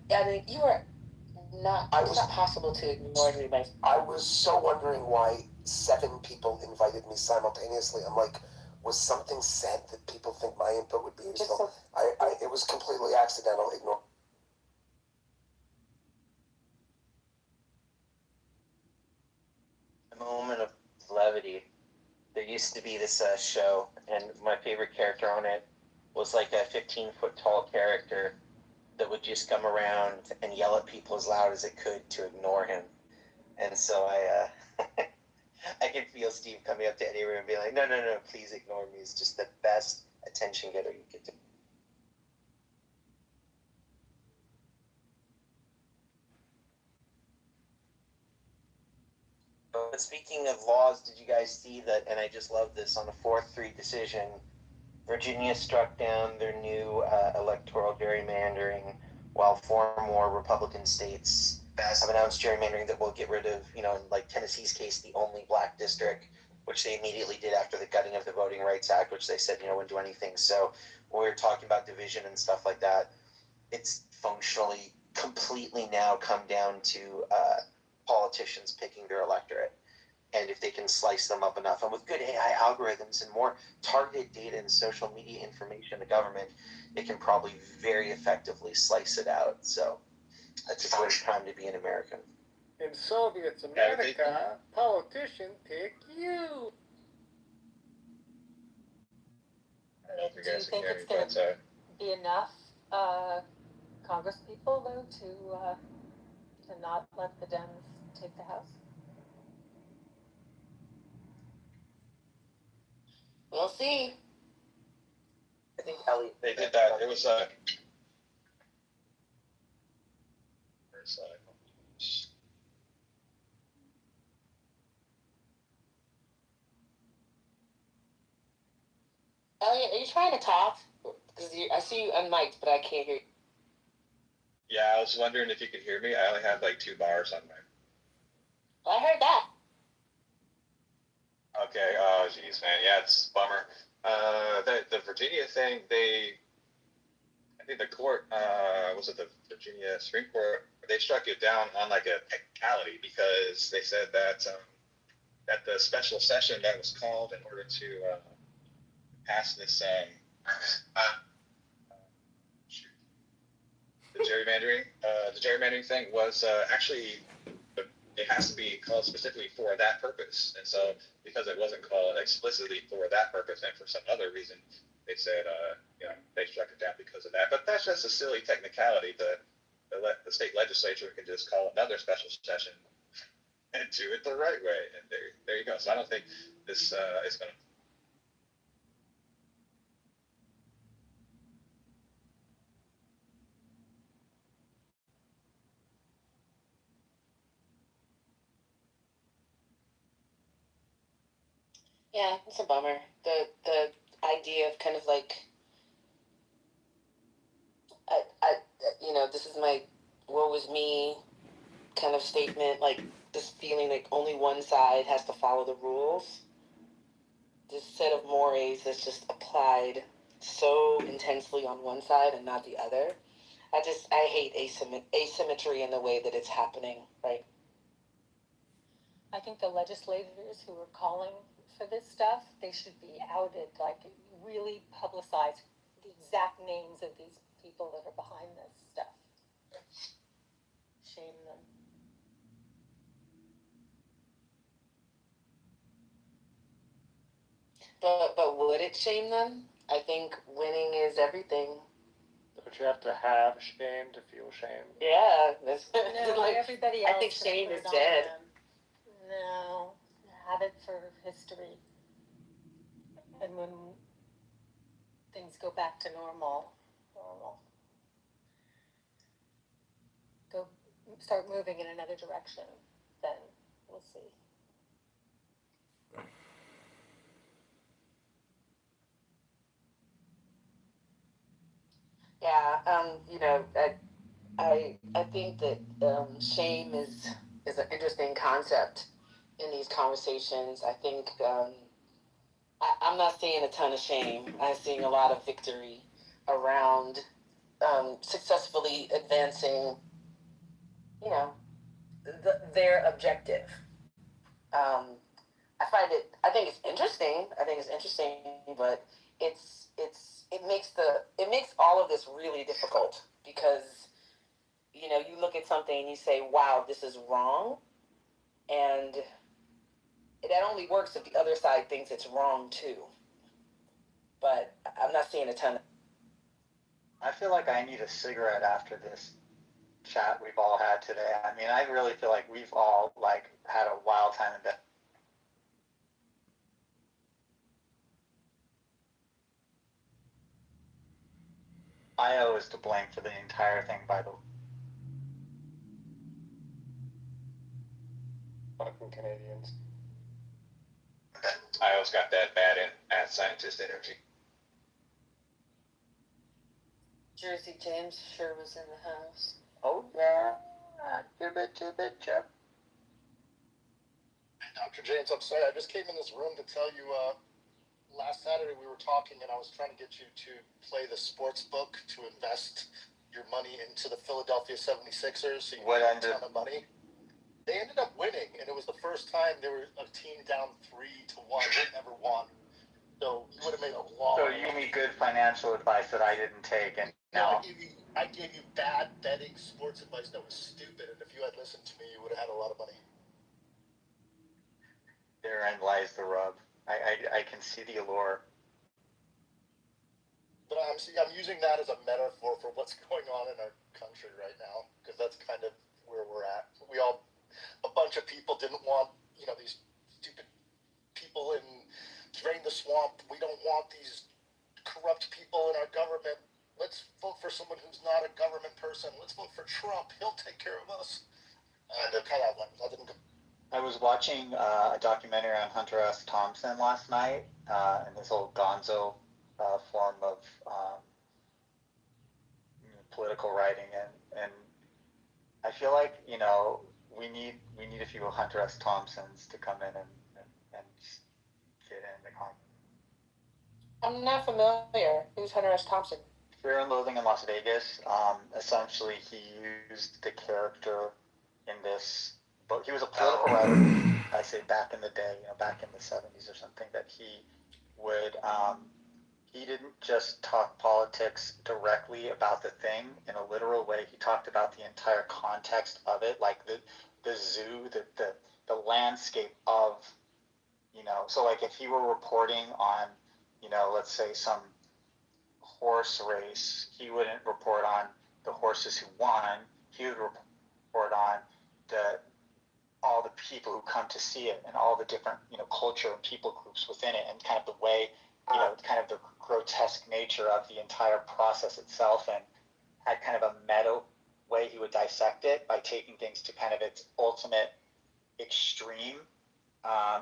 not. It's not possible to ignore me. I was so wondering why 7 people invited me simultaneously. I'm like, was something said that people think my input would be useful? It was completely accidental. Ignore. A moment of levity. There used to be this show, and my favorite character on it was like a 15-foot tall character that would just come around and yell at people as loud as it could to ignore him. And so I can feel Steve coming up to any room and being like, no, please ignore me. It's just the best attention getter you could do. But speaking of laws, did you guys see that, and I just love this, on a 4-3 decision, Virginia struck down their new electoral gerrymandering, while 4 more Republican states have announced gerrymandering that will get rid of, in like Tennessee's case, the only black district, which they immediately did after the gutting of the Voting Rights Act, which they said, wouldn't do anything. So when we're talking about division and stuff like that, it's functionally completely now come down to politicians picking their electorate. And if they can slice them up enough, and with good AI algorithms and more targeted data and social media information in the government, it can probably very effectively slice it out. So it's a great time to be an American. In Soviet America, politicians pick you. I don't know if you Do you guys think can hear it's me, going but to be enough Congress people, though, to not let the Dems take the House? We'll see. I think Ellie. They did that. It was Elliot, are you trying to talk? Because I see you unmiked, but I can't hear you. Yeah, I was wondering if you could hear me. I only had like 2 bars on my. Well, I heard that. Okay. Oh, geez, man. Yeah, it's a bummer. The Virginia thing, I think the court, was it the Virginia Supreme Court? They struck it down on like a technicality because they said that at the special session that was called in order to pass this the gerrymandering thing was actually it has to be called specifically for that purpose. And so because it wasn't called explicitly for that purpose and for some other reason, they said they struck it down because of that. But that's just a silly technicality. The state legislature can just call another special session and do it the right way. And there you go. So I don't think this is going to. Yeah, it's a bummer. The idea of kind of like, this is my woe is me kind of statement, like this feeling like only one side has to follow the rules. This set of mores that's just applied so intensely on one side and not the other. I hate asymmetry in the way that it's happening, right? I think the legislators who are calling for this stuff, they should be outed, like really publicize the exact names of these people that are behind this stuff. Shame them. But would it shame them? I think winning is everything. But you have to have shame to feel shame. Yeah, No, like everybody I else think just shame put is it on dead. them. No, have it for history. And when things go back to normal, go start moving in another direction, then we'll see. Yeah, I think that shame is an interesting concept in these conversations. I think I'm not seeing a ton of shame. I'm seeing a lot of victory around successfully advancing, their objective. I think it's interesting. But it makes all of this really difficult because, you look at something and you say, wow, this is wrong. And that only works if the other side thinks it's wrong too. But I'm not seeing a ton of. I feel like I need a cigarette after this chat we've all had today. I mean, I really feel like we've all had a wild time in bed. IO is to blame for the entire thing, by the way. Fucking Canadians. I always got that bad scientist energy. Jersey James sure was in the house. Oh, yeah. Too bit, Jeff. Dr. James, I'm sorry, I just came in this room to tell you, last Saturday we were talking and I was trying to get you to play the sports book to invest your money into the Philadelphia 76ers so you What get a ended? ton of money. They ended up winning, and it was the first time there was a team down 3-1 that never won. So you would have made a lot. So you gave me good financial advice that I didn't take, and now I gave you bad betting sports advice that was stupid, and if you had listened to me, you would have had a lot of money. therein lies the rub. I can see the allure. But I'm using that as a metaphor for what's going on in our country right now, because that's kind of where we're at. A bunch of people didn't want, these stupid people in Drain the Swamp. We don't want these corrupt people in our government. Let's vote for someone who's not a government person. Let's vote for Trump. He'll take care of us. And that kind of went. That didn't go. I was watching a documentary on Hunter S. Thompson last night, and this whole gonzo form of political writing, and I feel like we need a few Hunter S. Thompsons to come in and get in the con. I'm not familiar. Who's Hunter S. Thompson? Fear and Loathing in Las Vegas. Essentially, he used the character in this book. He was a political writer. I say back in the day, back in the 70s or something, that he would. He didn't just talk politics directly about the thing in a literal way. He talked about the entire context of it, like the zoo, the landscape of, so like if he were reporting on, let's say some horse race, he wouldn't report on the horses who won. He would report on all the people who come to see it and all the different, culture and people groups within it, and kind of the way, kind of the grotesque nature of the entire process itself, and had kind of a meta way he would dissect it by taking things to kind of its ultimate extreme.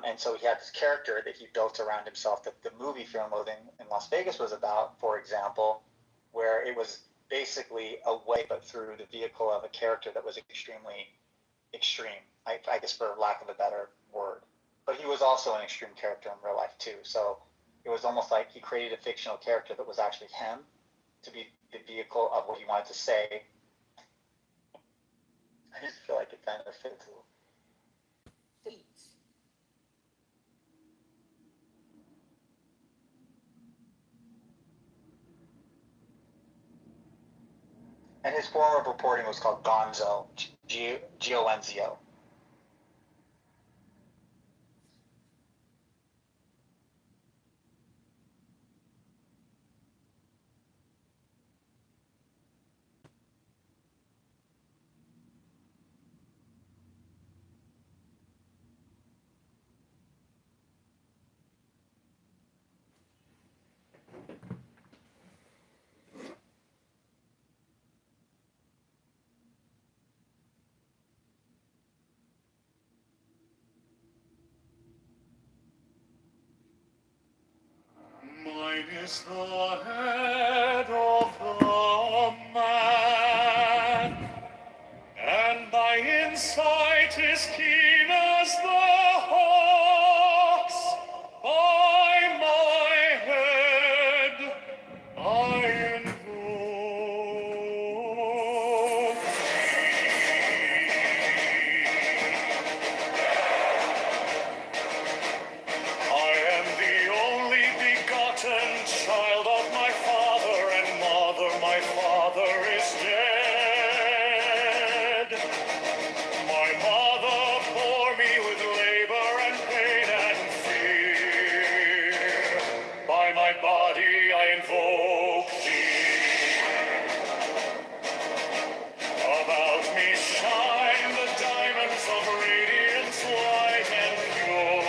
And so he had this character that he built around himself that the movie Fear and Loathing in Las Vegas was about, for example, where it was basically a way, but through the vehicle of a character that was extremely extreme, I guess, for lack of a better word. But he was also an extreme character in real life too. So it was almost like he created a fictional character that was actually him to be the vehicle of what he wanted to say. I just feel like it kind of fits. And his form of reporting was called Gonzo, G-O-N-Z-O. Mine is the head of the man, and my insight is keen as the hawk's. By my head I invoke I am the only begotten child of my father and mother. My father is dead. My mother bore me with labor and pain and fear. By my body I invoke thee. About me shine the diamonds of radiance, light and pure.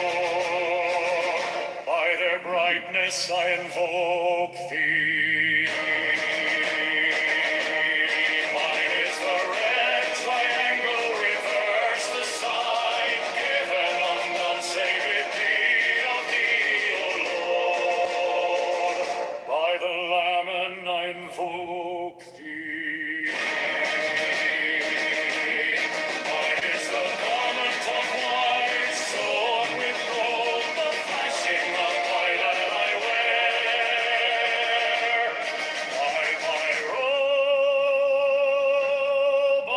By their brightness I invoke thee. Mine is the red triangle, reverse the sign, given undone, save it be of thee, O Lord. By the Lamb I invoke thee. Mine is the garment of white, sewn with gold, the flashing of violet I wear. By my robe I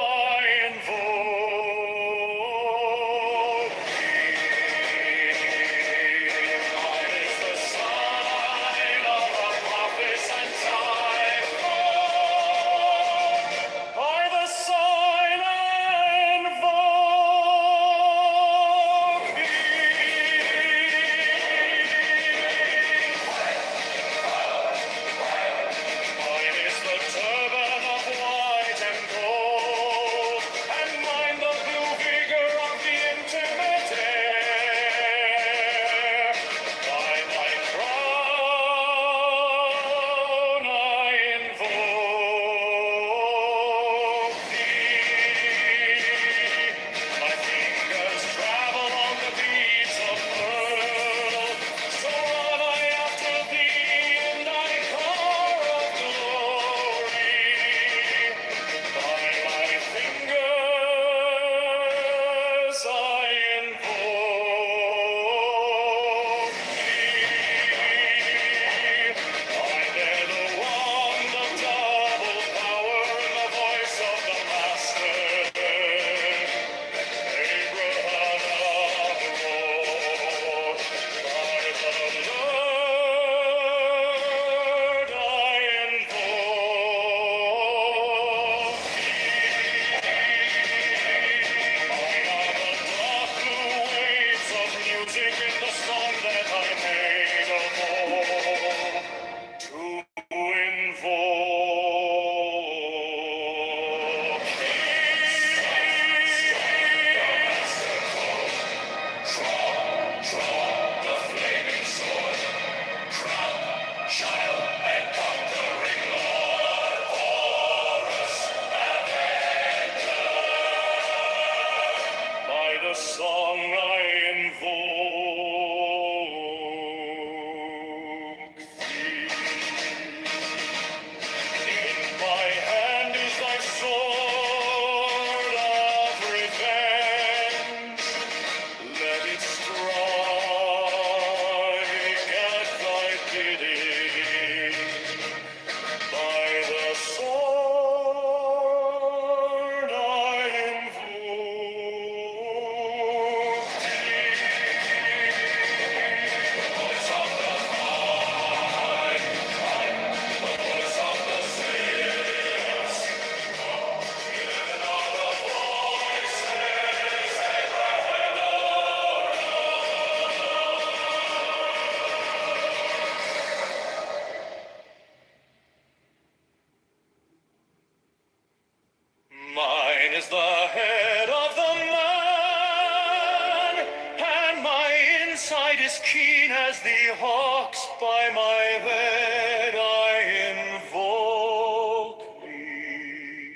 invoke thee. Mine is the sign of the prophets and typhoon. By the sign I invoke Mine is the turban of white and gold, and mine the blue vigor of the intimate air. By my crown I invoke thee. My fingers travel on the beads of pearl, so run I after thee in thy car of glory. By my fingers I invoke thee. I bear the wand of double power and the voice of the Master. Abraham of the Lord, by the Lord I invoke Mine are the dark blue waves of music in the song that I made of old. To invoke the flaming sword, crown, child, and conquering Lord, Horus by the song I invoke thee. In my hand is thy sword of revenge. Let it strike sight is keen as the hawks by my bed I invoke thee.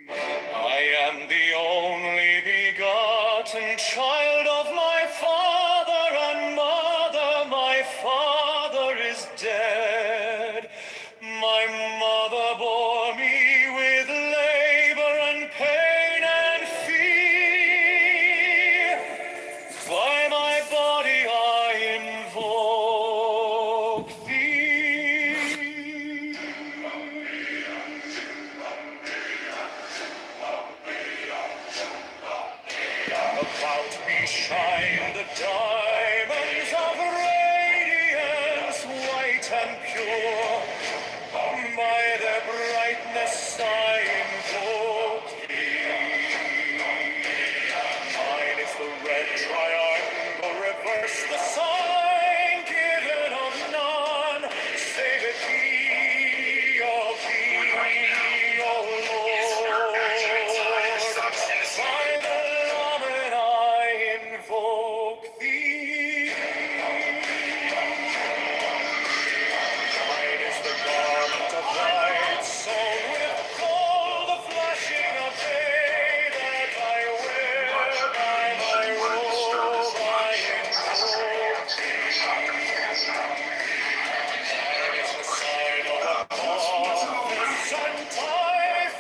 I am the only begotten child of my father and mother. My father is dead. My mother bore me with labor and pain and fear. By my body I invoke thee. About me shine the diamonds of radiance, white and pure. By their brightness I invoke thee. Mine is the red triangle, reverse the sign given of none, save it be of thee, O Lord. By the Lord I invoke thee. Mine is the garment of light, sewn with gold, the flashing of day that I wear. By my robe I invoke thee. Mine is the sign of the cross and Typhoon.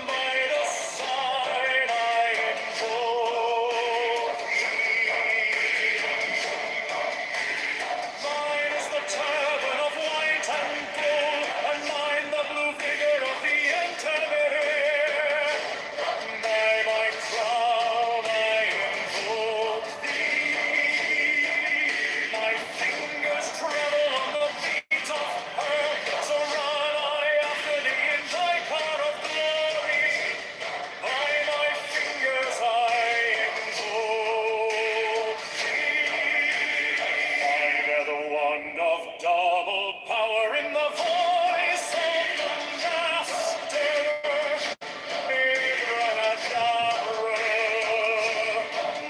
By the sign I invoke thee. Mine is the turban of white and gold, and mine the blue vigor of the intermediate. By my crown I invoke thee. My fingers tremble on the beat of her, so run I after thee in thy car of glory. By my fingers I invoke thee. I bear the wand of double power in the voice of the Master.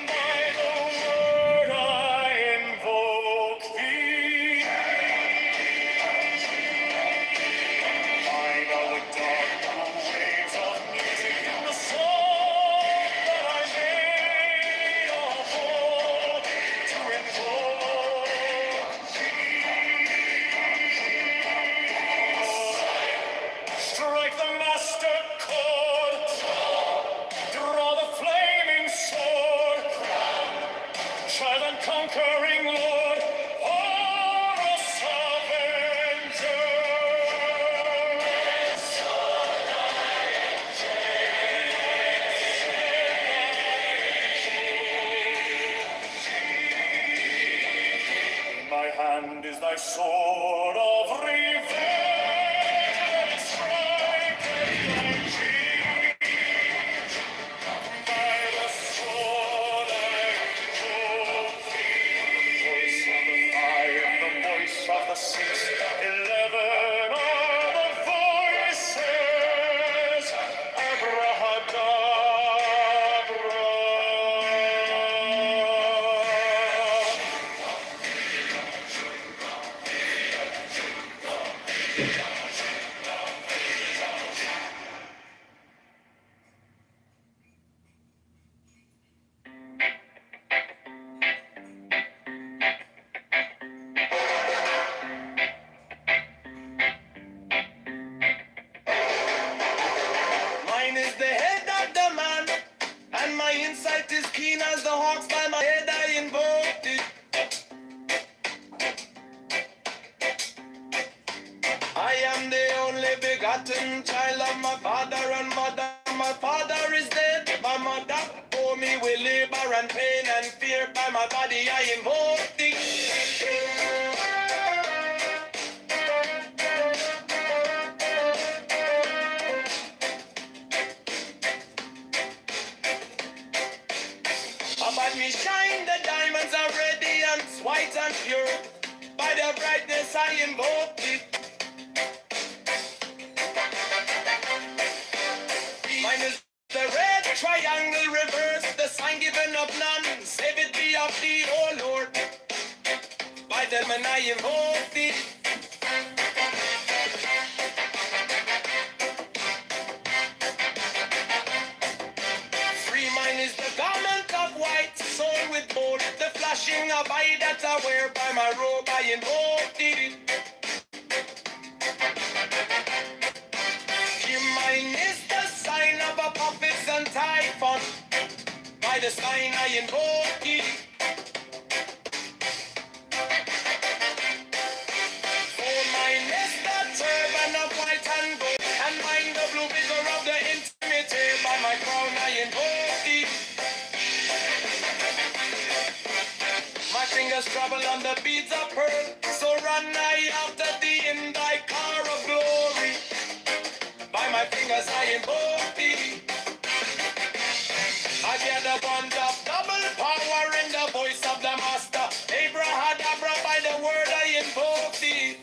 By the word I invoke thee. Mine are the dark blue waves of music in the soul that I made of old to invoke thee. Strike the master chord, draw the flaming sword, child and conquering Lord, Horus Avengers. In my hand is thy sword of revenge. Strike at thy cheek. By the sword I invoke thee. Voice of the 5, the voice of the 6, 11 are the voices. Abrahadabra. Mine is the head of the man, and my insight is keen as the hawks. By my head I invoke it. I am the only begotten child of my father and mother. My father is dead. My mother bore me with labor and pain and fear. By my body I invoke thee. About me shine the diamonds of radiance, white and pure. By their brightness I invoke thee. Mine is the red triangle, reverse the sign given of none. Save it be of and I invoke thee. Free mind is the garment of white, soul with gold, the flashing of eye that I wear by my robe, I invoke thee. Mine is the sign of Apophis and Typhon, by the sign I invoke thee. For mine is the turban of white and gold, and mine the blue vigor of the intimate, by my crown I invoke thee. My fingers travel on the beads of pearl, so run I after thee in thy car of glory. By my fingers I invoke thee. I hear the bond of double power in the voice of the master. Abrahadabra, by the word I invoke thee.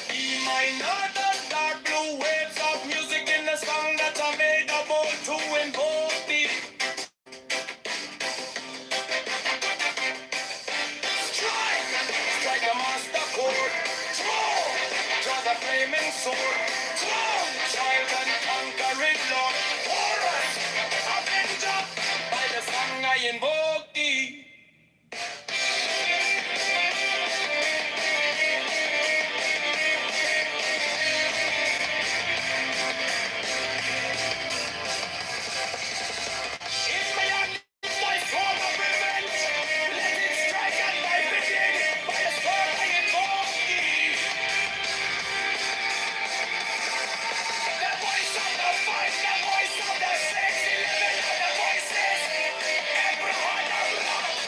Be mine are the dark blue waves of music in the song that I made of old to invoke thee. Strike a master chord. Draw the flaming sword. Child and conquering Lord. Horus, avenger, by the song I invoke thee. In my hand, my sword of revenge. Let it strike at my bidding. By the sword I invoke thee. The voice of the fight, the voice of the 611 of the voices. Every heart of love.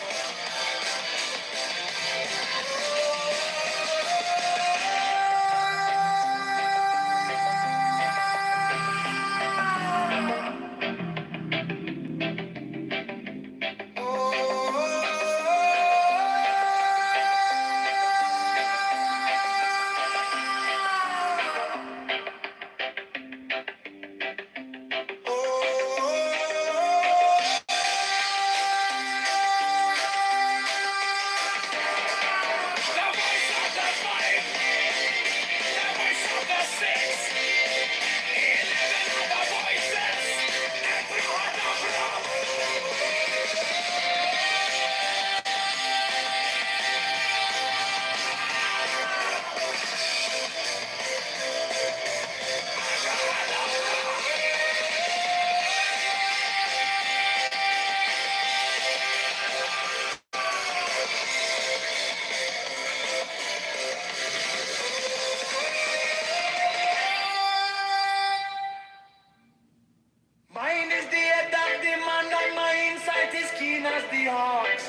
Mine is the head of the man, and my insight is keen as the heart.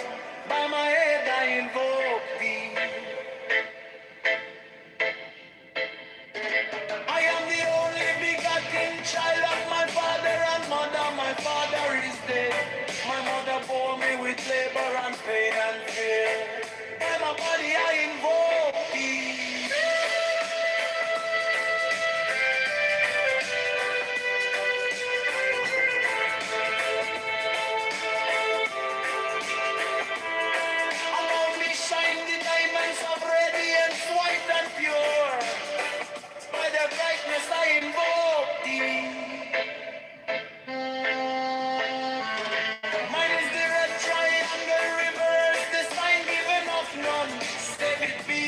By my head I invoke thee. I am the only begotten child of my father and mother. My father is dead. My mother bore me with labor and pain and fear. By my body I invoke thee. Around me shine the diamonds of radiance, white and pure. By the brightness I invoke thee. Mine is the red triangle reverse, the sign given of none. Steady be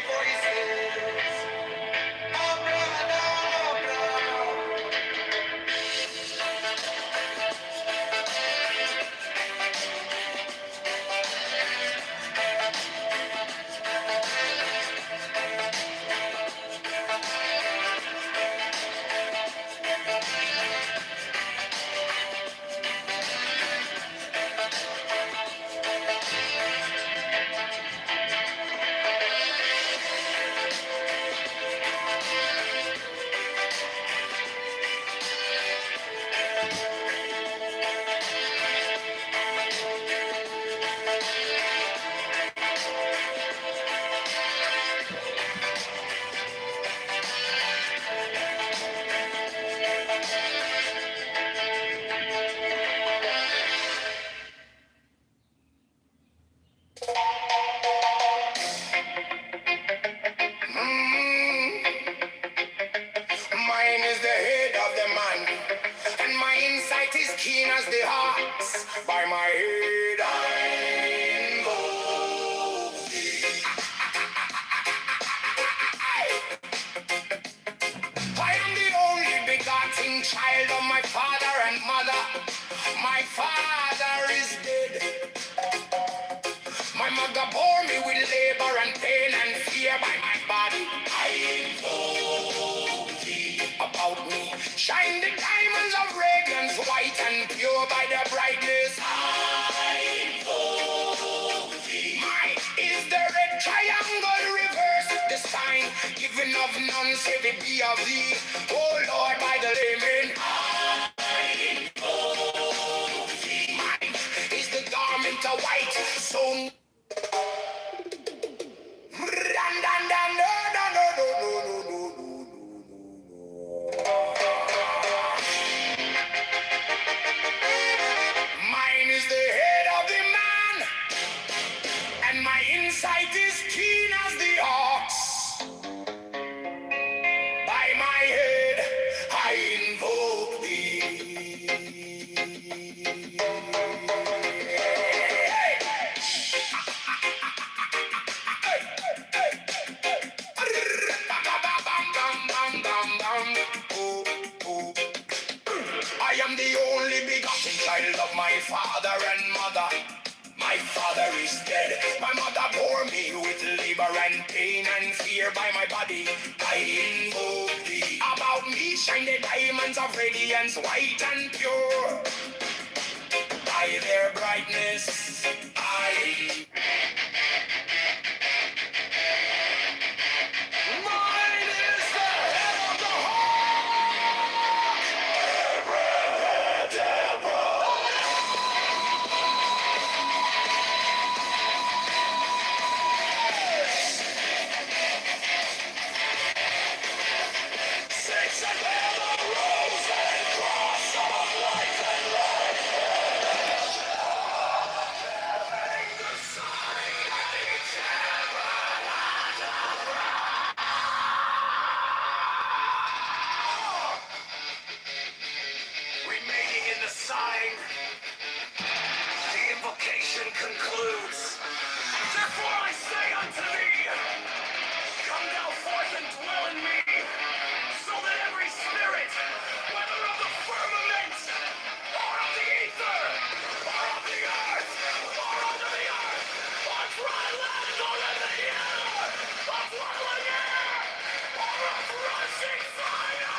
voices. Abracadabra. Mine is the head of the man, and my insight is keen as the ox. By my head I invoke thee. I am the only begotten child of my father and mother. My father is dead. My mother bore me with labor and pain and fear. By my body I invoke thee. About me shine the diamonds of radiance, white and pure by their brightness. I invoke thee. Mine is the red triangle reverse, the sign given of none save it be of thee. Oh Lord, by the layman, I invoke thee. Mine is the garment of white, so mine is the head of the man, and my insight is keen as the ox. By my head I invoke thee. I am the only begotten child of my father and mother. My father is dead. My mother bore me with labor and pain and fear. By my body I invoke thee. About me shine the diamonds of radiance, white and pure. By their brightness I Mine is the head of the six and bear the rose and cross of life and life. Bearing the sign of remaining in the sign, the invocation concludes. Therefore I say unto thee, come thou forth and dwell in me, so that every spirit, whether of the firmament, or of the ether, or of the earth, or under the earth, or dry land, or in the air, of whirling air, or of rushing fire,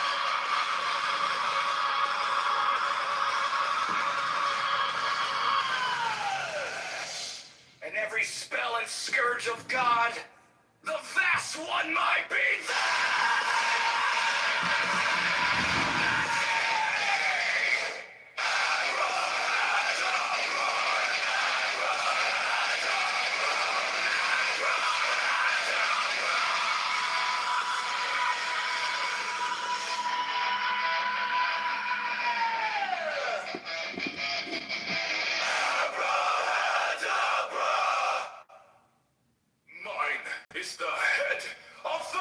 and every spell and scourge of God, the vast one might be Mine is the head of the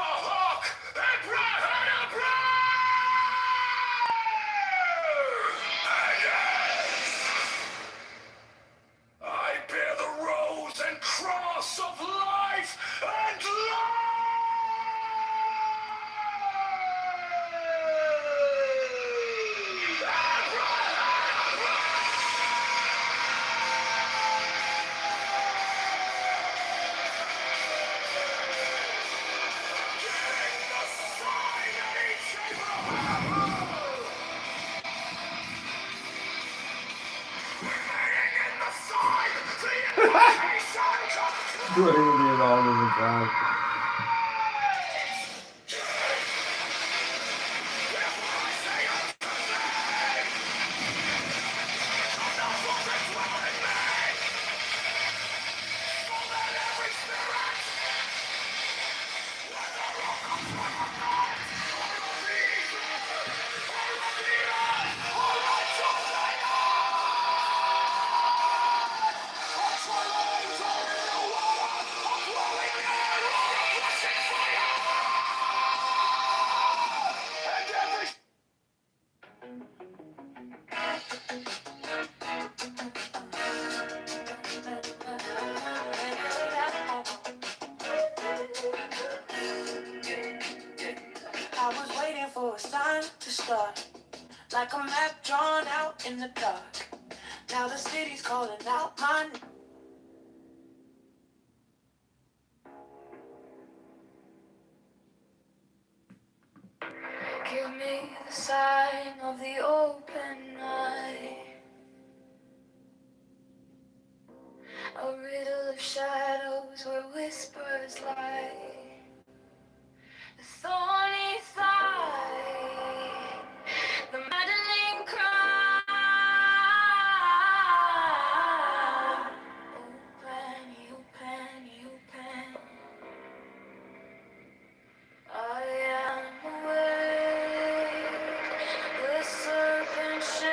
blaming me and all of the time. I was waiting for a sign to start, like a map drawn out in the dark. Now the city's calling out my name. Give me the sign of the open eye, a riddle of shadows where whispers lie. The thorny thigh, the maddening cry. Open, open, open. I am awake. The serpent shakes.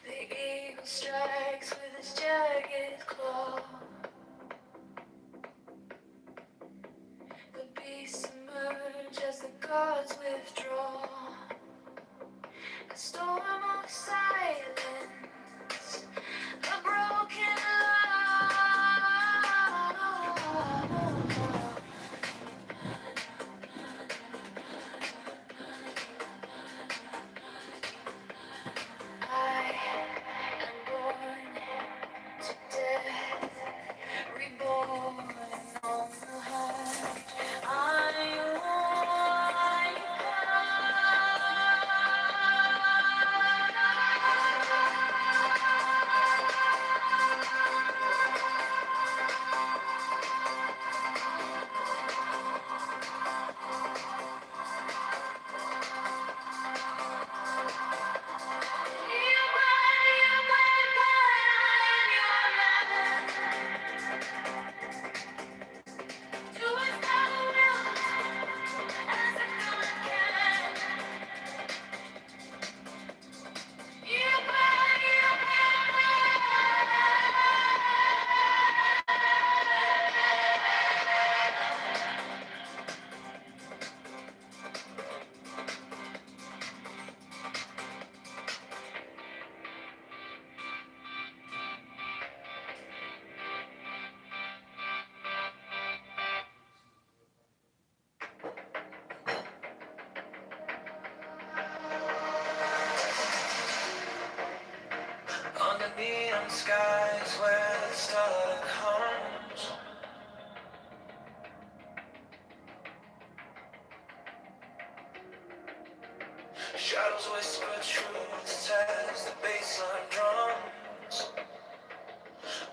The eagle strikes with his jagged claw. The beasts emerge as the gods withdraw. A storm of silence, a broken law. I am born to death, reborn on the hunt. I under neon skies where the starlight comes. Shadows whisper truths as the bassline drums.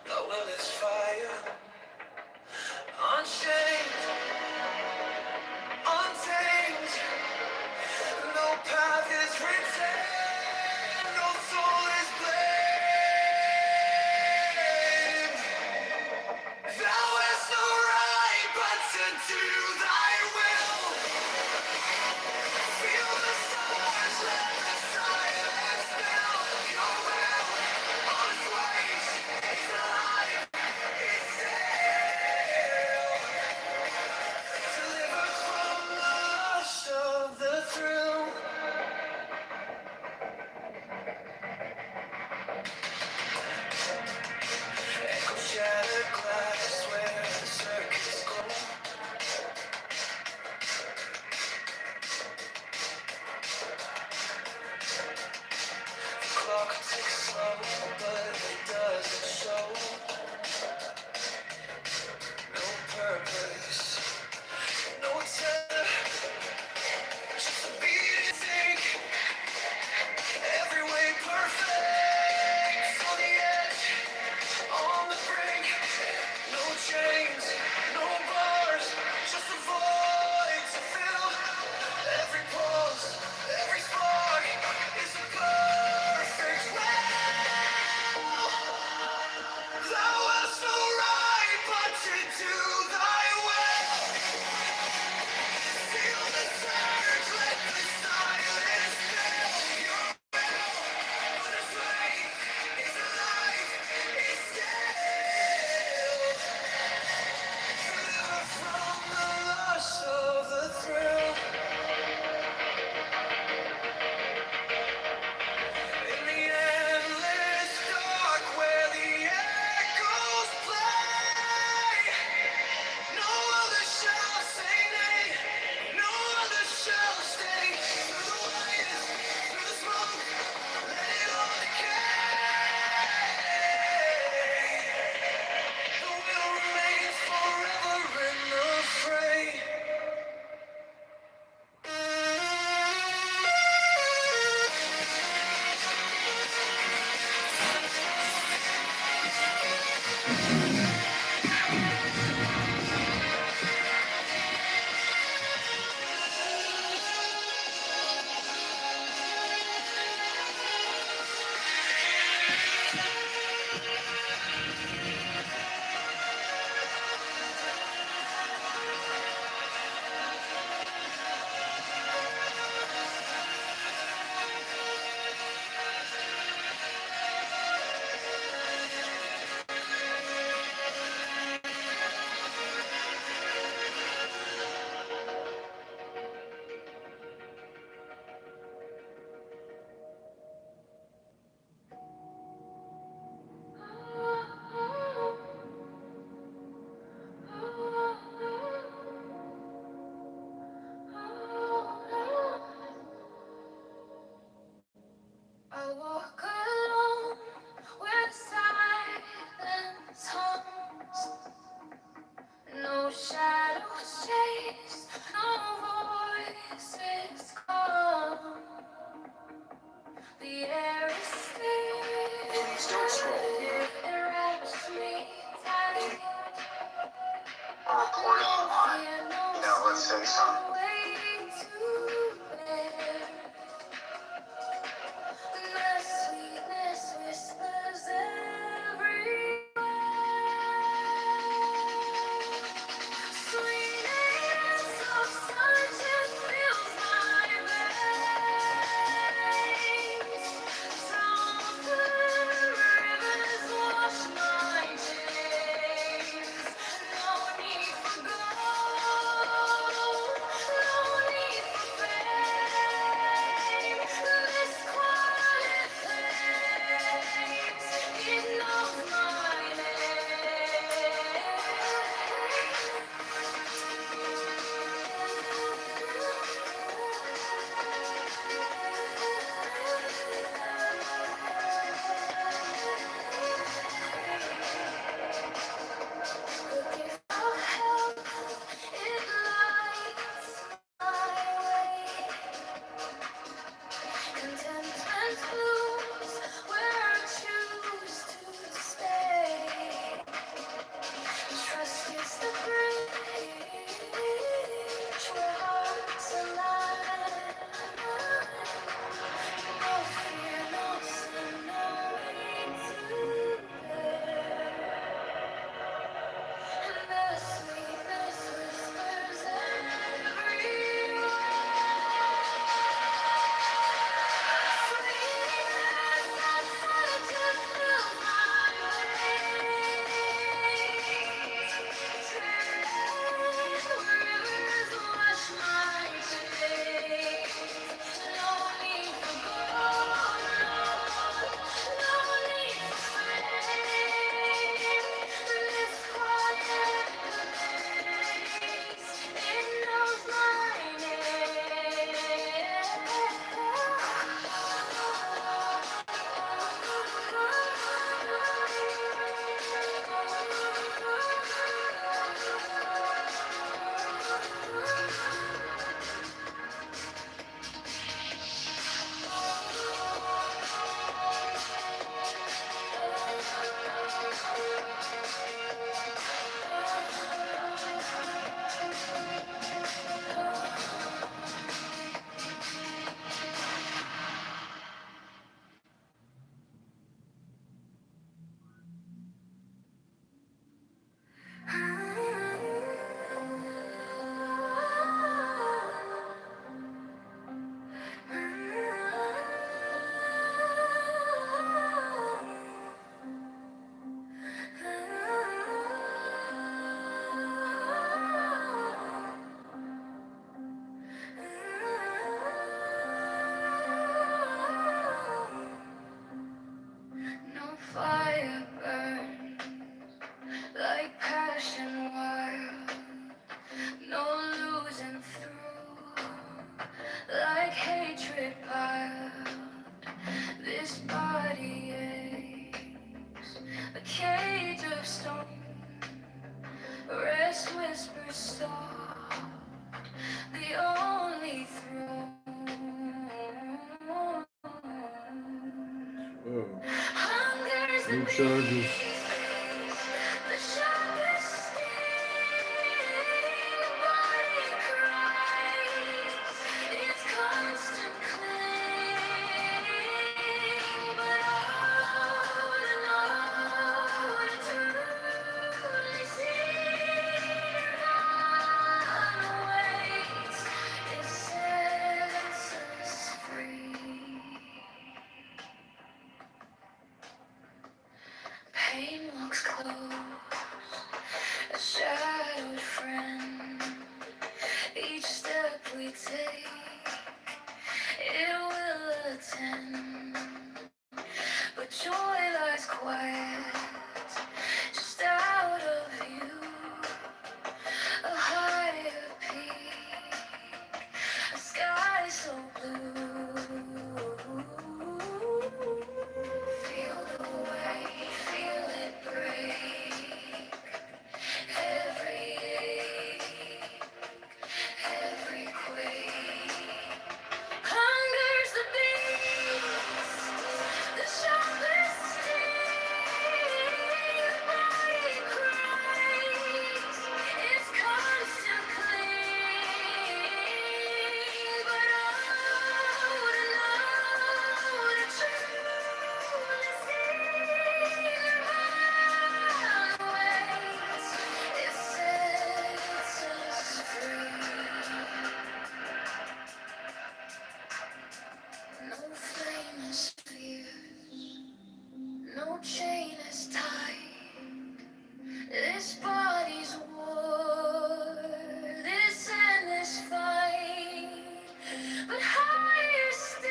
The will is fire, unchained, untamed. No path is written, no soul is blamed. Thou hast no right but to do thy will. Feel the stars, let the silence fill your will. New charges. Pain walks close, a shadowed friend. Each step we take, it will attend. But joy lies quiet, just out of view. A higher peak, a sky so blue. Feel the weight, feel it break. Every ache, every quake. Hunger's the beast, the sharpest sting. The body cries, its constant cling. But oh, to know, to truly see the violent ways, it sets us free. No flame is fierce, no chain is tight. This body's war, this endless fight. But higher still,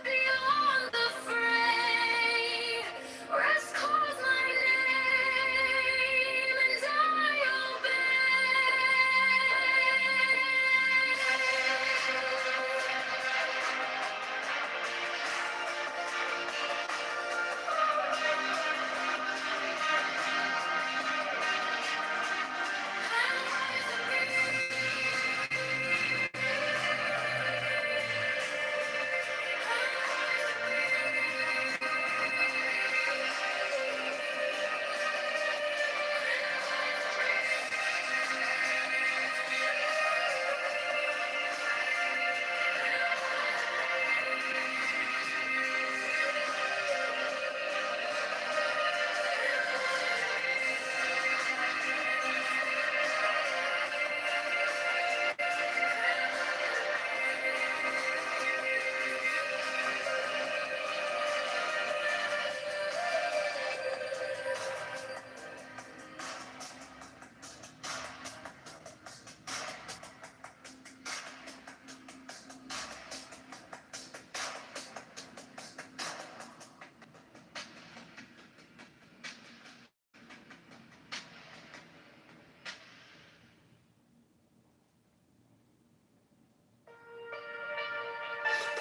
beyond the fray, rest calls my name, and I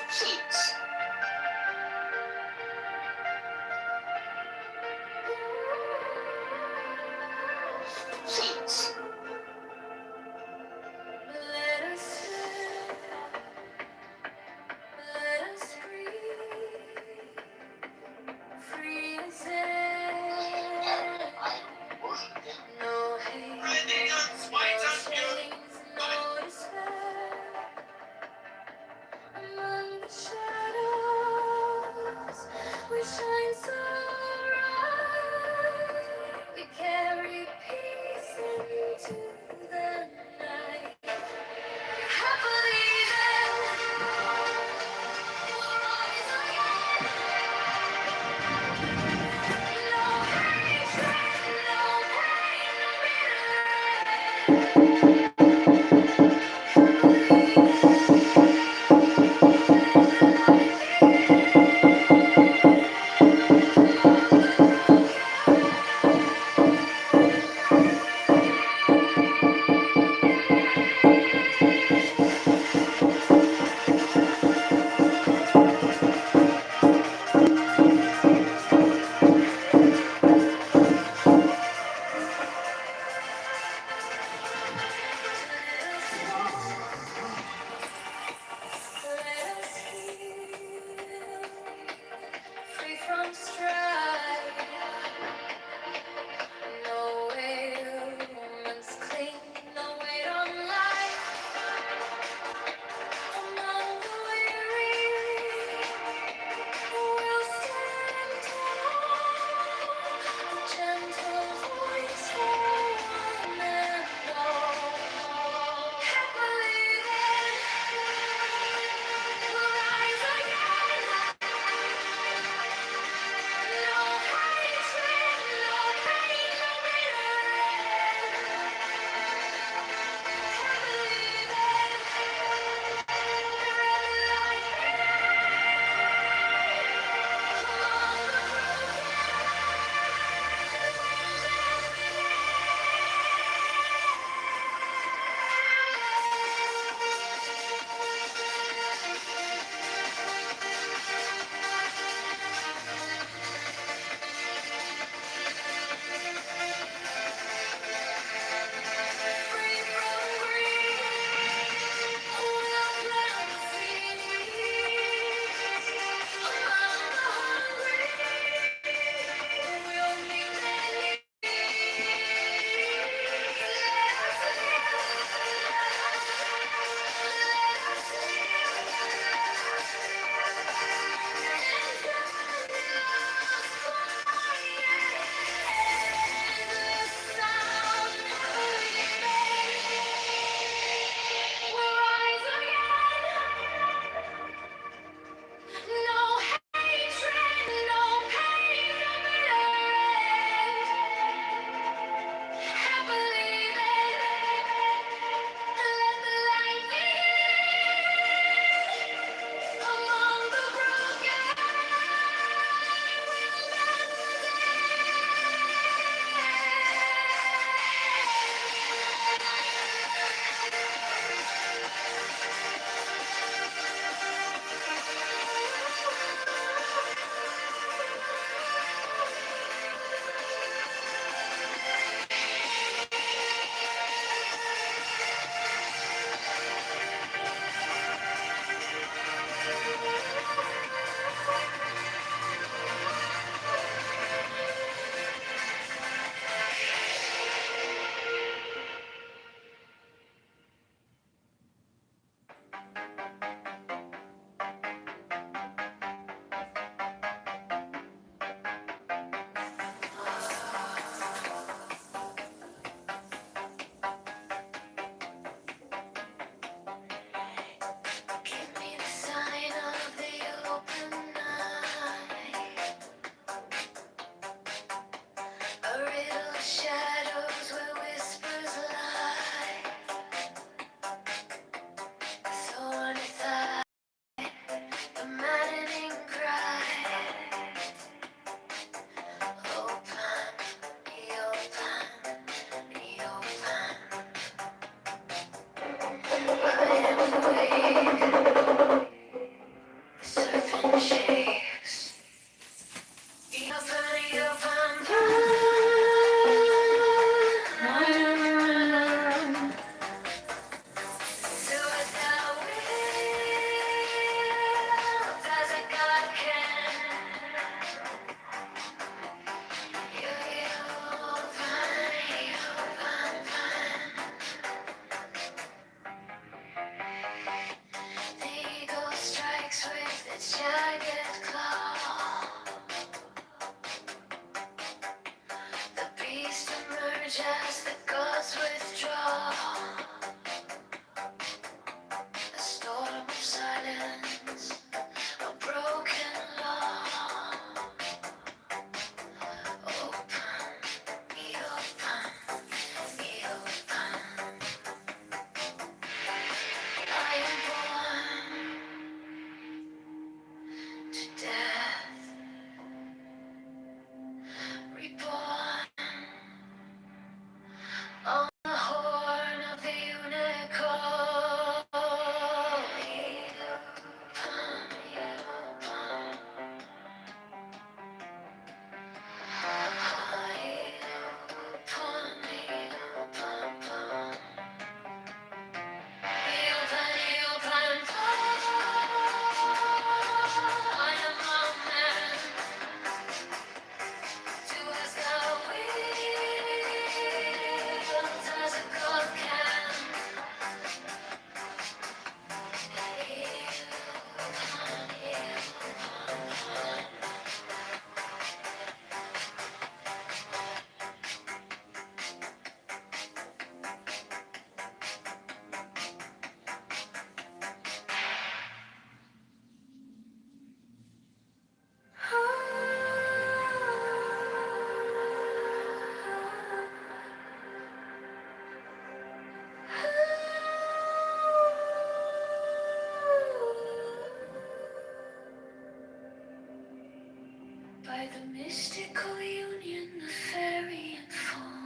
Seats. Seats. let us live, let us breathe, free as air. No hate, no chains, no despair. Among the shadows, we shine so bright. We carry peace into the night. Happily then, we'll rise again. No hatred, no pain, no bitter end. Happily then, serpent shakes. The eagle strikes with its jagged claw. The beast emerges as the gods withdraw. A storm of silence, a broken law. Open, me open, me open. I am born to death, reborn on the horn of the unicorn. By the mystical union of fairy and fawn.